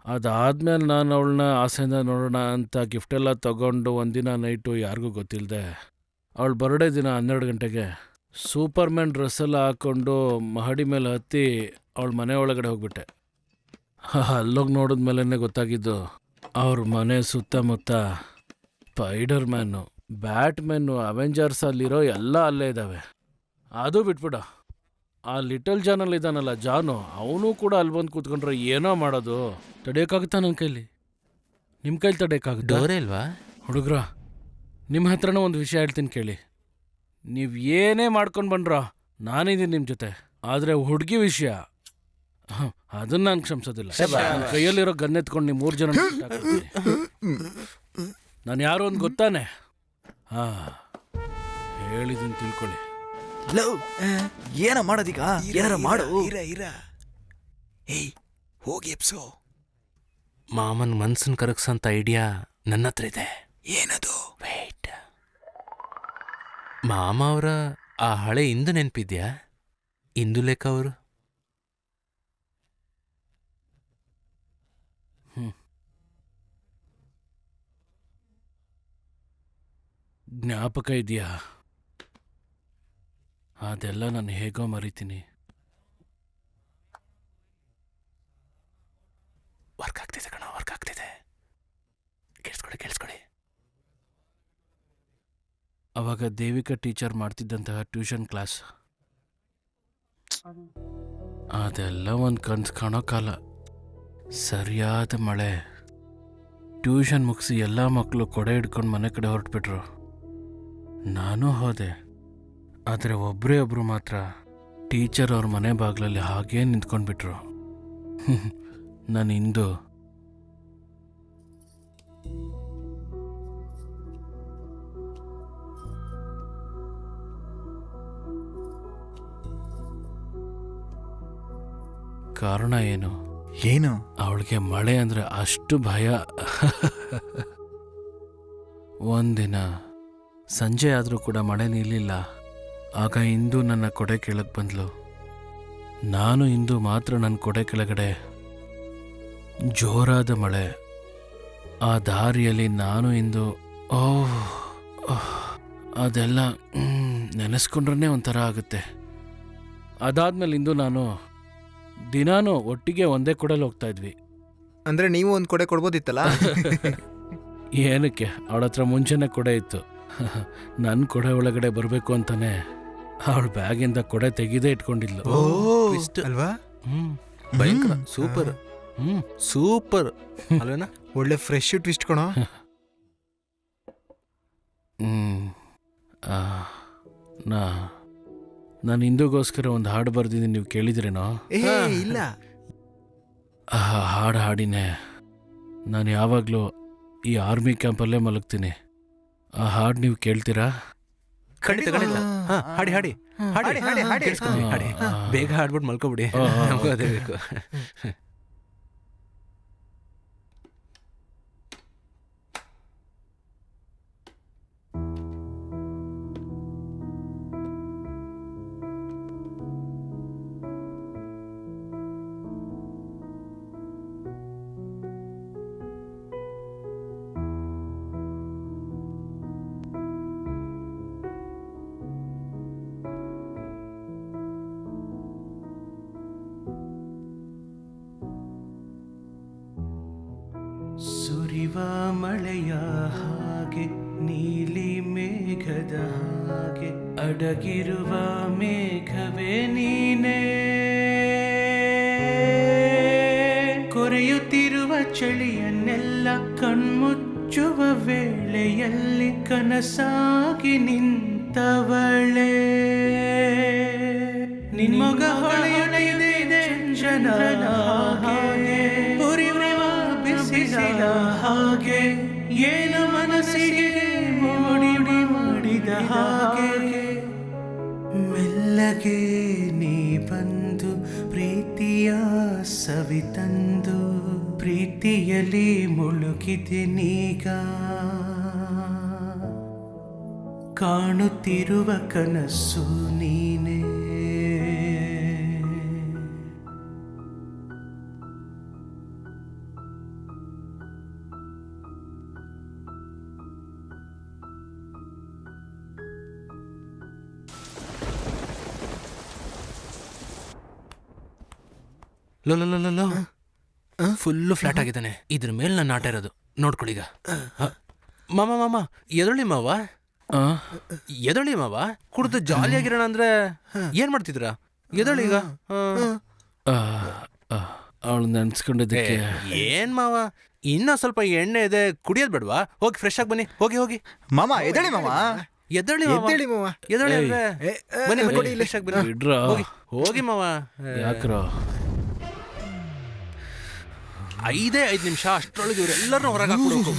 ಅದಾದ್ಮೇಲೆ ನಾನು ಅವಳನ್ನ ಆಸೆಯಿಂದ ನೋಡೋಣ ಅಂತ ಗಿಫ್ಟೆಲ್ಲ ತಗೊಂಡು ಒಂದಿನ ನೈಟು ಯಾರಿಗೂ ಗೊತ್ತಿಲ್ಲದೆ ಅವಳ ಬರ್ಡೇ ದಿನ 12 ಗಂಟೆಗೆ ಸೂಪರ್ಮ್ಯಾನ್ ಡ್ರೆಸ್ಸೆಲ್ಲ ಹಾಕ್ಕೊಂಡು ಮಹಡಿ ಮೇಲೆ ಹತ್ತಿ ಅವಳ ಮನೆ ಒಳಗಡೆ ಹೋಗ್ಬಿಟ್ಟೆ. ಅಲ್ಲೋಗಿ ನೋಡಿದ್ಮೇಲೆ ಗೊತ್ತಾಗಿದ್ದು ಅವ್ರ ಮನೆ ಸುತ್ತಮುತ್ತ ಸ್ಪೈಡರ್ ಮ್ಯಾನು, ಬ್ಯಾಟ್ಮ್ಯಾನು, ಅವೆಂಜರ್ಸ್ ಅಲ್ಲಿರೋ ಎಲ್ಲ ಅಲ್ಲೇ ಇದ್ದಾವೆ. ಅದು ಬಿಟ್ಬಿಡ, ಆ ಲಿಟಲ್ ಜಾನಲ್ಲಿ ಇದ್ದಾನಲ್ಲ ಜಾನು, ಅವನು ಕೂಡ ಅಲ್ಲಿ ಬಂದು ಕೂತ್ಕೊಂಡ್ರೆ ಏನೋ ಮಾಡೋದು. ತಡೆಯೋಕ್ಕಾಗುತ್ತಾ ನನ್ನ ಕೈಲಿ? ನಿಮ್ಮ ಕೈಲಿ ತಡೆಯೋಕ್ಕಾಗುತ್ತಾ? ಡೋರೇ ಇಲ್ವಾ? ಹುಡುಗ್ರ, ನಿಮ್ಮ ಹತ್ರನೂ ಒಂದು ವಿಷಯ ಹೇಳ್ತೀನಿ ಕೇಳಿ. ನೀವು ಏನೇ ಮಾಡ್ಕೊಂಡು ಬಂಡ್ರ ನಾನಿದ್ದೀನಿ ನಿಮ್ಮ ಜೊತೆ. ಆದರೆ ಹುಡುಗಿ ವಿಷಯ ಅದನ್ನ ನಾನು ಕ್ಷಮಿಸೋದಿಲ್ಲ. ನನ್ನ ಕೈಯಲ್ಲಿರೋ ಗನ್ನೆತ್ಕೊಂಡು ನೀವು 3 ಜನ ನಾನು ಯಾರು ಒಂದು ಗೊತ್ತಾನೆ? ಹೇಳಿದ್ದೀನಿ ತಿಳ್ಕೊಳ್ಳಿ. ಏನ ಮಾಡೋದೀಗ? ಏನಾರ ಮಾಡು. ಹೋಗಿ ಎಪ್ಸೋ. ಮಾಮನ್ ಮನ್ಸನ್ ಕರಗ್ಸಂತ ಐಡಿಯಾ ನನ್ನ ಹತ್ರ ಇದೆ. ಏನದು? ವೇಟ್. ಮಾಮ ಅವರ ಆ ಹಳೆ ಇಂದು ನೆನಪಿದ್ಯಾ? ಇಂದು ಲೆಕ್ಕ ಅವರು. ಜ್ಞಾಪಕ ಇದೆಯಾ? ಅದೆಲ್ಲ ನಾನು ಹೇಗೋ ಮರಿತೀನಿ. ವರ್ಕ್ ಆಗ್ತಿದೆ ಕಣ, ವರ್ಕ್ ಆಗ್ತಿದೆ. ಕೇಳಿಸ್ಕೊಳ್ಳಿ. ಅವಾಗ ದೇವಿಕಾ ಟೀಚರ್ ಮಾಡ್ತಿದ್ದಂತಹ ಟ್ಯೂಷನ್ ಕ್ಲಾಸ್, ಅದೆಲ್ಲ ಒಂದು ಕನ್ಸು ಕಾಣೋ ಕಾಲ. ಸರಿಯಾದ ಮಳೆ. ಟ್ಯೂಷನ್ ಮುಗಿಸಿ ಎಲ್ಲ ಮಕ್ಕಳು ಕೊಡೆ ಹಿಡ್ಕೊಂಡು ಮನೆ ಕಡೆ ಹೊರಟ್ಬಿಟ್ರು. ನಾನು ಹೋದೆ. ಆದರೆ ಒಬ್ಬರೇ ಒಬ್ಬರು ಮಾತ್ರ ಟೀಚರ್ ಅವ್ರ ಮನೆ ಬಾಗಿಲಲ್ಲಿ ಹಾಗೇ ನಿಂತ್ಕೊಂಡ್ಬಿಟ್ರು. ನಾನು ಇಂದು ಕಾರಣ ಏನು? ಅವಳಿಗೆ ಮಳೆ ಅಂದ್ರೆ ಅಷ್ಟು ಭಯ. ಒಂದಿನ ಸಂಜೆ ಆದರೂ ಕೂಡ ಮಳೆ ನಿಲ್ಲಿಲ್ಲ. ಆಗ ಇಂದು ನನ್ನ ಕೊಡೆ ಕೆಳಗೆ ಬಂದ್ಲು. ನಾನು ಇಂದು ಮಾತ್ರ ನನ್ನ ಕೊಡೆ ಕೆಳಗಡೆ. ಜೋರಾದ ಮಳೆ. ಆ ದಾರಿಯಲ್ಲಿ ನಾನು ಇಂದು ಅದೆಲ್ಲ ನೆನೆಸ್ಕೊಂಡ್ರೆ ಒಂಥರ ಆಗುತ್ತೆ. ಅದಾದ್ಮೇಲೆ ಇಂದು ನಾನು ದಿನಾನು ಒಟ್ಟಿಗೆ ಒಂದೇ ಕೊಡಲ್ಲಿ ಹೋಗ್ತಾ ಇದ್ವಿ. ಅಂದ್ರೆ ನೀವು ಒಂದು ಕೊಡೆ ಕೊಡ್ಬೋದಿತ್ತಲ್ಲ. ಏನಕ್ಕೆ? ಅವಳ ಹತ್ರ ಮುಂಚೆನೇ ಕೊಡೆ ಇತ್ತು. ನನ್ನ ಕೊಡೆ ಒಳಗಡೆ ಬರಬೇಕು ಅಂತಾನೆ ಅವಳ ಬ್ಯಾಗಿಂದ ಕೊಡೆ ತೆಗೆದೇ ಇಟ್ಕೊಂಡಿದ್ಲು. ಅಲ್ವಾ? ಭಯಂಕರ. ಸೂಪರ್. ಸೂಪರ್ ಅಲ್ವೇನಾ? ಒಳ್ಳೆ ಫ್ರೆಶ್ ಟ್ವಿಸ್ಟ್ ಕಣೋ. ನಾನು ಇಂದುಗೋಸ್ಕರ ಒಂದು ಹಾಡು ಬರ್ದಿದ್ದೀನಿ, ನೀವು ಕೇಳಿದ್ರೇನೋ? ಇಲ್ಲ. ಆ ಹಾಡು ಹಾಡಿನೇ ನಾನು ಯಾವಾಗಲೂ ಈ ಆರ್ಮಿ ಕ್ಯಾಂಪಲ್ಲೇ ಮಲಗ್ತೀನಿ. ಆ ಹಾಡು ನೀವು ಕೇಳ್ತೀರಾ? ಖಂಡಿತ. ಹಾಡಿ ಬೇಗ ಹಾಡ್ಬಿಟ್ಟು ಮಲ್ಕೊಬಿಡಿ. ನಮಗೂ ಅದೇ ಬೇಕು. ಸುರಿವ ಮಳೆಯ ಹಾಗೆ, ನೀಲಿ ಮೇಘದ ಹಾಗೆ, ಅಡಗಿರುವ ಮೇಘವೇ ನೀನೇ. ಕೊರೆಯುತ್ತಿರುವ ಚಳಿಯನ್ನೆಲ್ಲ ಕಣ್ಮುಚ್ಚುವ ವೇಳೆಯಲ್ಲಿ ಕನಸಾಗಿ ನಿಂತವಳೆ. ನಿನ್ಮೊಗ ಹೊಳೆಯುತ್ತಿದೆ ಚಂಚನ ಹಾಗೆ, ಉರಿಯುವ ಬಿಸಿಲ ಹಾಗೆ, ಏನು ಮನಸ್ಸಿಗೆ ಮೋಡಿ ಮಾಡಿದ ಹಾಗೆ. ಮೆಲ್ಲಗೆ ನೀ ಬಂದು ಪ್ರೀತಿಯ ಸವಿತಂದು, ಪ್ರೀತಿಯಲ್ಲಿ ಮುಳುಗಿದೆ ನೀಗ. ಕಾಣುತ್ತಿರುವ ಕನಸು ನೀನೇ. ಲೋ ಫುಲ್ಲು ಫ್ಲಾಟ್ ಆಗಿದ್ದಾನೆ. ಇದ್ರ ಮೇಲೆ ನಾನು ಆಟ ಇರೋದು ನೋಡ್ಕೊಳೀಗ. ಮಾಮ ಎದೊಳ್ಳಿ ಮಾವ, ಎದೊಳ್ಳಿ ಮಾವ. ಕುಡ್ದು ಜಾಲಿಯಾಗಿರೋಣ ಅಂದ್ರೆ ಏನ್ ಮಾಡ್ತಿದ್ರ? ಎದೊಳ್ಳೀಗ. ಅವಳು ನೆನ್ಸ್ಕೊಂಡಿದ್ದಕ್ಕೆ. ಏನ್ ಮಾವ, ಇನ್ನ ಸ್ವಲ್ಪ ಎಣ್ಣೆ ಇದೆ, ಕುಡಿಯೋದ್ ಬೇಡವಾ? ಹೋಗಿ ಫ್ರೆಶ್ ಆಗಿ ಬನ್ನಿ. ಹೋಗಿ ಮಾಮ ಎದಳಿ ಮಾಮ. ಎದೊಳ್ಳಿ ಮಾವ. ಎದೊಳ್ಳಿ ಅಂದ್ರೆ ಬನ್ನಿ ಫ್ರೆಶ್ ಆಗಿ ಬನ್ನಿ. ಹೋಗಿ ಮಾವ. ಯಾಕ್ರೋ 5 ನಿಮಿಷ ಅಷ್ಟರೊಳಗೆ ಇವರೆಲ್ಲರೂ ಹೊರಗೆ ಹಾಕ್ಬಿಡ್ಬೇಕು.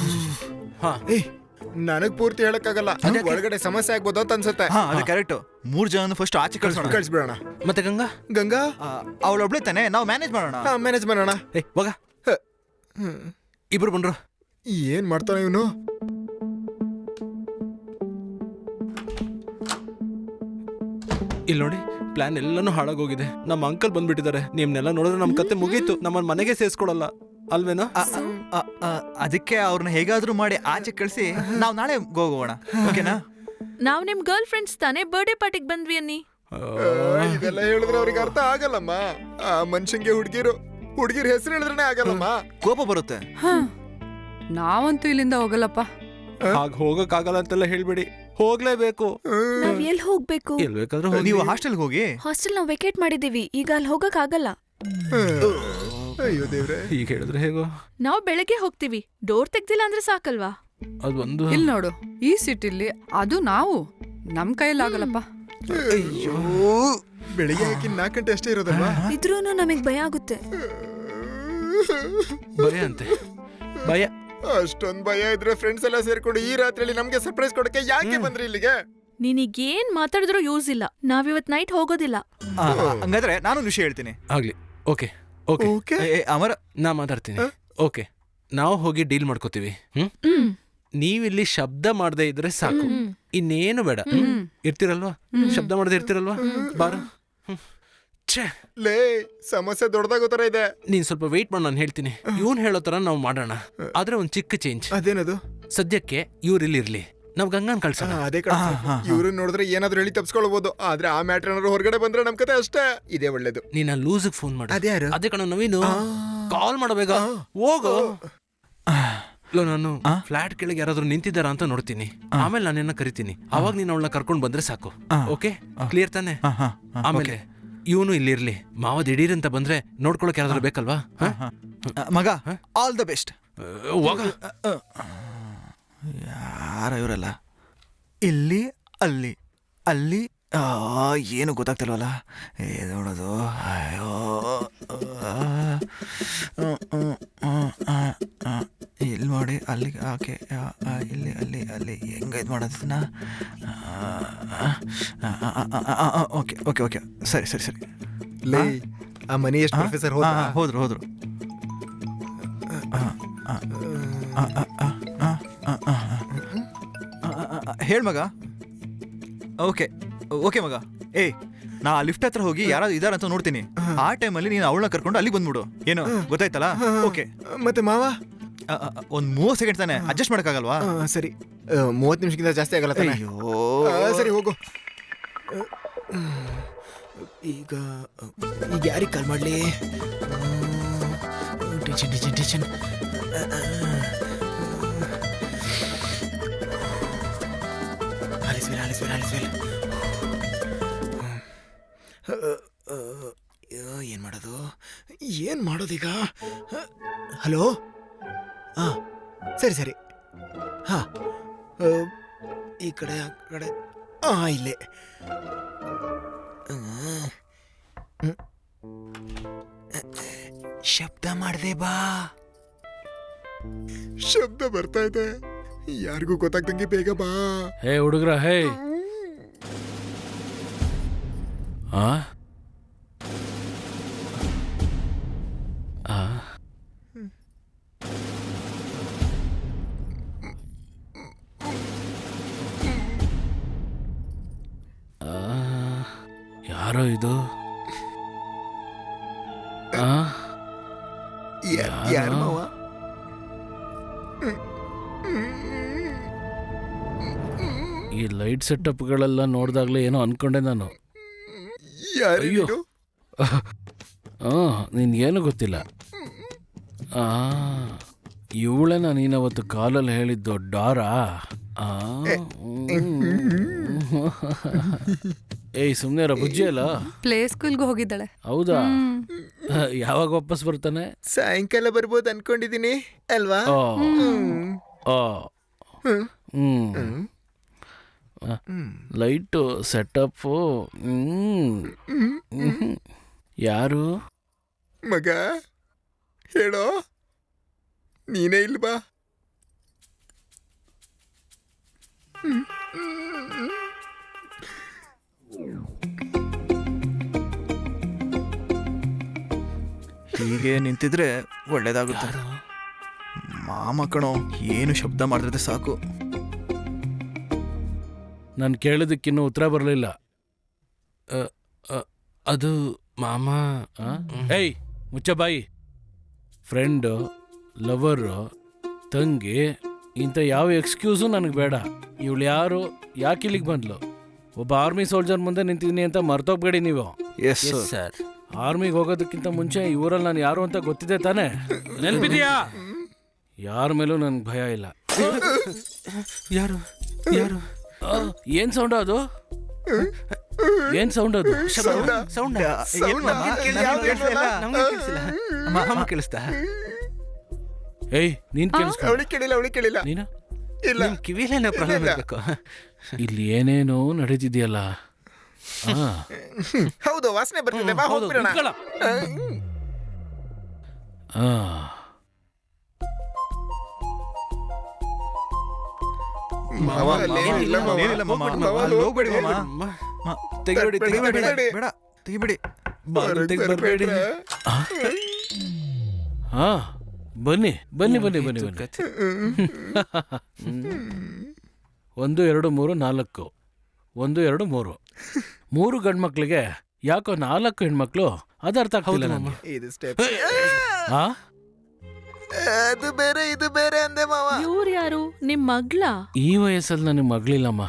ನನಗ್ ಪೂರ್ತಿ ಹೇಳಕ್ಕಾಗಲ್ಲ. ಒಳಗಡೆ ಸಮಸ್ಯೆ ಆಗ್ಬೋದು ಅಂತ ಅನ್ಸುತ್ತೆ. ಅದು ಕರೆಕ್ಟ್. 3 ಜನ ಫಸ್ಟ್ ಆಚೆ ಕಳ್ಸ್ಬಿಡೋಣ. ಮತ್ತೆ ಗಂಗಾ ಅವಳೊಬ್ಳೆ ತಾನೆ, ನಾವು ಮ್ಯಾನೇಜ್ ಮಾಡೋಣ. ಹೋಗ. ಇಬ್ರು ಬಂದ್ರು. ಏನ್ ಮಾಡ್ತಾನೆ ಇವನು? ಇಲ್ಲಿ ನೋಡಿ, ಪ್ಲಾನ್ ಎಲ್ಲಾನು ಹಾಳಾಗೋಗಿದೆ. ನಮ್ಮ ಅಂಕಲ್ ಬಂದ್ಬಿಟ್ಟಿದ್ದಾರೆ. ನಿಮ್ನೆಲ್ಲ ನೋಡಿದ್ರೆ ನಮ್ ಕತೆ ಮುಗೀತು. ನಮ್ಮನ್ನ ಮನೆಗೆ ಸೇರಿಸ್ಕೊಳಲ್ಲ ಅಲ್ವೇನೋ? ಅದಕ್ಕೆ ಅವ್ರನ್ನ ಹೇಗಾದ್ರೂ ಮಾಡಿ ಆಚೆ ಕಳಿಸಿ ನಾವು ನಾಳೆ ಹೋಗೋಣ, ಓಕೆನಾ? ನಾವ್ ನಿಮ್ ಗರ್ಲ್ ಫ್ರೆಂಡ್ಸ್ ತಾನೇ ಬರ್ಡೇ ಪಾರ್ಟಿಗೆ ಬಂದ್ವಿ ಅನ್ನಿ. ಇದೆಲ್ಲ ಹೇಳಿದ್ರೆ ಅವ್ರಿಗೆ ಅರ್ಥ ಆಗಲ್ಲಮ್ಮ. ಆ ಮನುಷ್ಯಂಗೆ ಹುಡುಗಿರ್ ಹೆಸರು ಹೇಳಿದ್ರೆ ಆಗಲ್ಲಮ್ಮ, ಕೋಪ ಬರುತ್ತೆ. ನಾವಂತೂ ಇಲ್ಲಿಂದ ಹೋಗಲ್ಲಪ್ಪ. ಹಾಗ ಹೋಗಕ್ಕಾಗಲ್ಲ ಅಂತೆಲ್ಲ ಹೇಳ್ಬೇಡಿ, ಹೋಗ್ಲೇಬೇಕು. ನಾವ್ ಎಲ್ಲಿ ಹೋಗ್ಬೇಕು? ಎಲ್ ಬೇಕಾದ್ರೂ ಹೋಗಿ. ನೀವು ಹಾಸ್ಟೆಲ್ಗೆ ಹೋಗಿ. ಹಾಸ್ಟೆಲ್ ನಾವು ವೆಕೇಟ್ ಮಾಡಿದೀವಿ, ಈಗ ಅಲ್ಲಿ ಹೋಗಕ್ ಆಗಲ್ಲ. ಅಯ್ಯೋ ದೇವ್ರೆ, ಈಗ ಹೇಳಿದ್ರೆ ಹೇಗೋ? ನಾವ್ ಬೆಳಗ್ಗೆ ಹೋಗ್ತೀವಿ, ಡೋರ್ ತೆಗ್ದಿಲ್ಲ ಅಂದ್ರೆ ಸಾಕಲ್ವಾ? ಅದೊಂದು ಇಲ್ಲಿ ನೋಡು, ಈ ಸಿಟಿಲಿ ಅದು ನಾವು ನಮ್ ಕೈಯಲ್ಲಾಗಲ್ಲಪ್ಪ. ಅಯ್ಯೋ ಬೆಳಿಗ್ಗೆ 4 ಗಂಟೆ ಅಷ್ಟೇ ಇರೋದಲ್ವಾ? ಇದ್ರೂನು ನಮಗ್ ಭಯ ಆಗುತ್ತೆ. ಭಯ ಅಂತೆ, ಭಯ. ಅಷ್ಟೊಂದ್ ಭಯ ಇದ್ರೆ ಫ್ರೆಂಡ್ಸ್ ಎಲ್ಲ ಸೇರ್ಕೊಂಡು ಈ ರಾತ್ರಿಯಲ್ಲಿ ನಮ್ಗೆ ಸರ್ಪ್ರೈಸ್ ಕೊಡಕ್ಕೆ ಯಾಕೆ ಬಂದ್ರಿ ಇಲ್ಲಿಗೆ? ನಿನಗೇನ್ ಮಾತಾಡಿದ್ರೂ ಯೂಸ್ ಇಲ್ಲ. ನಾವಿವತ್ ನೈಟ್ ಹೋಗೋದಿಲ್ಲ. ಹಂಗಾದ್ರೆ ನಾನು ವಿಷಯ ಹೇಳ್ತೀನಿ. ಆಗ್ಲಿ, ಓಕೆ ಓಕೆ. ಅಮರ, ನಾ ಮಾತಾಡ್ತೀನಿ. ಓಕೆ, ನಾವು ಹೋಗಿ ಡೀಲ್ ಮಾಡ್ಕೋತೀವಿ. ನೀವಿಲ್ಲಿ ಶಬ್ದ ಮಾಡದೆ ಇದ್ರೆ ಸಾಕು, ಇನ್ನೇನು ಬೇಡ. ಇರ್ತಿರಲ್ವಾ? ಶಬ್ದ ಮಾಡದೆ ಇರ್ತಿರಲ್ವಾ? ಬಾರು. ಲೇ, ಸಮಸ್ಯೆ ದೊಡ್ಡದಾಗೋ ಇದೆ. ನೀನ್ ಸ್ವಲ್ಪ ವೆಯ್ಟ್ ಮಾಡಿ, ನಾನು ಹೇಳ್ತೀನಿ. ಇವನ್ ಹೇಳೋ ತರ ನಾವು ಮಾಡೋಣ, ಆದ್ರೆ ಒಂದ್ ಚಿಕ್ಕ ಚೇಂಜ್. ಅದೇನದು? ಸದ್ಯಕ್ಕೆ ಇವ್ರಿಲ್ಲಿ ಇರ್ಲಿ, ನಾವ್ ಗಂಗನ್ ಕಳ್ಸೋಣ. ಅದೇ ಇವ್ರು ನೋಡಿದ್ರೆ ಏನಾದ್ರು ಹೇಳಿ ತಪ್ಸ್ಕೊಳ್ಬಹುದು, ಆದ್ರೆ ಆ ಮ್ಯಾಟ್ರ್ ಏನಾದ್ರು ಹೊರಗಡೆ ಬಂದ್ರೆ ನಮ್ ಕತೆ ಅಷ್ಟೇ. ಇದೇ ಒಳ್ಳೇದು. ನೀನ್ ಲೂಸ್ ಫೋನ್ ಮಾಡಿ. ಅದ್ಯಾರು? ಅದೇ ಕಣ ನವೀನು, ಕಾಲ್ ಮಾಡಬೇಕ. ಹೋಗು. ನಾನು ಫ್ಲಾಟ್ ಕೆಳಗೆ ಯಾರಾದ್ರೂ ನಿಂತಿದ್ದಾರಾ ಅಂತ ನೋಡ್ತೀನಿ, ಆಮೇಲೆ ನಾನೇನ ಕರಿತೀನಿ. ಅವಾಗ ನೀನ್ ಅವಳನ್ನ ಕರ್ಕೊಂಡ್ ಬಂದ್ರೆ ಸಾಕು. ಓಕೆ, ಕ್ಲಿಯರ್ ತಾನೆ? ಆಮೇಲೆ ಇವನು ಇಲ್ಲಿರ್ಲಿ. ಮಾವ ದಿಢೀರ್ ಅಂತ ಬಂದ್ರೆ ನೋಡ್ಕೊಳಕ್ ಯಾರಾದ್ರೂ ಬೇಕಲ್ವಾ? ಮಗ, ಆಲ್ ದ ಬೆಸ್ಟ್. ಯಾರ ಇವರಲ್ಲ? ಇಲ್ಲಿ ಅಲ್ಲಿ ಅಲ್ಲಿ ಏನು ಗೊತ್ತಾಗ್ತಿಲ್ವಲ್ಲ, ನೋಡೋದು. ಅಯ್ಯೋ, ಇಲ್ಲಿ ನೋಡಿ, ಅಲ್ಲಿಗೆ ಆಕೆ, ಇಲ್ಲಿ ಅಲ್ಲಿ ಅಲ್ಲಿ ಹೆಂಗ ಇದು ಮಾಡೋದನ್ನ. ಓಕೆ ಓಕೆ ಓಕೆ, ಸರಿ ಸರಿ ಸರಿ. ಲೇ, ಆ ಮನಿ ಎಷ್ಟು ಪ್ರೊಫೆಸರ್ ಹೋದ್ರು. ಹೇಳ್ ಮಗ. ಓಕೆ ಓಕೆ ಮಗ. ನಾ ಲಿಫ್ಟ್ ಹತ್ರ ಹೋಗಿ ಯಾರಾದ್ರು ಇದಾರಂತ ನೋಡ್ತೀನಿ. ಆ ಟೈಮಲ್ಲಿ ನೀನು ಅವಳನ್ನ ಕರ್ಕೊಂಡು ಅಲ್ಲಿಗೆ ಬಂದ್ಬಿಡು. ಏನು ಗೊತ್ತಾಯ್ತಲ್ಲ? ಓಕೆ. ಮತ್ತೆ ಮಾವ ಒಂದ್ 30 ಸೆಕೆಂಡ್ ತಾನೆ, ಅಡ್ಜಸ್ಟ್ ಮಾಡಕ್ಕಾಗಲ್ವಾ? ಸರಿ, 30 ನಿಮಿಷಕ್ಕಿಂತ ಜಾಸ್ತಿ ಆಗಲ್ಲ ತಾನೆ? ಸರಿ ಹೋಗು. ಈಗ ಯಾರಿಗೆ ಕಾಲ್ ಮಾಡ್ಲಿ? ಟೆನ್ಷನ್. ಆಲಿಸ್ವೇಲ್. ಏನ್ ಮಾಡೋದೀಗ? ಹಲೋ. ಸರಿ. ಈ ಕಡೆ ಆ ಕಡೆ. ಇಲ್ಲೇ. ಶಬ್ದ ಮಾಡ್ದೆ ಬಾ. ಶಬ್ದ ಬರ್ತಾ ಇದೆ, ಯಾರಿಗೂ ಗೊತ್ತಾಗ್ದಂಗೆ ಬೇಗ ಬಾ. ಹೇ ಹುಡುಗ್ರ, ಹೇ. ಯಾರೋ ಇದು? ಯಾರು ಮಾವ? ಈ ಲೈಟ್ ಸೆಟಪ್ಗಳೆಲ್ಲ ನೋಡಿದಾಗ್ಲೇ ಏನೋ ಅನ್ಕೊಂಡೆ ನಾನು. ಅಯ್ಯೋ, ನಿನ್ಗೇನು ಗೊತ್ತಿಲ್ಲ. ಇವಳೇನ ನೀನವತ್ತು ಕಾಲಲ್ಲಿ ಹೇಳಿದ್ದು ಡಾರಾ? ಸುಮ್ನೆ ಬುಜ್ಜಿ ಅಲ್ಲ, ಪ್ಲೇ ಸ್ಕೂಲ್ಗೆ ಹೋಗಿದ್ದಾಳೆ. ಹೌದಾ? ಯಾವಾಗ ವಾಪಸ್ ಬರ್ತಾನೆ? ಸಾಯಂಕಾಲ ಬರ್ಬೋದು ಅನ್ಕೊಂಡಿದೀನಿ ಅಲ್ವಾ? Light setup. ಯಾರು ಮಗ? ಹೇಳೋ, ನೀನೇ ಇಲ್ವಾ? ಹೀಗೆ ನಿಂತಿದ್ರೆ ಒಳ್ಳೇದಾಗುತ್ತೆ. ಮಾಮ ಕಣೋ, ಏನು ಶಬ್ದ ಮಾಡಿದ್ರೆ ಸಾಕು. ನಾನು ಕೇಳಿದಕ್ಕಿನ್ನೂ ಉತ್ತರ ಬರಲಿಲ್ಲ. ಅದು ಮಾಮ. ಮುಚ್ಚ ಬಾಯಿ. ಫ್ರೆಂಡು ಲವರು ತಂಗಿ ಇಂಥ ಯಾವ ಎಕ್ಸ್ಕ್ಯೂಸು ನನಗೆ ಬೇಡ. ಇವಳು ಯಾರು, ಯಾಕೆ ಇಲ್ಲಿಗೆ ಬಂದ್ಲು? ಒಬ್ಬ ಆರ್ಮಿ ಸೋಲ್ಜರ್ ಮುಂದೆ ನಿಂತಿದ್ದೀನಿ ಅಂತ ಮರ್ತೋಗ್ಬೇಡಿ ನೀವು. Yes sir. ಆರ್ಮಿಗೆ ಹೋಗೋದಕ್ಕಿಂತ ಮುಂಚೆ ಇವರಲ್ಲಿ ನಾನು ಯಾರು ಅಂತ ಗೊತ್ತಿದೆ ತಾನೇ? ನೆನಪಿದೆಯಾ? ಯಾರ ಮೇಲೂ ನನಗೆ ಭಯ ಇಲ್ಲ. ಯಾರು ಯಾರು? ಏನ್ ಸೌಂಡ್ ಅದು? ಏನ್ ಸೌಂಡ್ ಅದು? ಸೌಂಡ್ ಕೇಳಿಸ್ತಾ? ಏಯ್, ನೀನ್ ಕೇಳಿಸ್ಕೊ. ಅವಳಿಗೆ ಕೇಳಿಲ್ಲ ನೀನು ಇಲ್ಲ ಕಿವಿಲೇನೋ ಪ್ರಾಬ್ಲಮ್ ಇರಬೇಕು. ಇಲ್ಲಿ ಏನೇನೋ ನಡೀತಿದೆಯಲ್ಲ. ಹೌದು, ವಾಸನೆ ಬರ್ತಿದೆ. ಬಾ ಹೋಗ್ಬಿಡೋಣ. ಮಾವ, ಏನಿಲ್ಲ ಮಾವ. ಏನಿಲ್ಲ ಮಾಮ. ಮಾವ, ಅಲ್ಲಿ ಹೋಗ್ಬೇಡಿ ಹೋಗ್ಬೇಡಿ ಮಾವ. ಮಾಮ. ತೆಗಿಬೇಡಿ ಬೇಡ, ತೆಗಿಬೇಡಿ. ಬರ್ಬೇಡ್ರಿ. ಹಾ, ಬನ್ನಿ ಬನ್ನಿ ಬನ್ನಿ ಬನ್ನಿ ಬನ್ನಿ. 1 2 3 4. 1 2 3. 3 ಗಂಡು ಮಕ್ಳಿಗೆ ಯಾಕೋ 4 ಹೆಣ್ಮಕ್ಳು? ಅದು ಅರ್ಥ ಆಗ್ತಿಲ್ಲ ನನಗೆ. ಇದು ಸ್ಟೆಪ್. ಆ? ಅದು ಬೇರೆ ಇದು ಬೇರೆ ಅಂದೆ ಮಾವ. ಇವ್ರು ಯಾರು? ನಿಮ್ ಮಗ್ಳ? ಈ ವಯಸ್ಸಲ್ಲಿ ನನಗೆ ಮಗಳಿಲ್ಲಮ್ಮ.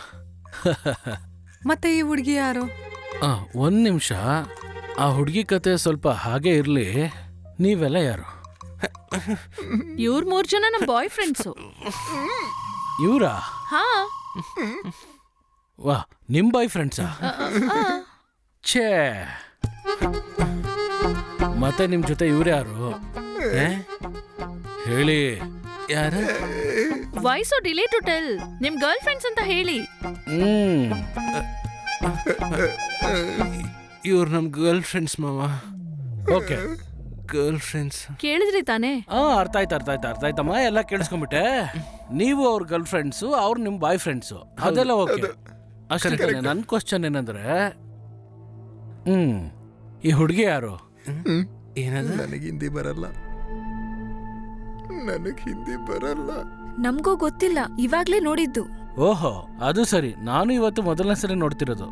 ಮತ್ತೆ ಈ ಹುಡುಗಿ ಯಾರು? 1 ನಿಮಿಷ. ಆ ಹುಡುಗಿ ಕತೆ ಸ್ವಲ್ಪ ಹಾಗೆ ಇರ್ಲಿ. ನೀವೆಲ್ಲ ಯಾರು? ಇವ್ರ 3 ಜನ ನಮ್ ಬಾಯ್ ಫ್ರೆಂಡ್ಸು. ಇವ್ರಾ? ಹಾ. ವಾ, ನಿಮ್ ಬಾಯ್ ಫ್ರೆಂಡ್ಸಾ? ಛೇ, ಮತ್ತೆ ನಿಮ್ ಜೊತೆ ಇವ್ರು ಯಾರು? ಹೇಳಿ, ಯಾರು? Why so delay to tell? ನಿಮ್ ಗರ್ಲ್ ಫ್ರೆಂಡ್ಸ್ ಅಂತ ಹೇಳಿ. ಇವ್ರು ನಮ್ ಗರ್ಲ್ ಫ್ರೆಂಡ್ಸ್ ಮಾವ. Okay, girl friends. ಕೇಳಿದ್ರಿ ತಾನೇ? ಅರ್ಥ ಆಯ್ತಮ್ಮ, ಎಲ್ಲ ಕೇಳಿಸ್ಕೊಂಡ್ಬಿಟ್ಟೆ. ನೀವು ಅವ್ರ ಗರ್ಲ್ ಫ್ರೆಂಡ್ಸು, ಅವ್ರು ನಿಮ್ ಬಾಯ್ ಫ್ರೆಂಡ್ಸು, ಅದೆಲ್ಲ ಓಕೆ. ಅಷ್ಟೇ. ನನ್ನ ಕ್ವಶನ್ ಏನಂದ್ರೆ, ಈ ಹುಡುಗಿ ಯಾರು? ಏನದು? ನನಗೆ ಹಿಂದಿ ಬರಲ್ಲ. ನಮ್ಗೂ ಗೊತ್ತಿಲ್ಲ, ಇವಾಗ್ಲೇ ನೋಡಿದ್ದು. ಓಹೋ, ಅದು ಸರಿ. ನಾನು ಇವತ್ತು ಮೊದಲನೇ ಸರಿ ನೋಡ್ತಿರೋದು.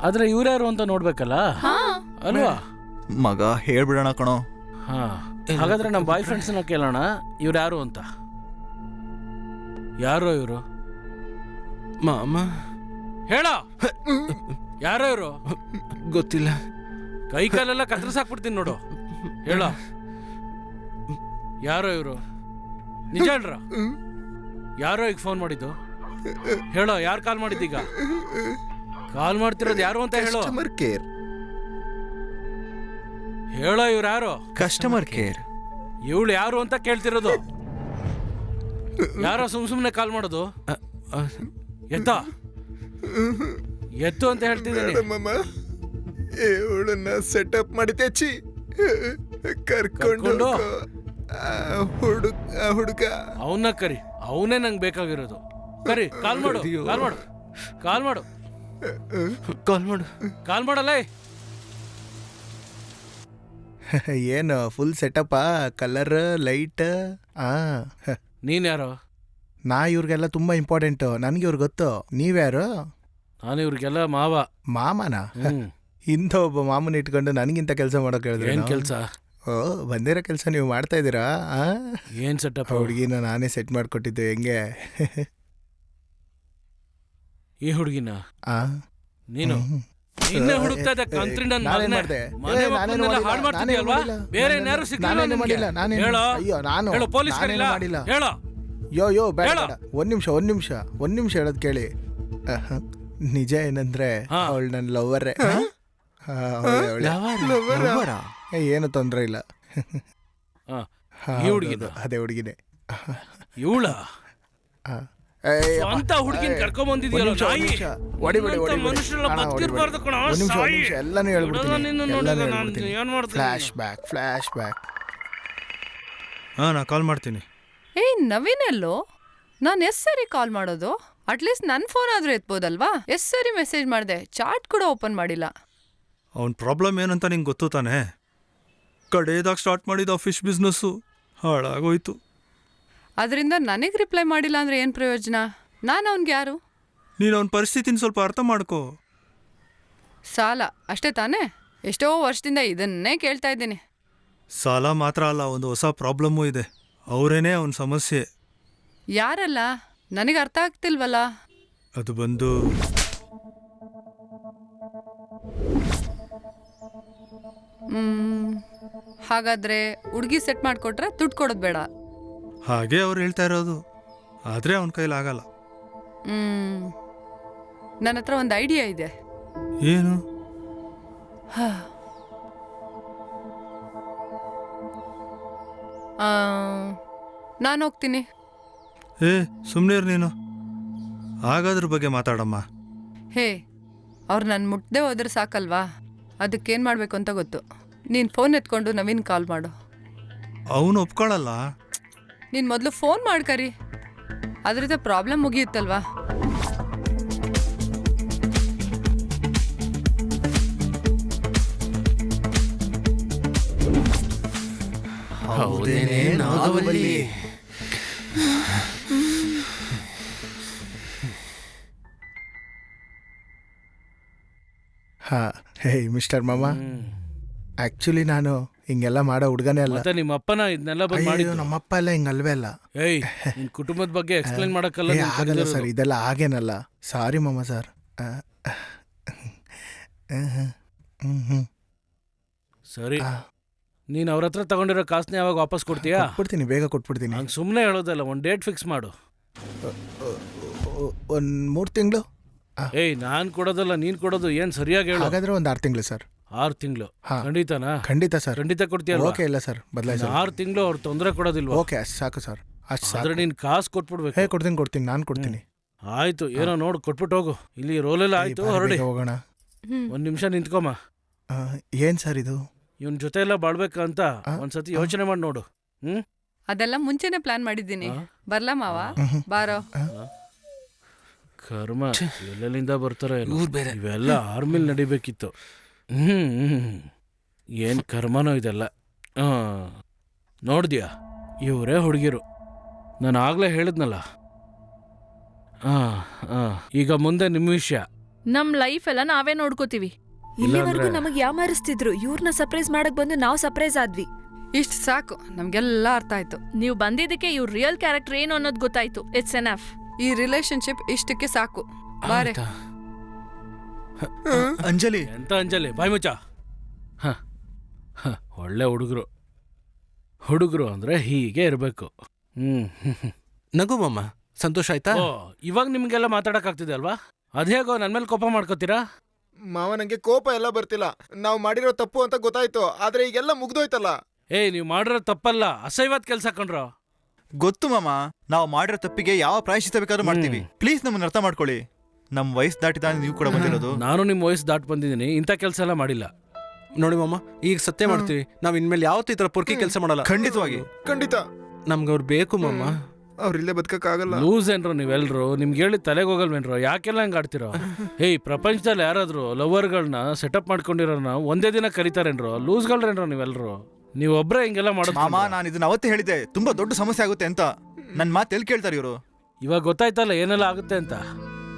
ಆದ್ರೆ ಇವ್ರ್ಯಾರು ಅಂತ ನೋಡ್ಬೇಕಲ್ಲ ಅಲ್ವಾ? ಮಗ ಹೇಳ್ಬಿಡೋಣ ಕಣೋ. ಹಾಗಾದ್ರೆ ನಮ್ಮ ಬಾಯ್ ಫ್ರೆಂಡ್ಸ್ನ ಕೇಳೋಣ, ಇವ್ರು ಯಾರು ಅಂತ. ಯಾರೋ ಇವರು? ಮಾಮ ಹೇಳೋ, ಯಾರೋ ಇವರು? ಗೊತ್ತಿಲ್ಲ. ಕೈ ಕಾಲೆಲ್ಲ ಕತ್ತರಿಸಾಕ್ಬಿಡ್ತೀನಿ ನೋಡು. ಹೇಳೋ, ಯಾರೋ ಇವರು? ನಿಜ ಹೇಳ್ರ? ಯಾರೋ ಈಗ ಫೋನ್ ಮಾಡಿದ್ದು? ಹೇಳೋ, ಯಾರು ಕಾಲ್ ಮಾಡಿದ್ದೀಗ? ಕಾಲ್ ಮಾಡ್ತಿರೋದು ಯಾರು ಅಂತ ಹೇಳೋ. Customer care. ಹೇಳೋ, ಇವ್ರು ಯಾರು? Customer care. ಇವಳು ಯಾರು ಅಂತ ಕೇಳ್ತಿರೋದು. ಯಾರೋ ಸುಮ್ನೆ ಕಾಲ್ ಮಾಡೋದು? ಎತ್ತು ಅಂತ ಹೇಳ್ತಿದ್ದೀನಿ. ಇವಳನ್ನ ಸೆಟಪ್ ಮಾಡಿ ತೆಚ್ಚಿ ಕರ್ಕೊಂಡು ಹುಡುಗ. ಅವನ್ನ ಕರಿ, ಅವನೇ ನಂಗೆ ಬೇಕಾಗಿರೋದು. ಕರಿ, ಕಾಲ್ ಮಾಡು, ಕಾಲ್ ಮಾಡು, ಕಾಲ್ ಮಾಡು, ಕಾಲ್ ಮಾಡು, ಕಾಲ್ ಮಾಡಲ್ಲ. ಏನು ಫುಲ್ ಸೆಟಪ್ಪಾ? Colour, light. ನೀನ್ ಯಾರೋ? ನಾ ಇವ್ರಿಗೆಲ್ಲ ತುಂಬಾ ಇಂಪಾರ್ಟೆಂಟ್. ನನಗೆ ಇವ್ರು ಗೊತ್ತು. ನೀವ್ಯಾರು? ನಾನು ಇವ್ರಿಗೆಲ್ಲ ಮಾವ. ಮಾಮನ? ಇಂಥ ಒಬ್ಬ ಮಾಮನ ಇಟ್ಕೊಂಡು ನನಗಿಂತ ಕೆಲಸ ಮಾಡೋಕೆ ಹೇಳಿದ್ರೆ ಏನ್ ಕೆಲಸ? ಓ, ಬಂದಿರೋ ಕೆಲಸ ನೀವು ಮಾಡ್ತಾ ಇದ್ದೀರಾ? ಏನ್ ಸೆಟಪ್? ಹುಡುಗಿನ ನಾನೇ ಸೆಟ್ ಮಾಡ್ಕೊಟ್ಟಿದ್ದು. ಹೆಂಗೆ ಈ ಹುಡುಗಿನ? ನೀನು ಇನ್ನೇ ಹುಡುಕ್ತಾ ಇದ್ದ ಕಂತ್ರಿ ನನ್ನ ಮಗನೇ. ಮನೆ ಮಕ್ಕಳನ್ನೆಲ್ಲ ಹಾಳು ಮಾಡ್ತಿದ್ಯಲ್ವಾ? ಬೇರೆ ಯಾರು ಸಿಕ್ಕಿಲ್ಲ ನಿಮ್ಗೆ? ಹೇಳೋ, ಹೇಳೋ, ಪೊಲೀಸ್ ಕರೀಲ? ಹೇಳೋ. ಯೋ ಬೇಡ, ಒಂದ್ ನಿಮಿಷ ಹೇಳೋದು ಕೇಳಿ. ನಿಜ ಏನಂದ್ರೆ ಅವಳು ನನ್ನ ಲವ್ವರೇ. ಏನು ತೊಂದರೆ ಇಲ್ಲ. ಅದೇ ಹುಡುಗಿನೇ. ಇವಳ ಸ್ವಂತ ಹುಡುಗಿನ ಕರ್ಕೊಂಡ್ ಬಂದಿದ್ಯಲ್ಲ ನಾಯಿ. ಮನುಷ್ಯರೆಲ್ಲ ಬದುಕಿರ್ಬಾರ್ದು ಕಣ. ಎಲ್ಲಾನು ಹೇಳ್ಬಿಡ್ತೀನಿ. ಏನ್ ಮಾಡ್ತೀನಿ? Flash back. ನಾ ಕಾಲ್ ಮಾಡ್ತೀನಿ. ಏಯ್ ನವೀನ್ ಎಲ್ಲೋ? ನಾನು ಎಷ್ಟು ಸರಿ ಕಾಲ್ ಮಾಡೋದು? ಅಟ್ಲೀಸ್ಟ್ ನನ್ನ ಫೋನ್ ಆದ್ರೂ ಎತ್ಬೋದಲ್ವಾ? ಎಷ್ಟು ಸರಿ ಮೆಸೇಜ್ ಮಾಡಿದೆ, ಚಾಟ್ ಕೂಡ ಓಪನ್ ಮಾಡಿಲ್ಲ. ಅವನ ಪ್ರಾಬ್ಲಮ್ ಏನಂತ ನಿಂಗೆ ಗೊತ್ತು ತಾನೆ? ಕಡೆಯದಾಗ ಸ್ಟಾರ್ಟ್ ಮಾಡಿದ ಫಿಶ್ ಬಿಸ್ನೆಸ್ಸು ಹಾಳಾಗೋಯ್ತು. ಅದರಿಂದ ನನಗೆ ರಿಪ್ಲೈ ಮಾಡಿಲ್ಲ ಅಂದರೆ ಏನು ಪ್ರಯೋಜನ? ನಾನು ಅವನಿಗೆ ಯಾರು? ನೀನು ಅವನ ಪರಿಸ್ಥಿತಿನ ಸ್ವಲ್ಪ ಅರ್ಥ ಮಾಡ್ಕೋ. ಸಾಲ ಅಷ್ಟೇ ತಾನೇ? ಎಷ್ಟೋ ವರ್ಷದಿಂದ ಇದನ್ನೇ ಕೇಳ್ತಾ ಇದ್ದೀನಿ. ಸಾಲ ಮಾತ್ರ ಅಲ್ಲ, ಒಂದು ಹೊಸ ಪ್ರಾಬ್ಲಮ್ಮು ಇದೆ. ಅವರೇನೇ ಅವನ ಸಮಸ್ಯೆ. ಯಾರಲ್ಲ? ನನಗೆ ಅರ್ಥ ಆಗ್ತಿಲ್ವಲ್ಲ. ಅದು ಬಂದು ಹಾಗಾದ್ರೆ ಹುಡುಗಿ ಸೆಟ್ ಮಾಡಿಕೊಟ್ರೆ ದುಡ್ಡು ಕೊಡೋದು ಬೇಡ. ಹಾಗೆ ಅವ್ರು ಹೇಳ್ತಾ ಇರೋದು, ಆದರೆ ಅವನ ಕೈಲಾಗಲ್ಲ. ನನ್ನ ಹತ್ರ ಒಂದು ಐಡಿಯಾ ಇದೆ. ಏನು? ನಾನು ಹೋಗ್ತೀನಿ. ಸುಮ್ಮನೆ ನೀನು. ಹಾಗಾದ್ರ ಬಗ್ಗೆ ಮಾತಾಡಮ್ಮ. ಹೇ, ಅವ್ರು ನಾನು ಮುಟ್ಟದೆ ಹೋದ್ರೆ ಸಾಕಲ್ವಾ? ಅದಕ್ಕೇನು ಮಾಡಬೇಕು ಅಂತ ಗೊತ್ತು. ನೀನು ಫೋನ್ ಎತ್ಕೊಂಡು ನವೀನ್ ಕಾಲ್ ಮಾಡು. ಅವನು ಒಪ್ಕೊಳ್ಳಲ್ಲ. ನೀನು ಮೊದಲು ಫೋನ್ ಮಾಡ್ಕರಿ, ಅದರಿಂದ ಪ್ರಾಬ್ಲಮ್ ಮುಗಿಯುತ್ತಲ್ವಾ? ಹೌದೇನೆ ನಾಗವಲ್ಲಿ. ಹೇ ಮಿಸ್ಟರ್ ಮಾಮ, ಆಕ್ಚುಲಿ ನಾನು ಹಿಂಗೆಲ್ಲ ಮಾಡೋ ಹುಡುಗನೇ ಅಲ್ಲ. ಮತ್ತೆ ನಿಮ್ಮ ಅಪ್ಪನ ಇದನ್ನೆಲ್ಲ ಬಂದ್ ಮಾಡಿದ್ದು? ನಮ್ಮಪ್ಪ ಎಲ್ಲ ಹಿಂಗಲ್ವೇ ಅಲ್ಲ. ಏಯ್, ನಿನ್ ಕುಟುಂಬದ ಬಗ್ಗೆ ಎಕ್ಸ್ಪ್ಲೈನ್ ಮಾಡಕ್ಕಲ್ಲ. ಆಗಲ್ಲ ಸರ್, ಇದೆಲ್ಲ ಹಾಗೇನಲ್ಲ. ಸಾರಿ ಮಾಮ ಸರ್. ಸರಿ, ನೀನ್ ಅವ್ರ ಹತ್ರ ತಗೊಂಡಿರೋ ಕಾಸನ್ನ ಯಾವಾಗ ವಾಪಸ್ ಕೊಡ್ತೀಯಾ? ಕೊಡ್ತೀನಿ, ಬೇಗ ಕೊಟ್ಬಿಡ್ತೀನಿ. ಹಂಗೆ ಸುಮ್ಮನೆ ಹೇಳೋದಲ್ಲ, ಒಂದು ಡೇಟ್ ಫಿಕ್ಸ್ ಮಾಡು. ಒಂದು 3 ತಿಂಗಳು. ಏಯ್, ನಾನ್ ಕೊಡೋದಲ್ಲ, ನೀನ್ ಕೊಡೋದು. ಏನ್ ಸರಿಯಾಗಿ ಹೇಳು. ಹಾಗಾದ್ರೆ ಒಂದು 6 ತಿಂಗಳು ಸರ್. 6 ತಿಂಗಳು? ಖಂಡಿತನಾ? ಖಂಡಿತ ಸರ್. ಖಂಡಿತ ಕೊಡ್ತೀಯಲ್ಲ? ಓಕೆ, ಇಲ್ಲ ಸರ್, ಬದಲಾಯಿಸಿ. 6 ತಿಂಗಳು ಅವ್ರು ತೊಂದರೆ ಕೊಡೋದಿಲ್ವಾ? ಓಕೆ, ಅಷ್ಟು ಸಾಕು ಸರ್, ಅಷ್ಟು ಸಾಕು. ಆದ್ರೆ ನೀನ್ ಕಾಸು ಕೊಟ್ಬಿಡ್ಬೇಕು. ಕೊಡ್ತೀನಿ, ನಾನು ಕೊಡ್ತೀನಿ. ಆಯ್ತು, ಏನೋ ನೋಡು, ಕೊಟ್ಬಿಟ್ಟು ಹೋಗು. ಇಲ್ಲಿ ರೋಲೆಲ್ಲ ಆಯ್ತು, ಹೊರಡಿ. ಹೋಗೋಣ. 1 ನಿಮಿಷ ನಿಂತ್ಕೊಮ್ಮ. ಏನ್ ಸರ್ ಇದು? ಇವನ್ ಜೊತೆ ಎಲ್ಲ ಬಾಳ್ಬೇಕಂತ ಒಂದ್ಸತಿ ಯೋಚನೆ ಮಾಡಿ ನೋಡು. ಅದೆಲ್ಲ ಮುಂಚೆನೆ ಪ್ಲಾನ್ ಮಾಡಿದ್ದೀನಿ. ಬರ್ಲಾ ಮಾವ? ಬಾರೋ. ಕರ್ಮ, ಎಲ್ಲೆಲ್ಲಿಂದ ಬರ್ತಾರ ಇವೆಲ್ಲ ಆರ್ಮಿಲ್ ನಡಿಬೇಕಿತ್ತು. ಏನ್ ಕರ್ಮನೋ ಇದೆಲ್ಲ. ನೋಡ್ದ್ಯಾ, ಇವರೇ ಹುಡುಗಿರು. ನಾನು ಆಗ್ಲೇ ಹೇಳಿದ್ನಲ್ಲ. ಈಗ ಮುಂದೆ ನಿಮ್ಮ ವಿಷಯ. ನಮ್ ಲೈಫ್ ಎಲ್ಲ ನಾವೇ ನೋಡ್ಕೋತೀವಿ. ಇಲ್ಲಿವರೆಗೂ ನಮಗೆ ಯಾಮಾರಿಸ್ತಿದ್ರು, ಇವ್ರನ್ನ ಸರ್ಪ್ರೈಸ್ ಮಾಡಕ್ ಬಂದು ನಾವು ಸರ್ಪ್ರೈಸ್ ಆದ್ವಿ. ಇಷ್ಟು ಸಾಕು, ನಮ್ಗೆಲ್ಲ ಅರ್ಥ ಆಯ್ತು. ನೀವು ಬಂದಿದ್ದಕ್ಕೆ ಇವ್ರ ರಿಯಲ್ ಕ್ಯಾರೆಕ್ಟರ್ ಏನು ಅನ್ನೋದು ಗೊತ್ತಾಯ್ತು. It's enough. ಈ ರಿಲೇಶನ್ಶಿಪ್ ಇಷ್ಟಕ್ಕೆ ಸಾಕು. ಬಾರೆ. ಅಂಜಲಿ. ಎಂತ ಅಂಜಲಿ? ಬಾಯ್ ಮುಚ್ಚ. ಒಳ್ಳೆ ಹುಡುಗರು ಅಂದ್ರೆ ಹೀಗೆ ಇರಬೇಕು. ನಗು ಮಾಮ, ಸಂತೋಷ ಆಯ್ತಾ? ಇವಾಗ ನಿಮ್ಗೆಲ್ಲ ಮಾತಾಡಕ್ ಆಗ್ತಿದೆ ಅಲ್ವಾ? ಅದೇಗೋ ನನ್ ಮೇಲೆ ಕೋಪ ಮಾಡ್ಕೋತೀರಾ? ಮಾವ, ನಂಗೆ ಕೋಪ ಎಲ್ಲ ಬರ್ತಿಲ್ಲ. ನಾವು ಮಾಡಿರೋ ತಪ್ಪು ಅಂತ ಗೊತ್ತಾಯ್ತು, ಆದ್ರೆ ಈಗೆಲ್ಲ ಮುಗ್ದೋಯ್ತಲ್ಲ. ಏಯ್, ನೀವು ಮಾಡಿರೋ ತಪ್ಪಲ್ಲ, ಅಸಹ್ಯವಾದ ಕೆಲ್ಸ ಕಣ್ರೋ. ಗೊತ್ತು ಮಾಮ, ನಾವು ಮಾಡಿರೋ ತಪ್ಪಿಗೆ ಯಾವ ಪ್ರಾಯಶ್ಚಿತ್ತ ಬೇಕಾದ್ರೂ ಮಾಡ್ತೀವಿ. ಪ್ಲೀಸ್ ನಮ್ಮನ್ನ ಅರ್ಥ ಮಾಡ್ಕೊಳ್ಳಿ. ನಮ್ ವಯಸ್ಸು ದಾಟಿದ ನೀವು ಕೂಡ ಬಂದಿರೋದು. ನಾನು ನಿಮ್ ವಯಸ್ಸು ದಾಟ್ ಬಂದಿದ್ದೀನಿ, ಇಂಥ ಕೆಲಸ ಎಲ್ಲ ಮಾಡಿಲ್ಲ. ನೋಡಿ ಮಾಮ, ಈಗ ಸತ್ಯ ಮಾಡ್ತೀವಿ, ನಾವ್ ಇನ್ಮೇಲೆ ಯಾವತ್ತೂ ಈ ತರ ಪೊರ್ಕಿ ಕೆಲಸ ಮಾಡಲ್ಲ. ಖಂಡಿತವಾಗಿ. ಖಂಡಿತ. ನಮ್ಗೆ ಅವ್ರು ಬೇಕು ಮಾಮ. ಅವ್ರಿಲ್ಲೇ ಬದುಕಕ್ಕಾಗಲ್ಲ. ಲೂಸ್ ಏನ್ರೋ ನೀವೆಲ್ರು? ನಿಮ್ಗೆ ಹೇಳಿ ತಲೆಗೆ ಹೋಗಲ್ವೇನ್ರೋ? ಯಾಕೆಲ್ಲ ಹಂಗೆ ಆಡ್ತಿರೋ? ಏಯ್, ಪ್ರಪಂಚದಲ್ಲಿ ಯಾರಾದ್ರು ಲವರ್ಗಳನ್ನ ಸೆಟಪ್ ಮಾಡ್ಕೊಂಡಿರೋನ ಒಂದೇ ದಿನ ಕರೀತಾರೇನ್ರೋ? ಲೂಸ್ಗಳ್ರೇನ್ರೋ ನೀವೆಲ್ರು? ನೀವೊಬ್ರೇ ಹಿಂಗೆಲ್ಲ ಮಾಡೋದು? ಮಾಮ, ನಾನು ಇದನ್ನ ಅವತ್ತೇ ಹೇಳಿದ್ದೆ, ತುಂಬಾ ದೊಡ್ಡ ಸಮಸ್ಯೆ ಆಗುತ್ತೆ ಅಂತ. ನನ್ ಮಾತು ಎಲ್ಲಿ ಕೇಳ್ತಾರೆ ಇವರು? ಇವಾಗ ಗೊತ್ತಾಯ್ತಲ್ಲ ಏನೆಲ್ಲ ಆಗುತ್ತೆ ಅಂತ.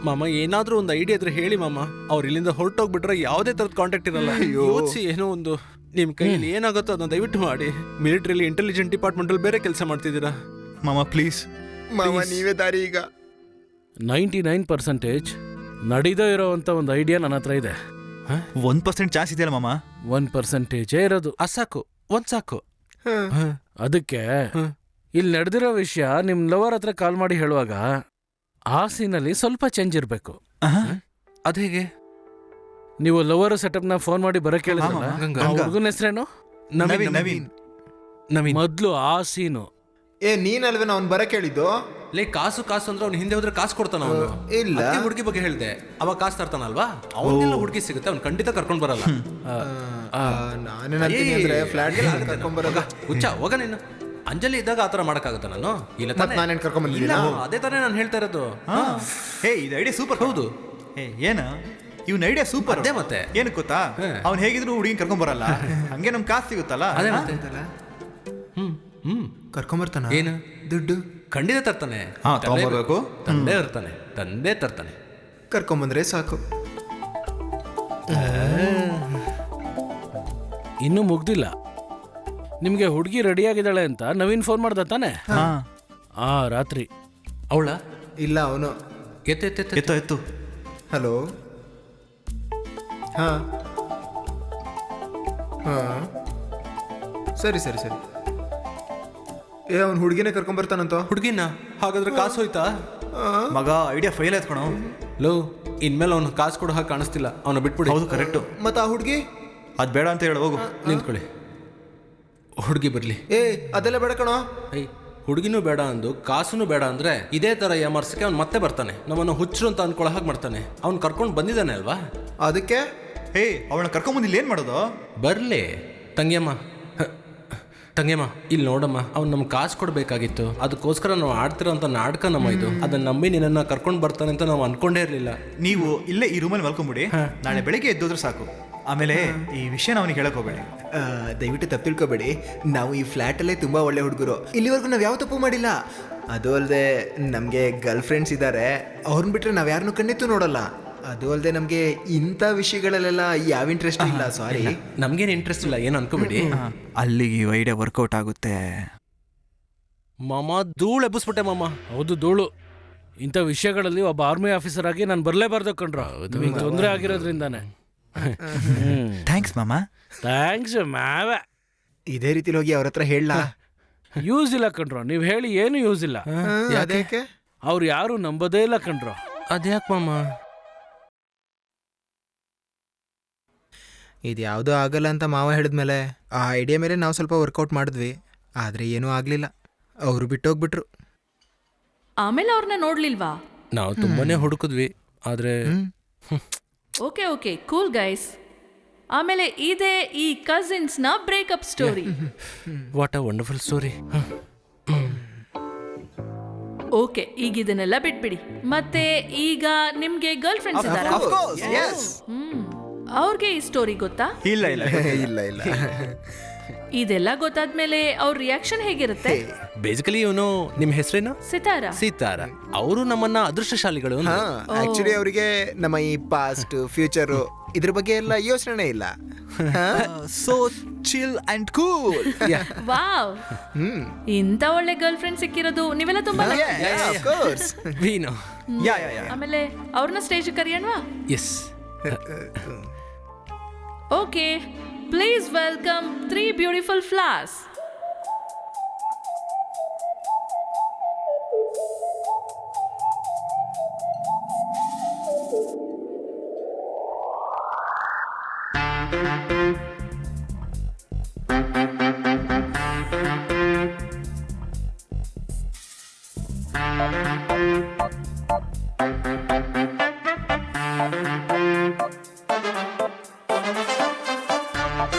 ಮಾಮ, ಏನಾದ್ರೂ ಒಂದು ಐಡಿಯಾ ಇದ್ರೆ ಹೇಳಿ ಮಾಮ. ಅವ್ರು ಇಲ್ಲಿಂದ ಹೊರಟೋಗ್ಬಿಟ್ರೆ ಯಾವುದೇ ತರದ ಕಾಂಟ್ಯಾಕ್ಟ್ ಇರಲ್ಲ. ಯೋಚಿಸಿ, ಏನೋ ಒಂದು ನಿಮ್ ಕೈಯಲ್ಲಿ ಏನಾಗುತ್ತೋ ಅದನ್ನ ದಯವಿಟ್ಟು ಮಾಡಿ. ಮಿಲಿಟರಿಲಿ ಇಂಟೆಲಿಜೆಂಟ್ ಡಿಪಾರ್ಟ್ಮೆಂಟ್ ಅಲ್ಲಿ ಬೇರೆ ಕೆಲಸ ಮಾಡ್ತಿದ್ದೀರಾ ಮಾಮ. ಪ್ಲೀಸ್ ಮಾವ, ನೀವೇ ದಾರಿ ಈಗ. 99% ನಡೀದೋ ಇರೋವಂಥ ಒಂದು ಐಡಿಯಾ ನನ್ನ ಹತ್ರ ಇದೆ. 1% ಚಾನ್ಸ್ ಇದೆಯಲ್ಲ ಮಾಮ? 1% ಇರೋದು. ಸಾಕು, ಸಾಕು. ಅದಕ್ಕೆ ಇಲ್ಲಿ ನಡೆದಿರೋ ವಿಷಯ ನಿಮ್ ಲವರ್ ಹತ್ರ ಕಾಲ್ ಮಾಡಿ ಹೇಳುವಾಗ ಆ ಸೀನಲ್ಲಿ ಸ್ವಲ್ಪ ಚೇಂಜ್ ಇರಬೇಕು. ಅದೇಗೆ? ನೀವು ಲವರ್ ಸೆಟಪ್ನ ಫೋನ್ ಮಾಡಿ ಬರಕ್ಕೆ ಹೇಳಿದ್ರಲ್ಲ, ಹುಡುಗನ ಹೆಸರೇನು? ನವೀನ್. ಮೊದ್ಲು ಆ ಸೀನು. ನೀನಲ್ವೇ ಅವ್ನು ಬರಕ್ ಹೇಳಿದ್ದು? ಕಾಸು ಅಂದ್ರೆ ಅವ್ನು ಹಿಂದೆ ಹೋದ್ರೆ ಕಾಸು ಕೊಡ್ತಾನ ಅವನು. ಇಲ್ಲ, ಹುಡುಗಿ ಬಗ್ಗೆ ಹೇಳ್ದೆ, ಅವಾಗ ಕಾಸು ತರ್ತಾನಲ್ವಾ, ಅವನ್ನೆಲ್ಲ ಹುಡುಗಿ ಸಿಗುತ್ತೆ, ಅವ್ನು ಖಂಡಿತ ಕರ್ಕೊಂಡ್ ಬರಲ್ಲ. ನಾನೇನಂದ್ರೆ ಫ್ಲಾಟ್ ಕರ್ಕೊಂಡ್ ಬರಲ್ಲ. ಹುಚ್ಚ, ಹೋಗ ನೀನು. ಅಂಜಲಿ ಇದ್ದಾಗ ಆತರ ಮಾಡಕ್ಕಾಗತ್ತ ನಾನು? ಇಲ್ಲ, ನಾನೇನ್ ಕರ್ಕೊಂಡ್ ಬಂದಿಲ್ಲ. ಅದೇ ತಾನೇ ನಾನು ಹೇಳ್ತಾ ಇರೋದು. ಇದು ಐಡಿಯಾ ಸೂಪರ್. ಹೌದು. ಏನ ಇವ್ನ ಐಡಿಯಾ ಸೂಪರ್. ಅದೇ ಮತ್ತೆ ಏನಕ್ಕೆ ಗೊತ್ತಾ? ಅವ್ನು ಹೇಗಿದ್ರು ಹುಡುಗಿನ ಕರ್ಕೊಂಡ್ ಬರಲ್ಲ, ಹಂಗೆ ನಮ್ ಕಾಸು ಸಿಗುತ್ತಲ್ಲ. ಅದೇ ಮತ್ತೆ. ಕರ್ಕೊಂಬರ್ತಾನ? ಏನು ದುಡ್ಡು? ಖಂಡಿತ ತರ್ತಾನೆ. ತಗೊಂಬರ್ಬೇಕು. ತಂದೆ ತರ್ತಾನೆ. ಕರ್ಕೊಂಬಂದ್ರೆ ಸಾಕು. ಇನ್ನೂ ಮುಗ್ದಿಲ್ಲ. ನಿಮ್ಗೆ ಹುಡುಗಿ ರೆಡಿ ಆಗಿದ್ದಾಳೆ ಅಂತ ನವೀನ್ ಫೋನ್ ಮಾಡ್ದ ತಾನೆ? ರಾತ್ರಿ. ಅವಳ ಇಲ್ಲ ಅವನು. ಎತ್ತು. ಹಲೋ. ಹಾಂ ಹಾಂ ಸರಿ. ಅವ್ನು ಹುಡುಗಿನೇ ಕರ್ಕೊಂಬರ್ತಾನಂತ. ಹುಡುಗಿನ? ಹಾಗಾದ್ರೆ ಕಾಸು ಹೋಯ್ತಾ? ಮಗ ಐಡಿಯಾ ಫೈಲ್ ಆಯ್ತು ಲೋ, ಇನ್ಮೇಲೆ ಅವನು ಕಾಸು ಕೊಡೋ ಹಾಗೆ ಕಾಣಿಸ್ತಿಲ್ಲ. ಅವನು ಬಿಟ್ಬಿಡಿ. ಹೌದು, ಕರೆಕ್ಟು. ಮತ್ತು ಆ ಹುಡುಗಿ? ಅದು ಬೇಡ ಅಂತ ಹೇಳು, ಹೋಗು. ನಿಂತ್ಕೊಳ್ಳಿ, ಹುಡುಗಿ ಬರಲಿ. ಅದೆಲ್ಲ ಬೇಡ ಕಣೋ. ಹುಡುಗಿನೂ ಬೇಡ ಅಂದು ಕಾಸುನು ಬೇಡ ಅಂದ್ರೆ ಇದೇ ತರ ಯಾಮರ್ಸಕ್ಕೆ ಅವ್ನು ಮತ್ತೆ ಬರ್ತಾನೆ. ನಮ್ಮನ್ನು ಹುಚ್ಚರು ಅಂತ ಅನ್ಕೊಳ್ಳೋ ಹಾಗೆ ಮಾಡ್ತಾನೆ. ಅವ್ನು ಕರ್ಕೊಂಡು ಬಂದಿದ್ದಾನೆ ಅಲ್ವಾ? ಅದಕ್ಕೆ ಅವಳನ್ನ ಕರ್ಕೊಂಬಂದಿಲ್ಲ ಏನು ಮಾಡೋದು? ಬರ್ಲಿ. ತಂಗಿಯಮ್ಮ, ಇಲ್ಲಿ ನೋಡಮ್ಮ, ಅವ್ನು ನಮ್ಗೆ ಕಾಸು ಕೊಡಬೇಕಾಗಿತ್ತು. ಅದಕ್ಕೋಸ್ಕರ ನಾವು ಆಡ್ತಿರೋಂಥ ನಾಟಕ ನಮ್ಮ ಇದು. ಅದನ್ನ ನಂಬಿ ನಿನ್ನನ್ನು ಕರ್ಕೊಂಡು ಬರ್ತಾನೆ ಅಂತ ನಾವು ಅನ್ಕೊಂಡೇ ಇರಲಿಲ್ಲ. ನೀವು ಇಲ್ಲೇ ಈ ರೂಮಲ್ಲಿ ಮಲ್ಕೊಂಬಿಡಿ. ನಾಳೆ ಬೆಳಿಗ್ಗೆ ಎದ್ದೋದ್ರೆ ಸಾಕು. ಆಮೇಲೆ ಈ ವಿಷಯ ಅವನಿಗೆ ಹೇಳಕ್ ಹೋಗ್ಬೇಡಿ. ದಯವಿಟ್ಟು ತಪ್ಪು ತಿಳ್ಕೊಬೇಡಿ. ನಾವು ಈ ಫ್ಲ್ಯಾಟಲ್ಲೇ ತುಂಬ ಒಳ್ಳೆ ಹುಡುಗರು. ಇಲ್ಲಿವರೆಗೂ ನಾವು ಯಾವ ತಪ್ಪು ಮಾಡಿಲ್ಲ. ಅದು ಅಲ್ಲದೆ ನಮಗೆ ಗರ್ಲ್ ಫ್ರೆಂಡ್ಸ್ ಇದ್ದಾರೆ. ಅವ್ರನ್ನ ಬಿಟ್ಟರೆ ನಾವು ಯಾರನ್ನೂ ಕಣ್ಣಿತ್ತು ನೋಡಲ್ಲ. ಅದು ಅಲ್ಲದೆ ನಮಗೆ ಇಂಥ ವಿಷಯಗಳಲ್ಲೆಲ್ಲ ಯಾವ ಇಂಟ್ರೆಸ್ಟ್ ಇಲ್ಲ. ಸಾರಿ, ನಮ್ಗೇನು ಇಂಟ್ರೆಸ್ಟ್ ಇಲ್ಲ, ಏನು ಅನ್ಕೋಬೇಡಿ. ಅಲ್ಲಿಗೆ ಈ ಐಡಿಯಾ ವರ್ಕೌಟ್ ಆಗುತ್ತೆ. ಮಾಮ ಧೂಳು ಎಬ್ಬಿಸ್ಬಿಟ್ಟೆ ಮಾಮ. ಹೌದು, ಧೂಳು. ಇಂಥ ವಿಷಯಗಳಲ್ಲಿ ಒಬ್ಬ ಆರ್ಮಿ ಆಫೀಸರ್ ಆಗಿ ನಾನು ಬರಲೇಬಾರ್ದು ಕಣ್ರ. ತೊಂದರೆ ಆಗಿರೋದ್ರಿಂದಾನೆ. ಥ್ಯಾಂಕ್ಸ್ ಮಾಮ. ಥ್ಯಾಂಕ್ಸ್ ಮಾವ. ಇದೇ ರೀತಿಲಿ ಹೋಗಿ ಅವ್ರ ಹತ್ರ ಹೇಳಲ್ಲ. ಯೂಸ್ ಇಲ್ಲ ಕಣ್ರ, ನೀವು ಹೇಳಿ ಏನು ಯೂಸ್ ಇಲ್ಲ. ಯಾಕೆ? ಅವ್ರು ಯಾರು ನಂಬೋದೇ ಇಲ್ಲ ಕಣ್ರ. ಅದ್ಯಾಕೆ ಮಾಮ? ಇದು ಯಾವುದೂ ಆಗಲ್ಲ ಅಂತ ಮಾವ ಹೇಳಿದ್ಮೇಲೆ ಆ ಐಡಿಯಾ ಮೇಲೆ ನಾವು ಸ್ವಲ್ಪ ವರ್ಕೌಟ್ ಮಾಡಿದ್ವಿ. ಆದರೆ ಏನೂ ಆಗಲಿಲ್ಲ. ಅವರು ಬಿಟ್ಟೋಗ್ಬಿಟ್ರು. ಆಮೇಲೆ ಅವ್ರನ್ನ ನೋಡ್ಲಿಲ್ವಾ? ನಾವು ತುಂಬಾನೇ ಹುಡುಕಿದ್ವಿ, ಆದರೆ ಓಕೆ ಕೂಲ್ ಗೈಸ್. ಆಮೇಲೆ ಇದೇ ಈ ಕಸಿನ್ಸ್ನ breakup story. What a wonderful story. Okay, ಈಗ ಇದನ್ನೆಲ್ಲ ಬಿಟ್ಬಿಡಿ. ಮತ್ತೆ ಈಗ ನಿಮ್ಗೆ ಗರ್ಲ್ ಫ್ರೆಂಡ್ಸ್ ಇದ್ದಾರಾ? ಅವ್ರಿಗೆ ಈ ಸ್ಟೋರಿ ಗೊತ್ತಾ? ಇಲ್ಲ. ಇದೆಲ್ಲ ಗೊತ್ತಾದ್ಮೇಲೆ ಅವ್ರ ರಿಯಾಕ್ಷನ್ ಹೇಗಿರುತ್ತೆ? ಬೇಸಿಕಲಿ ಇವನು ನಿಮ್ಮ ಹೆಸರೇನು? ಸಿತಾರ. ಅವರು ನಮ್ಮನ್ನ ಅದೃಷ್ಟಶಾಲಿಗಳು. ಆಕ್ಚುಲಿ ಅವರಿಗೆ ನಮ್ಮ ಈ ಪಾಸ್ಟ್ ಫ್ಯೂಚರ್ ಇದ್ರ ಬಗ್ಗೆ ಎಲ್ಲ ಯೋಚನೆ ಇಲ್ಲ. So chill and cool. Wow, ಇಂತ ಒಳ್ಳೆ ಗರ್ಲ್ ಫ್ರೆಂಡ್ ಸಿಕ್ಕಿರೋದು ನೀವೆಲ್ಲ ತುಂಬಾ ಆಮೇಲೆ ಅವ್ರನ್ನ ಸ್ಟೇಜ್ ಕರೆಯೋಣವಾ? Yes. Okay, please welcome 3 beautiful flowers.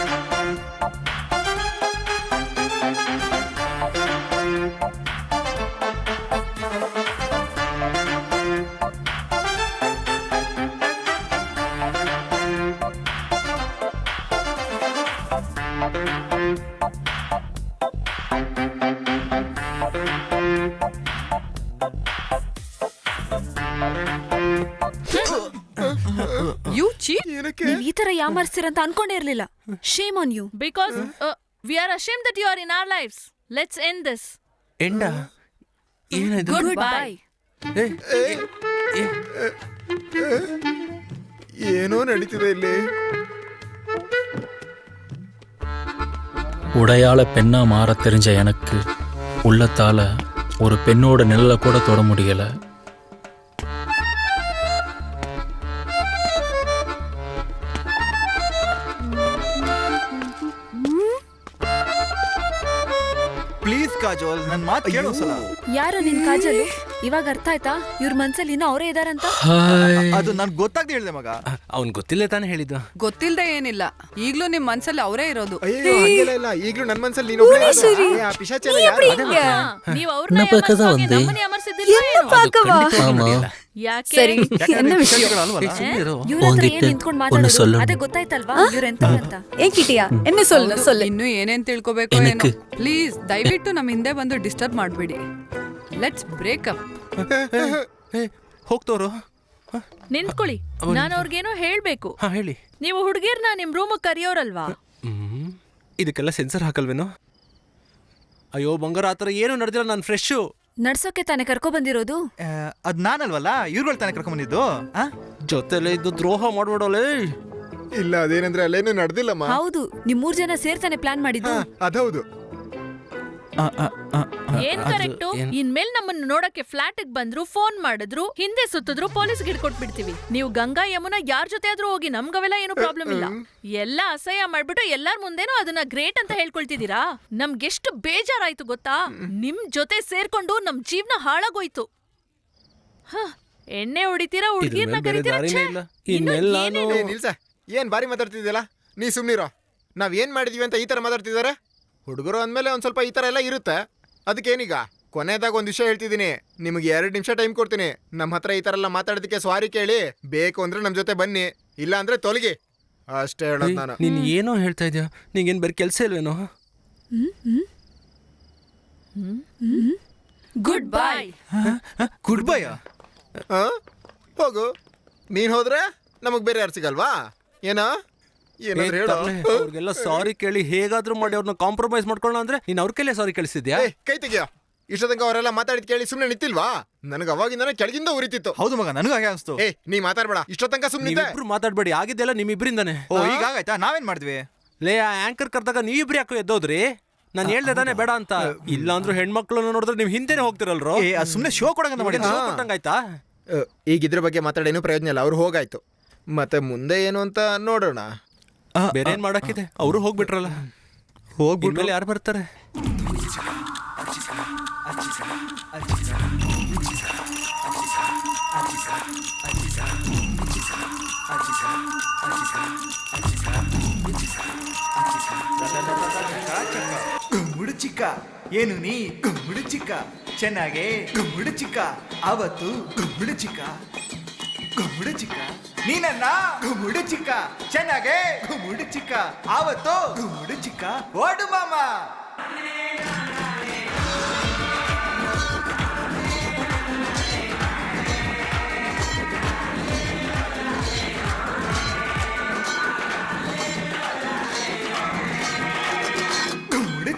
ನೀವ್ ಈ ತರ ಯಾಮರ್ಸ್ತೀರಂತ ಅನ್ಕೊಂಡೇ ಇರ್ಲಿಲ್ಲ. Shame on you. Because we are ashamed that you are in our lives. Let's end this. ಎಂಡ? ಏನಿದು? Goodbye. ಏನೋ ನಡೀತಿದೆ ಇಲ್ಲಿ. உடையாள பெண்ணா மாற தெரிஞ்ச எனக்கு உள்ளத்தால ஒரு பெண்ணோட நிழலை கூட தொட முடியல. ಪ್ಲೀಸ್ ಕಾಜೋಲ್, ನನ್ನ ಮಾತು ಕೇಳು ಸಲ. ಯಾರು ನಿನ್ ಕಾಜಲು? ಇವಾಗ ಅರ್ಥ ಆಯ್ತಾ ಇವ್ರ ಮನ್ಸಲ್ಲಿ ಇನ್ನೂ ಅವರೇ ಇದಾರಂತ? ಅದು ನನ್ಗೆ ಗೊತ್ತಾಗ್ದೆ ಹೇಳಿದೆ ಮಗ. ಅವ್ನ್ ಗೊತ್ತಿಲ್ಲ ತಾನೇ ಹೇಳಿದ್ದು. ಗೊತ್ತಿಲ್ಲದೆ ಏನಿಲ್ಲ, ಈಗ್ಲೂ ನಿಮ್ ಮನ್ಸಲ್ಲಿ ಅವರೇ ಇರೋದು. ಇಲ್ಲ, ಈಗ್ಲೂ ನನ್ ಮನ್ಸಲ್ಲಿ ನೀನು ಒಬ್ಳೇ ಇರೋದು. ಆ ಪಿಶಾಚೆಲ್ಲ ಯಾರು? ನೀವು ಅವ್ರನ್ನ ನಮ್ಮನ್ನ ಯಾಮರ್ಸಿದ್ದಿಲ್ವಾ ಏನು? ಯಾಕೆ? ಸರಿ, ಅದೇ ಗೊತ್ತಾಯ್ತಲ್ವಾ ಇವ್ರ ಎಂತ ಅಂತ. ಇನ್ನು ಏನೇನ್ ತಿಳ್ಕೊಬೇಕು ಏನೋ. ಪ್ಲೀಸ್ ದಯವಿಟ್ಟು ನಮ್ ಹಿಂದೆ ಬಂದು ಡಿಸ್ಟರ್ಬ್ ಮಾಡ್ಬೇಡಿ. Let's breakup. ಹೋಗ್ತವ್ರು ನಿಂತ್ಕೊಳ್ಳಿ, ನಾನು ಅವ್ರಿಗೇನೋ ಹೇಳ್ಬೇಕು. ಹೇಳಿ. ನೀವು ಹುಡುಗಿರ್ನ ನಿಮ್ ರೂಮ್ ಕರಿಯೋರಲ್ವಾ? ಇದಕ್ಕೆಲ್ಲ ಸೆನ್ಸರ್ ಹಾಕಲ್ವೇನೋ? ಅಯ್ಯೋ ಬಂಗಾರ, ಆ ಥರ ಏನು ನಡೆದಿಲ್ಲ, ನಾನು ಫ್ರೆಶ್ಶು. ನಡ್ಸೋಕೆ ತಾನೇ ಕರ್ಕೊ ಬಂದಿರೋದು? ಅದ್ ನಾನಲ್ವಲ್ಲ, ಇವ್ರುಗಳು ತಾನೇ ಕರ್ಕೊಂಬಂದಿದ್ದು. ಜೊತೆಲೆ ಇದ್ದು ದ್ರೋಹ ಮಾಡ್ಬೇಡಲೇ. ಇಲ್ಲ, ಅದೇನಂದ್ರೆ ಅಲ್ಲೇನು ನಡೆದಿಲ್ಲಮ್ಮ. ಹೌದು, ನಿಮ್ 3 ಜನ ಸೇರ್ತಾನೆ ಪ್ಲಾನ್ ಮಾಡಿದ್ದು. ಅದೌದು. ಏನ್ ಕರೆಕ್ಟು? ಇನ್ಮೇಲೆ ನಮ್ಮನ್ನ ನೋಡಕ್ಕೆ ಫ್ಲಾಟ್ ಬಂದ್ರು, ಫೋನ್ ಮಾಡಿದ್ರು, ಹಿಂದೆ ಸುತ್ತಿದ್ರು ಪೊಲೀಸ್ಗೆ ಹಿಡ್ಕೊಟ್ಬಿಡ್ತೀವಿ. ನೀವು ಗಂಗಾ ಯಮುನಾ ಯಾರ್ ಜೊತೆ ಆದ್ರೂ ಹೋಗಿ, ನಮ್ಗವೆಲ್ಲ ಏನು ಪ್ರಾಬ್ಲಮ್ ಇಲ್ಲ. ಎಲ್ಲ ಅಸಹ್ಯ ಮಾಡ್ಬಿಟ್ಟು ಎಲ್ಲಾರ್ ಮುಂದೆನೂ ಅದನ್ನ ಗ್ರೇಟ್ ಅಂತ ಹೇಳ್ಕೊಳ್ತಿದೀರಾ. ನಮ್ಗೆಷ್ಟು ಬೇಜಾರಾಯ್ತು ಗೊತ್ತಾ? ನಿಮ್ ಜೊತೆ ಸೇರ್ಕೊಂಡು ನಮ್ ಜೀವನ ಹಾಳಾಗೋಯ್ತು. ಎಣ್ಣೆ ಹೊಡಿತೀರಾ, ಹುಡ್ಗಿರ್ನ ಕರಿತೀರಾ. ನಿಲ್ಸ, ಏನ್ ಬಾರಿ ಮಾತಾಡ್ತಿದ್ಯಲ್ಲ, ನೀ ಸುಮ್ನಿರೋ. ನಾವ್ ಏನ್ ಮಾಡಿದೀವಿ ಅಂತ ಈ ತರ ಮಾತಾಡ್ತಿದಾರೆ? ಹುಡುಗರು ಅಂದ್ಮೇಲೆ ಒಂದ್ ಸ್ವಲ್ಪ ಈ ತರ ಎಲ್ಲ ಇರುತ್ತೆ. ಅದಕ್ಕೇನೀಗ ಕೊನೆಯದಾಗ ಒಂದ್ ವಿಷಯ ಹೇಳ್ತಿದ್ದೀನಿ, ನಿಮಗೆ 2 ನಿಮಿಷ ಟೈಮ್ ಕೊಡ್ತೀನಿ. ನಮ್ಮ ಹತ್ರ ಈ ತರ ಎಲ್ಲ ಮಾತಾಡೋದಕ್ಕೆ ಸಾರಿ ಕೇಳಿ, ಬೇಕು ಅಂದ್ರೆ ನಮ್ ಜೊತೆ ಬನ್ನಿ, ಇಲ್ಲ ಅಂದ್ರೆ ತೊಲಗಿ, ಅಷ್ಟೇ ಹೇಳೋದು ನಾನು. ನೀನ್ ಏನೋ ಹೇಳ್ತಾ ಇದ್ಯಾ? ನಿಂಗೇನ್ ಬೇರೆ ಕೆಲಸ ಇಲ್ವೇನೋ? Good boy. Goodbye? ಹೋಗು, ನೀನ್ ಹೋದ್ರೆ ನಮಗ್ ಬೇರೆ ಯಾರು ಸಿಗಲ್ವಾ? ಏನೋ ಏನಾದ್ರು ಹೇಳೋ. ಅವ್ರಿಗೆಲ್ಲ ಸಾರಿ ಕೇಳಿ ಹೇಗಾದ್ರೂ ಮಾಡಿ ಅವ್ರನ್ನ ಕಾಂಪ್ರಮೈಸ್ ಮಾಡ್ಕೊಳ್ಳೋಣ ಅಂದ್ರೆ ನೀನ್ ಅವ್ರ ಕೈಲೇ ಸಾರಿ ಕಳಿಸಿದ್ಯಾ? ಕೈ ತೆಗಿಯೋ. ಇಷ್ಟೊತ್ತಂಕ ಅವರೆಲ್ಲ ಮಾತಾಡಿದ್ ಕೇಳಿ ಸುಮ್ನೆ ನಿಂತಿಲ್ವಾ? ನನಗೆ ಅವಾಗಿಂದಾನೆ ಕೆಳಗಿಂದ ಉರಿತಿತ್ತು. ಹೌದು ಮಗ, ನನಗೂ ಹಾಗೆ ಅನ್ಸ್ತು. ನೀ ಮಾತಾಡ್ಬೇಡ, ಇಷ್ಟೊತ್ತಂಕ ಸುಮ್ನೆ ಇಬ್ರು ಮಾತಾಡ್ಬೇಡಿ, ಆಗಿದ್ದೆಲ್ಲ ನಿಮ್ಮಿಬ್ರಿಂದಾನೆ. ಈಗಾಗಾಯ್ತಾ? ನಾವೇನ್ ಮಾಡಿದ್ವಿ? ಲೇ, ಆ ಆಂಕರ್ ಕರ್ದಾಗ ನೀವಿಬ್ರು ಯಾಕೋ ಎದ್ದೋದ್ರಿ? ನಾನು ಹೇಳ್ದೆ ತಾನೆ ಬೇಡ ಅಂತ. ಇಲ್ಲ ಅಂದ್ರೂ ಹೆಣ್ಮಕ್ಳನ್ನ ನೋಡಿದ್ರೆ ನೀವ್ ಹಿಂದೆನೆ ಹೋಗ್ತಿರಲ್ರೋ. ಸುಮ್ನೆ ಶೋ ಕೊಟ್ಟಂಗಾಯ್ತಾ? ಈಗ ಇದ್ರ ಬಗ್ಗೆ ಮಾತಾಡೇನು ಪ್ರಯೋಜನ ಇಲ್ಲ, ಅವ್ರು ಹೋಗಾಯ್ತು. ಮತ್ತೆ ಮುಂದೆ ಏನು ಅಂತ ನೋಡೋಣ. ಬೇರೆ ಏನ್ ಮಾಡಕ್ಕಿದೆ, ಅವರು ಹೋಗ್ಬಿಟ್ರಲ್ಲ. ಹೋಗ್ಬಿಟ್ಮೇಲೆ ಯಾರು ಬರ್ತಾರೆ? ಗುಮ್ಮುಡು ಚಿಕ್ಕ, ಏನು ನೀ ಗುಮ್ಮುಡು ಚಿಕ್ಕ, ಚೆನ್ನಾಗೆ ಗುಮ್ಮುಡು ಚಿಕ್ಕ, ಅವತ್ತು ಗುಮ್ಮುಡು ಚಿಕ್ಕ, ಗುಮ್ಮುಡು ಚಿಕ್ಕ, ನೀನನ್ನ ಗುಮ್ಮುಡು ಚಿಕ್ಕ, ಚೆನ್ನಾಗೆ ಗುಮ್ಮುಡು ಚಿಕ್ಕ, ಅವತ್ತು ಗುಮ್ಮುಡು ಚಿಕ್ಕ, ಓಡು ಮಾಮ.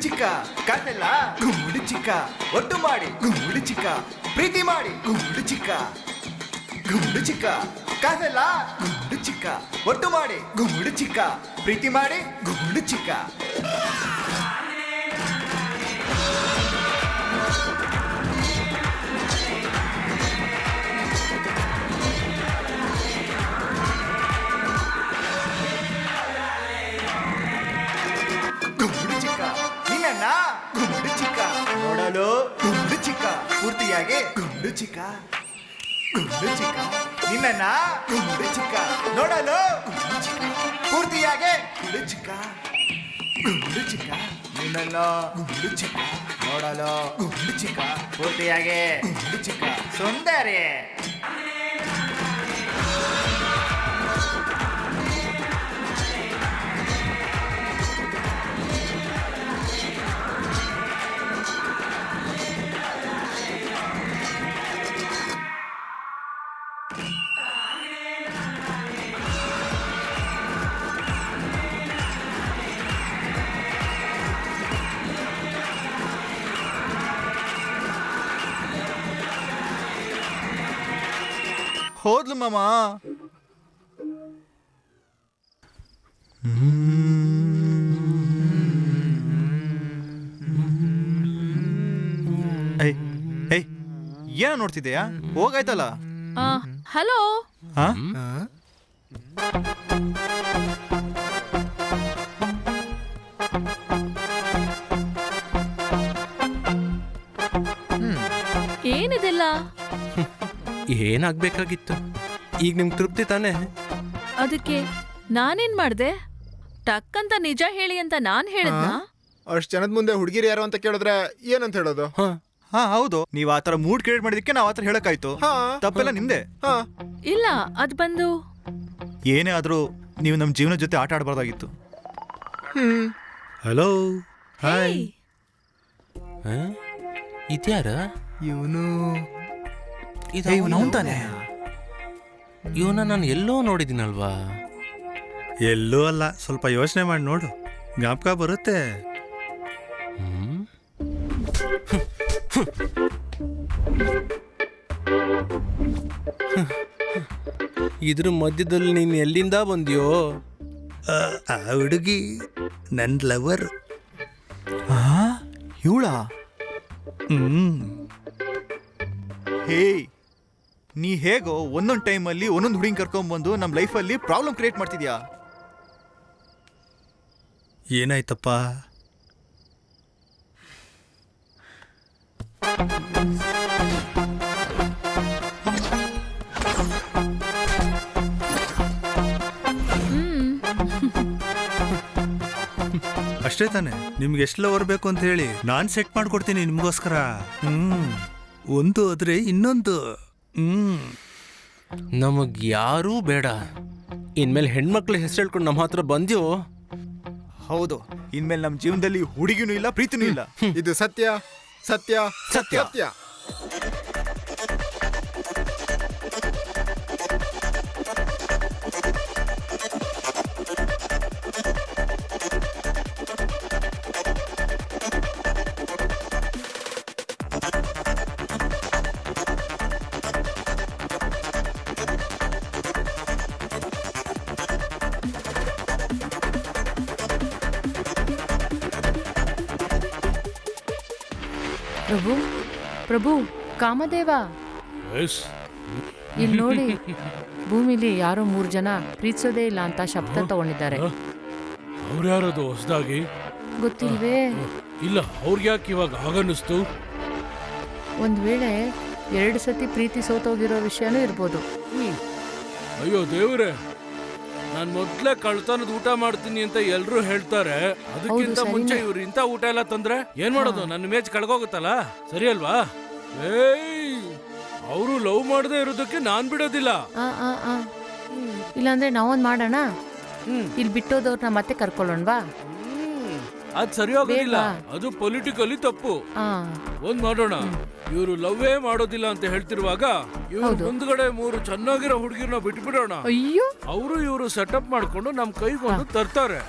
ಚಿಕ್ಕ ಕಾನೆಲ್ಲ ಗುಮ್ಮುಡು ಚಿಕ್ಕ, ಒಟ್ಟು ಮಾಡಿ ಗುಮ್ಮುಡು ಚಿಕ್ಕ, ಪ್ರೀತಿ ಮಾಡಿ ಗುಮ್ಮುಡು ಚಿಕ್ಕ, ಗುಮ್ಮುಡು ಚಿಕ್ಕ ಕಾನೆಲ್ಲ ಗುಮ್ಮುಡು ಚಿಕ್ಕ, ಒಟ್ಟು ಮಾಡಿ ಗುಮ್ಮುಡು ಚಿಕ್ಕ, ಪ್ರೀತಿ ಮಾಡಿ ಗುಮ್ಮುಡು ಚಿಕ್ಕ. ಗುಮ್ಮುಡು ಚಿಕ್ಕ ನೋಡಲು ಗುಮ್ಮುಡು ಚಿಕ್ಕ, ಪೂರ್ತಿಯಾಗಿ ಗುಮ್ಮುಡು ಚಿಕ್ಕ, ಗುಮ್ಮುಡು ಚಿಕ್ಕ, ನಿನ್ನ ಗುಮ್ಮುಡು ಚಿಕ್ಕ ನೋಡಲು ಗುಮ್ಮುಡು ಚಿಕ್ಕ, ಪೂರ್ತಿಯಾಗಿ ಗುಮ್ಮುಡು ಚಿಕ್ಕ, ಗುಮ್ಮುಡು ಚಿಕ್ಕ, ನಿನ್ನ ಗುಮ್ಮುಡು ಚಿಕ್ಕ ನೋಡಲು ಗುಮ್ಮುಡು ಚಿಕ್ಕ, ಪೂರ್ತಿಯಾಗಿ ಗುಮ್ಮುಡು ಚಿಕ್ಕ, ಸುಂದರಿ. ಹೋದ್ಲು ಮಾಮ. ಏನ ನೋಡ್ತಿದ್ಯಾ? ಹೋಗಾಯ್ತಲ್ಲ. ಹಲೋ. ಏನಿದೆಲ್ಲ? ಏನಾಗ್ಬೇಕಾಗಿತ್ತು? ಈಗ ನಿಮ್ಗೆ ತೃಪ್ತಿ ತಾನೆ? ಅದಕ್ಕೆ ನಾನೇನ್ ಮಾಡ್ದೆ? ಟಕ್ಕಂತ ನಿಜ ಹೇಳಿ ಅಂತ ನಾನ್ ಹೇಳಿದ್ನಾ? ಅಷ್ಟ್ ಜನದ ಮುಂದೆ ಹುಡುಗಿರು ಯಾರು ಅಂತ ಕೇಳಿದ್ರೆ ಏನಂತ ಹೇಳೋದು? ಹೌದು, ನೀವ್ ಆತರ ಮೂಡ್ ಕ್ರಿಯೇಟ್ ಮಾಡಿದಕ್ಕೆ ನಾವ್ ಆತರ ಹೇಳಕ್ಕಾಯ್ತು. ತಪ್ಪೆಲ್ಲ ನಿಮ್ದೆ. ಇಲ್ಲ, ಅದ್ ಬಂದು ಏನೇ ಆದ್ರೂ ನೀವು ನಮ್ ಜೀವನ ಜೊತೆ ಆಟ ಆಡಬಾರ್ದಾಗಿತ್ತು. Hello, hi. ಇದ್ಯಾರ? ಇವನು ತಾನೆ. ಇವನ ನಾನು ಎಲ್ಲೋ ನೋಡಿದ್ದೀನಲ್ವಾ? ಎಲ್ಲೂ ಅಲ್ಲ, ಸ್ವಲ್ಪ ಯೋಚನೆ ಮಾಡಿ ನೋಡು, ಜ್ಞಾಪಕ ಬರುತ್ತೆ. ಇದ್ರ ಮಧ್ಯದಲ್ಲಿ ನೀನು ಎಲ್ಲಿಂದ ಬಂದ್ಯೋ? ಆ ಹುಡುಗಿ ನನ್ನ ಲವರ್. ಇವಳ ಹ್ಮ್. ಹೇ, ನೀ ಹೇಗೋ ಒಂದೊಂದು ಟೈಮಲ್ಲಿ ಒಂದೊಂದು ಹುಡುಗಿ ಕರ್ಕೊಂಡ್ಬಂದು ನಮ್ಮ ಲೈಫಲ್ಲಿ ಪ್ರಾಬ್ಲಮ್ ಕ್ರಿಯೇಟ್ ಮಾಡ್ತಿದ್ಯಾ? ಏನಾಯ್ತಪ್ಪ? ಅಷ್ಟೇ ತಾನೆ? ನಿಮ್ಗೆ ಎಷ್ಟು ಲವರ್ ಬೇಕು ಅಂತ ಹೇಳಿ ನಾನು ಸೆಟ್ ಮಾಡ್ಕೊಡ್ತೀನಿ ನಿಮ್ಗೋಸ್ಕರ. ಒಂದು ಆದ್ರೆ ಇನ್ನೊಂದು. ನಮಗ್ ಯಾರೂ ಬೇಡ. ಇನ್ಮೇಲೆ ಹೆಣ್ಮಕ್ಳ ಹೆಸರು ಹೇಳ್ಕೊಂಡು ನಮ್ಮ ಹತ್ರ ಬಂದ್ಯೋ? ಹೌದು, ಇನ್ಮೇಲೆ ನಮ್ಮ ಜೀವನದಲ್ಲಿ ಹುಡುಗಿನೂ ಇಲ್ಲ, ಪ್ರೀತಿನೂ ಇಲ್ಲ. ಇದು ಸತ್ಯ ಸತ್ಯ ಸತ್ಯ. ಸತ್ಯ. ಪ್ರಭು, ಪ್ರಭು, ಕಾಮದೇವ, ಎಸ್. ಇಲ್ಲಿ ನೋಡಿ. ಭೂಮಿಲಿ ಯಾರೋ 3 ಜನ ಪ್ರೀತಿಸೋದೇ ಇಲ್ಲ ಅಂತ ಶಬ್ದ ತಗೊಂಡಿದ್ದಾರೆ. ಅವ್ರು ಯಾರದು ಹೊಸದಾಗಿ? ಗೊತ್ತಿಲ್ವೇ? ಇಲ್ಲ, ಅವ್ರಿಗೆ ಯಾಕೆ ಇವಾಗ ಹಾಗನ್ನಿಸ್ತು? ಒಂದ್ ವೇಳೆ 2 ಸತಿ ಪ್ರೀತಿ ಸೋತೋಗಿರೋ ವಿಷಯನೂ ಇರ್ಬೋದು. ಅಯ್ಯೋ ದೇವ್ರೆ, ನಾನ್ ಮೊದ್ಲೇ ಕಳ್ತನದ ಊಟ ಮಾಡ್ತೀನಿ ಅಂತ ಎಲ್ರು ಹೇಳ್ತಾರೆ. ಅದಕ್ಕಿಂತ ಮುಂಚೆ ಇವ್ರು ಇಂಥ ಊಟ ಎಲ್ಲ ತಂದ್ರೆ ಏನ್ ಮಾಡೋದು? ನನ್ನ ಇಮೇಜ್ ಕಳ್ಕೋಗುತ್ತಲ್ಲ, ಸರಿ ಅಲ್ವಾ? ಏಯ್, ಅವರು ಲವ್ ಮಾಡದೇ ಇರೋದಕ್ಕೆ ನಾನ್ ಬಿಡೋದಿಲ್ಲ. ಇಲ್ಲಾಂದ್ರೆ ನಾವೊಂದ್ ಮಾಡೋಣ. ಇಲ್ಲಿ ಬಿಟ್ಟೋದವ್ರನ್ನ ಮತ್ತೆ ಕರ್ಕೊಳ್ಳೋಣವಾ? ಅದ್ ಸರಿ ಹೋಗೋದಿಲ್ಲ, ಅದು ಪೊಲಿಟಿಕಲಿ ತಪ್ಪು. ಒಂದ್ ಮಾಡೋಣ, ಇವರು ಲವ್ವೇ ಮಾಡೋದಿಲ್ಲ ಅಂತ ಹೇಳ್ತಿರುವಾಗ ಇವ್ರು ಮುಂದ್ಗಡೆ 3 ಚೆನ್ನಾಗಿರೋ ಹುಡುಗಿರ್ನ ಬಿಟ್ಬಿಡೋಣ. ಅಯ್ಯೋ, ಅವರು ಇವರು ಸೆಟಪ್ ಮಾಡ್ಕೊಂಡು ನಮ್ ಕೈಗೊಂದು ತರ್ತಾರೆ.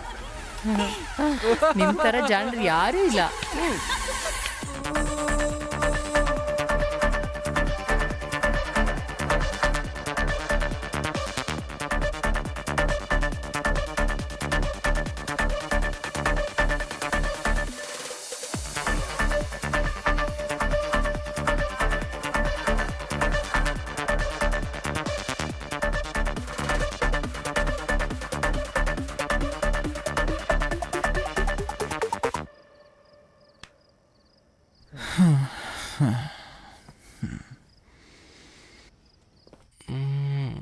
ನಿಮ್ ತರ ಜಾಣರು ಯಾರೂ ಇಲ್ಲ.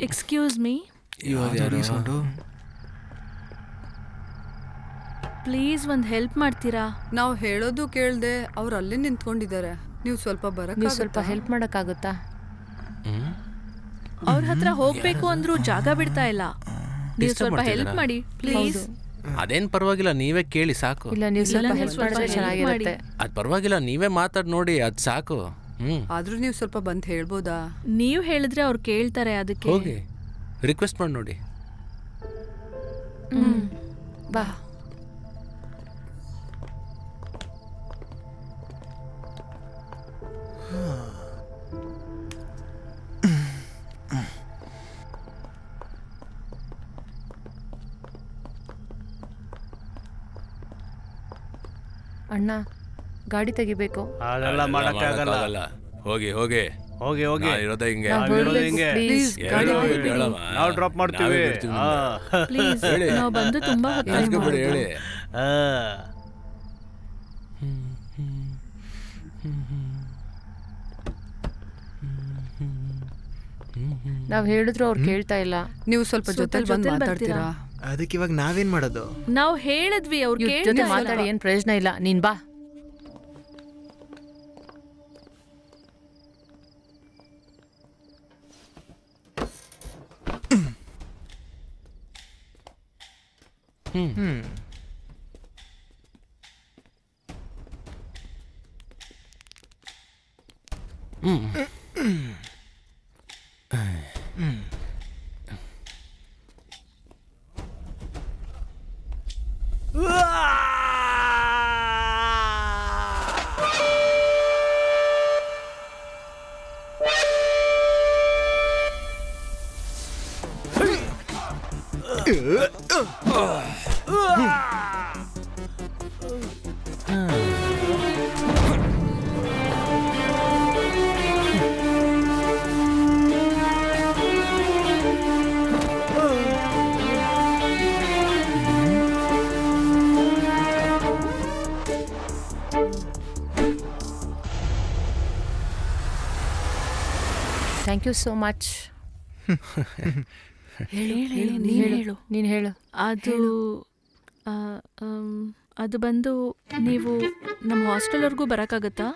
ಎಕ್ಸ್ಕ್ಯೂಸ್ ಮೀ, ಪ್ಲೀಸ್ ಒಂದು ಹೆಲ್ಪ್ ಮಾಡ್ತೀರಾ? ನಾವು ಹೇಳೋದು ಕೇಳ್ದೆ ಅವ್ರು ಅಲ್ಲೇ ನಿಂತ್ಕೊಂಡಿದ್ದಾರೆ. ನೀವು ಸ್ವಲ್ಪ ಸ್ವಲ್ಪ ಹೆಲ್ಪ್ ಮಾಡಕ್ಕಾಗುತ್ತಾ? ಅವ್ರ ಹತ್ರ ಹೋಗ್ಬೇಕು ಅಂದ್ರೂ ಜಾಗ ಬಿಡ್ತಾ ಇಲ್ಲ. ನೀವು ಸ್ವಲ್ಪ ಹೆಲ್ಪ್ ಮಾಡಿ ಪ್ಲೀಸ್. ಅದೇನ್ ಪರವಾಗಿಲ್ಲ, ನೀವೇ ಕೇಳಿ ಸಾಕು. ಇಲ್ಲ, ನೀವು ಸ್ವಲ್ಪ ಹೆಲ್ಪ್ ಮಾಡಿದ್ರೆ ಚೆನ್ನಾಗಿರುತ್ತೆ. ಅದ್ ಪರವಾಗಿಲ್ಲ, ನೀವೇ ಮಾತಾಡ್ ನೋಡಿ, ಅದ್ ಸಾಕು. ಆದ್ರೂ ನೀವು ಸ್ವಲ್ಪ ಬಂದು ಹೇಳ್ಬೋದಾ? ನೀವು ಹೇಳಿದ್ರೆ ಅವ್ರು ಕೇಳ್ತಾರೆ, ಅದಕ್ಕೆ ಹೋಗಿ ರಿಕ್ವೆಸ್ಟ್ ಮಾಡಿ ನೋಡಿ. ಬಾ. ಅಣ್ಣ, ಗಾಡಿ ತೆಗಿಬೇಕು. ಅದೆಲ್ಲ ಮಾಡಕ್ಕಾಗಲ್ಲ. ಹೋಗಿ ಹೋಗಿ ಹೋಗಿ ಹೋಗಿ ಇರೋದೇ ಹಿಂಗೆ. ನಾವು ಡ್ರಾಪ್ ಮಾಡ್ತೀವಿ. ನಾವು ಬಂದು ತುಂಬಾ ಬಿಡಿ ಹೇಳಿ. ನಾವ್ ಹೇಳಿದ್ರು ಅವ್ರು ಕೇಳ್ತಾ ಇಲ್ಲ. ನೀವು ಸ್ವಲ್ಪ ಜೊತೆಲಿ ಬಂದು ಮಾತಾಡ್ತೀರಾ? ಅದಕ್ಕೆ ಇವಾಗ ನಾವೇನ್ ಮಾಡೋದು? ನಾವು ಹೇಳಿದ್ವಿ, ಅವ್ರು ಜೊತೆ ಮಾತಾಡಿ ಏನ್ ಪ್ರಯೋಜನ ಇಲ್ಲ. ನೀನ್ ಬಾ. Thank you so much. ನೀನು ಹೇಳು. ಅದು ಬಂದು ನೀವು ನಮ್ಮ ಹಾಸ್ಟೆಲ್ವರೆಗೂ ಬರೋಕ್ಕಾಗತ್ತಾ?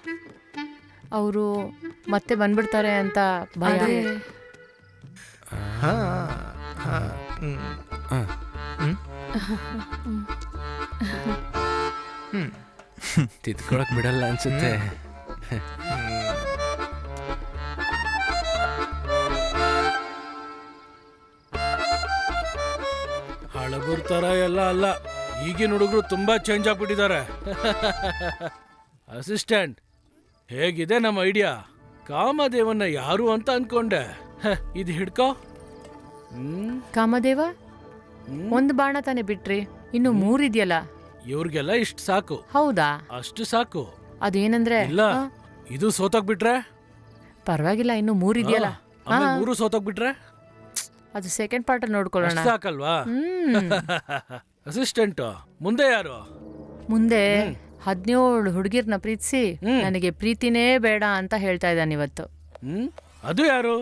ಅವರು ಮತ್ತೆ ಬಂದ್ಬಿಡ್ತಾರೆ ಅಂತ ಭಯ. ತಿದ್ಕೊಳಕ್ ಬಿಡಲ್ಲ ಅನ್ಸುತ್ತೆ. ಹಳಬರ್ ತರ ಎಲ್ಲ ಅಲ್ಲ, ಈಗಿನ ಹುಡುಗರು ತುಂಬಾ ಚೇಂಜ್ ಆಗ್ಬಿಟ್ಟಿದ್ದಾರೆ. ಅಸಿಸ್ಟೆಂಟ್, ಹೇಗಿದೆ ನಮ್ಮ ಐಡಿಯಾ? ಕಾಮದೇವನ್ನ ಯಾರು ಅಂತ ಅನ್ಕೊಂಡೆ. ಇದು ಹಿಡ್ಕೋ. ಕಾಮದೇವ ಒಂದು ಬಾಣ ತಾನೇ ಬಿಟ್ರಿ, ಇನ್ನು 3 ಇದೆಯಲ್ಲ. ಇವ್ರಿಗೆಲ್ಲ ಇಷ್ಟು ಸಾಕು. ಹೌದಾ? ಅಷ್ಟು ಸಾಕು. ಅದೇನಂದ್ರೆ ಇಲ್ಲ, ಇದು ಸೋತೋಗ್ಬಿಟ್ರೆ ಪರವಾಗಿಲ್ಲ, ಇನ್ನು 3 ಇದೆಯಲ್ಲ. 3 ಸೋತೋಗ್ಬಿಟ್ರೆ ಅದು ಸೆಕೆಂಡ್ ಪಾರ್ಟ್ ನೋಡ್ಕೊಳ್ಳೋಣ. ಸಾಕಲ್ವಾ? ಅಸಿಸ್ಟೆಂಟ್, ಮುಂದೆ ಯಾರು? ಮುಂದೆ 17 ಹುಡುಗಿರ್ನ ಪ್ರೀತಿಸಿ ನನಗೆ ಪ್ರೀತಿನೇ ಬೇಡ ಅಂತ ಹೇಳ್ತಾ ಇದ್ದಾನೆ ಇವತ್ತು. ಅದು ಯಾರು?